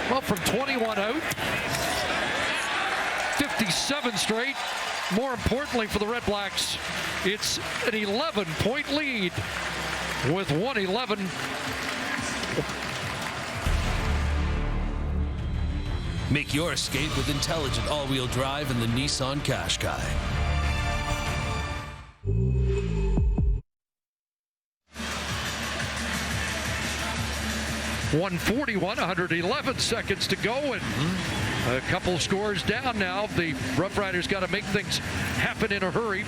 Well, from 21 out, 57 straight. More importantly for the Red Blacks, it's an 11-point lead with 1:11. Make your escape with intelligent all-wheel drive in the Nissan Qashqai. .141, 111 seconds to go, and a couple scores down now. The Roughriders got to make things happen in a hurry.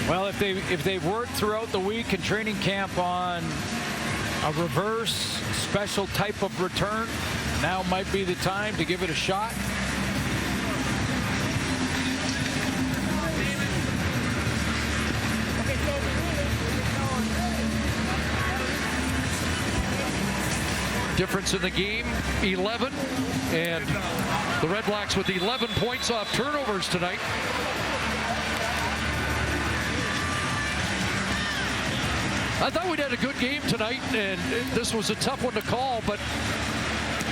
Well, if they've worked throughout the week in training camp on a reverse special type of return, now might be the time to give it a shot. Difference in the game, 11, and the Red Blacks with 11 points off turnovers tonight. I thought we'd had a good game tonight, and this was a tough one to call, but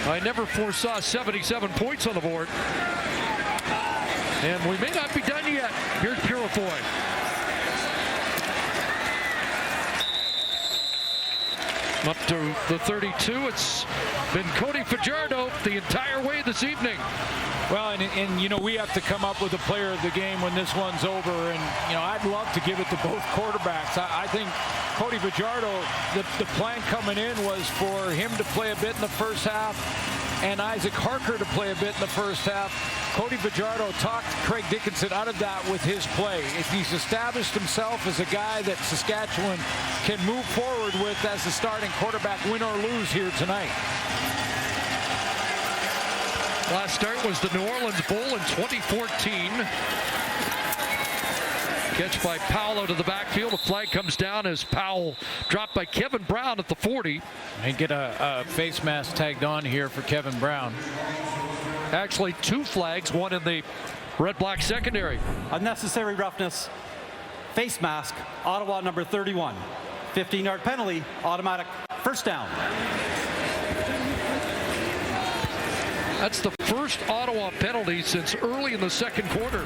I never foresaw 77 points on the board. And we may not be done yet. Here's Purifoy. Up to the 32. It's been Cody Fajardo the entire way this evening. Well, and you know, we have to come up with a player of the game when this one's over. And, you know, I'd love to give it to both quarterbacks. I think Cody Fajardo, the plan coming in was for him to play a bit in the first half and Isaac Harker to play a bit in the first half. Cody Fajardo talked Craig Dickinson out of that with his play. If he's established himself as a guy that Saskatchewan can move forward with as the starting quarterback, win or lose here tonight. Last start was the New Orleans Bowl in 2014. Catch by Powell out of the backfield. A flag comes down as Powell dropped by Kevin Brown at the 40. And get a face mask tagged on here for Kevin Brown. Actually, two flags, one in the Red Black secondary. Unnecessary roughness, face mask, Ottawa number 31. 15-yard penalty, automatic first down. That's the first Ottawa penalty since early in the second quarter.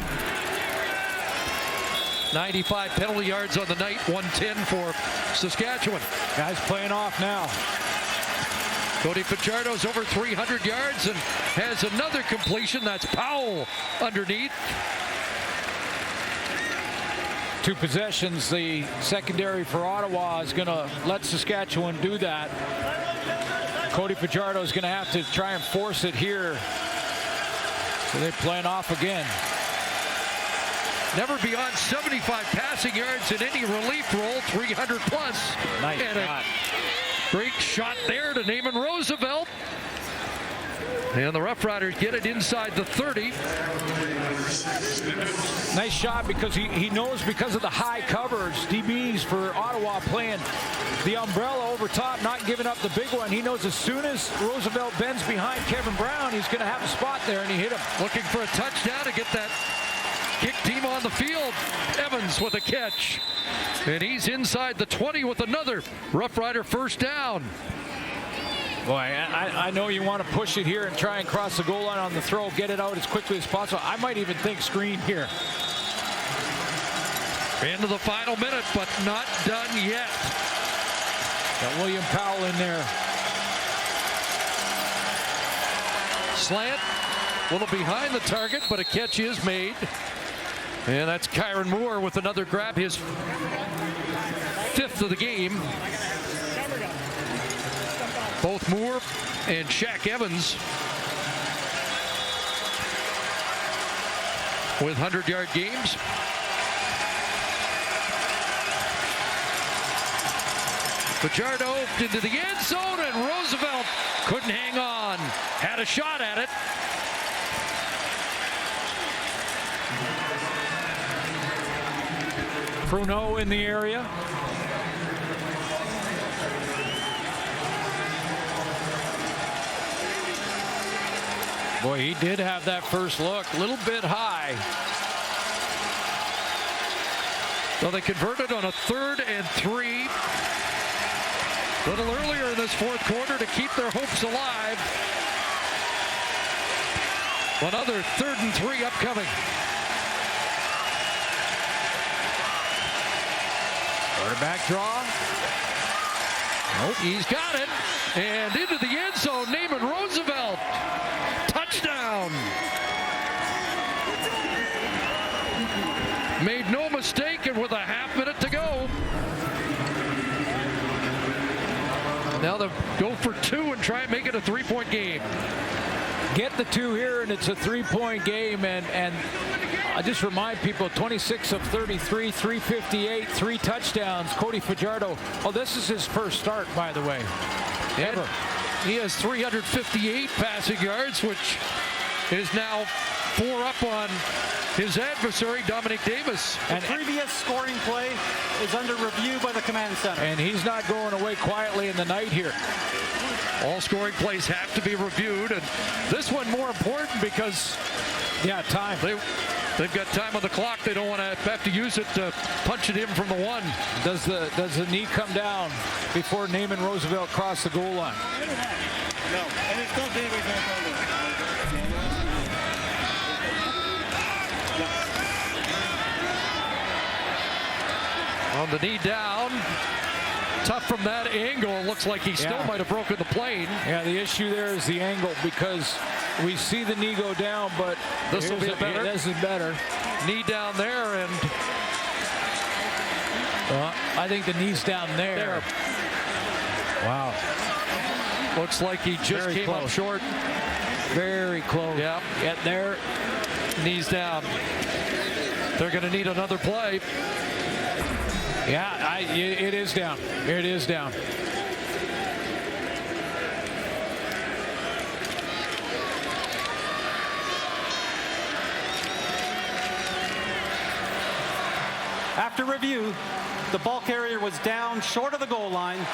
95 penalty yards on the night, 110 for Saskatchewan. Guys playing off now. Cody Fajardo's over 300 yards and has another completion. That's Powell underneath. Two possessions. The secondary for Ottawa is going to let Saskatchewan do that. Cody Fajardo is going to have to try and force it here. So they're playing off again. Never beyond 75 passing yards in any relief role, 300 plus. Nice and a great shot there to Naaman Roosevelt. And the Roughriders get it inside the 30. Nice shot because he knows because of the high covers, DBs for Ottawa playing the umbrella over top, not giving up the big one. He knows as soon as Roosevelt bends behind Kevin Brown, he's going to have a spot there, and he hit him. Looking for a touchdown to get that kick team on the field. Evans with a catch. And he's inside the 20 with another Rough Rider first down. Boy, I know you want to push it here and try and cross the goal line on the throw, get it out as quickly as possible. I might even think screen here. Into the final minute, but not done yet. Got William Powell in there. Slant, a little behind the target, but a catch is made. And that's Kyron Moore with another grab, his 5th of the game. Both Moore and Shaq Evans with 100-yard games. Fajardo into the end zone, and Roosevelt couldn't hang on. Had a shot at it. Pruneau in the area. Boy, he did have that first look, a little bit high. So they converted on a 3rd and 3. A little earlier in this 4th quarter to keep their hopes alive. Another 3rd and 3 upcoming. Quarterback draw. Nope. He's got it. And into the end zone, Naaman Roosevelt. Touchdown. Made no mistake, and with a half minute to go. Now they'll go for 2 and try and make it a 3-point game. Get the 2 here, and it's a 3-point game. And I just remind people, 26 of 33, 358, 3 touchdowns. Cody Fajardo. Oh, this is his first start, by the way. Ever. He has 358 passing yards, which is now 4 up on his adversary, Dominic Davis. The previous scoring play is under review by the command center. And he's not going away quietly in the night here. All scoring plays have to be reviewed, and this one more important because, yeah, time. They've got time on the clock. They don't want to have to use it to punch it in from the 1. Does the knee come down before Naaman Roosevelt crossed the goal line? No, and it's not Davis. On the knee down. Tough from that angle. Looks like he still might have broken the plane. Yeah, the issue there is the angle because we see the knee go down, but this will be better. This is better. Knee down there, and I think the knee's down there. Wow. Looks like he just came up short. Very close. Yeah. Get there. Knees down. They're going to need another play. Yeah, it is down. It is down. After review, the ball carrier was down short of the goal line.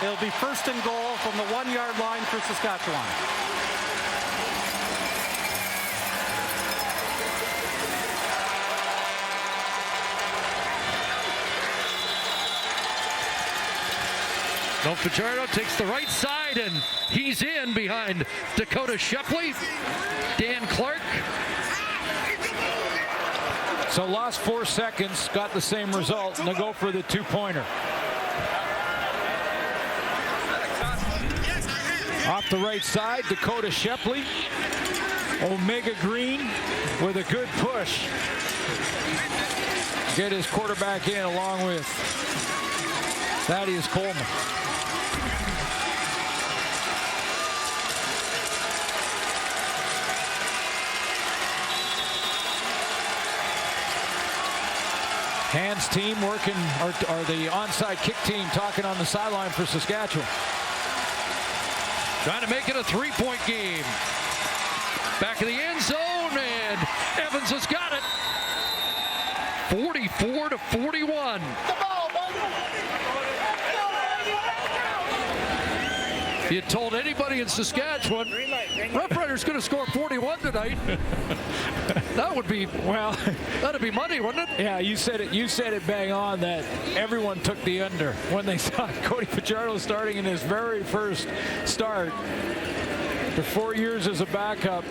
It'll be 1st and goal from the 1-yard line for Saskatchewan. No, Fajardo takes the right side, and he's in behind Dakota Shepley. Dan Clark. So lost 4 seconds, got the same result, and they go for the 2-pointer. Off the right side, Dakota Shepley. Omega Green with a good push. Get his quarterback in along with Thaddeus Coleman. Hands team working, or the onside kick team talking on the sideline for Saskatchewan. Trying to make it a 3-point game. Back of the end zone, and Evans has got it. 44-41. If you told anybody in Saskatchewan, Roughriders going to score 41 tonight, that would be, well, that'd be money, wouldn't it? Yeah, you said it bang on that everyone took the under when they saw Cody Fajardo starting in his very first start for 4 years as a backup.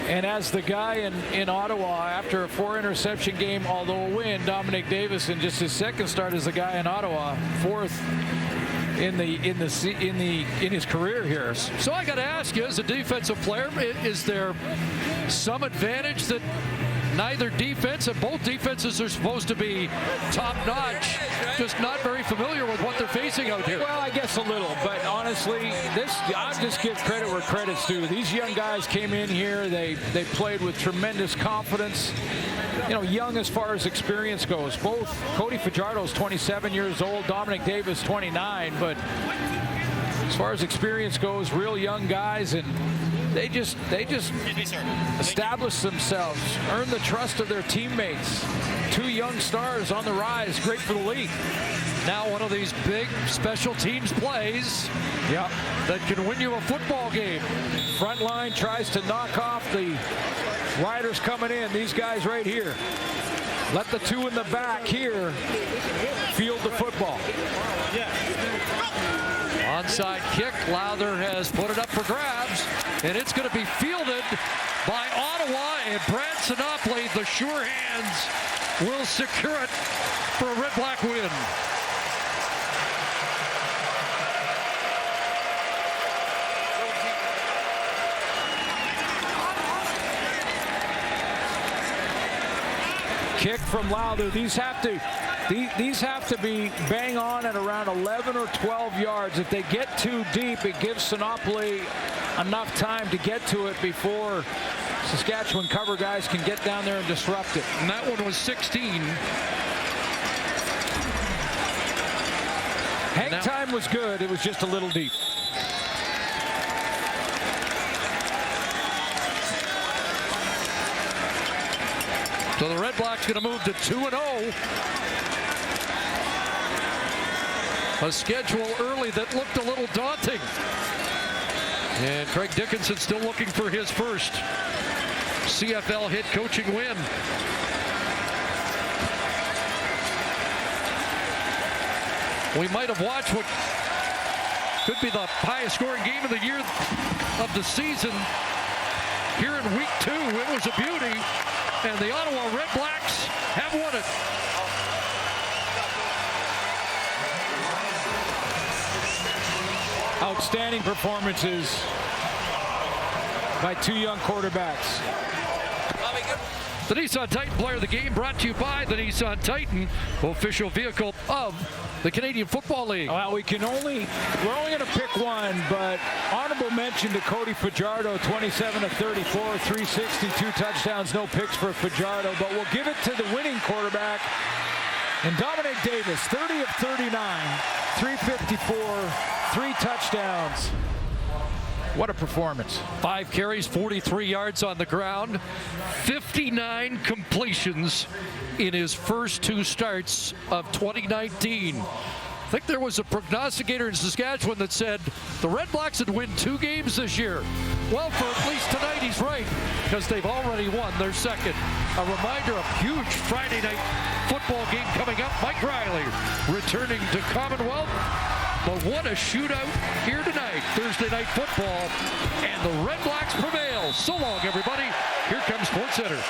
And as the guy in Ottawa, after a 4-interception game, although a win, Dominic Davis in just his second start as a guy in Ottawa, fourth in his career here. So I got to ask you, as a defensive player, is there some advantage that neither defense and both defenses are supposed to be top-notch, just not very familiar with what they're facing out here? Well, I guess a little, but honestly, I'll just give credit where credit's due. These young guys came in here, they played with tremendous confidence. You know, young as far as experience goes. Both Cody Fajardo's 27 years old, Dominic Davis 29, but as far as experience goes, real young guys, and they just established themselves, earned the trust of their teammates. Two young stars on the rise, great for the league. Now one of these big special teams plays that can win you a football game. Front line tries to knock off the Riders coming in. These guys right here. Let the two in the back here field the football. Onside kick. Lowther has put it up for grabs, and it's going to be fielded by Ottawa, and Brad Sinopoli, the sure hands, will secure it for a red-black win. Kick from Lowther. These have to be bang on at around 11 or 12 yards. If they get too deep, it gives Sinopoli enough time to get to it before Saskatchewan cover guys can get down there and disrupt it. And that one was 16. Hang time was good. It was just a little deep. So the Red Blacks going to move to 2-0. A schedule early that looked a little daunting. And Craig Dickinson still looking for his first CFL head coaching win. We might have watched what could be the highest scoring game of the year of the season here in week 2. It was a beauty. And the Ottawa Red Blacks have won it. Outstanding performances by two young quarterbacks. The Nissan Titan player of the game brought to you by the Nissan Titan, official vehicle of the Canadian Football League. Well, we're only going to pick one, but honorable mention to Cody Fajardo, 27 of 34, 360, 2 touchdowns, no picks for Fajardo, but we'll give it to the winning quarterback. And Dominic Davis, 30 of 39, 354, 3 touchdowns. What a performance. 5 carries, 43 yards on the ground, 59 completions in his first 2 starts of 2019. I think there was a prognosticator in Saskatchewan that said the Red Blacks would win 2 games this year. Well, for at least tonight, he's right, because they've already won their second. A reminder of huge Friday night football game coming up. Mike Riley returning to Commonwealth. But what a shootout here tonight. Thursday night football, and the Red Blacks prevail. So long, everybody. Here comes SportsCenter.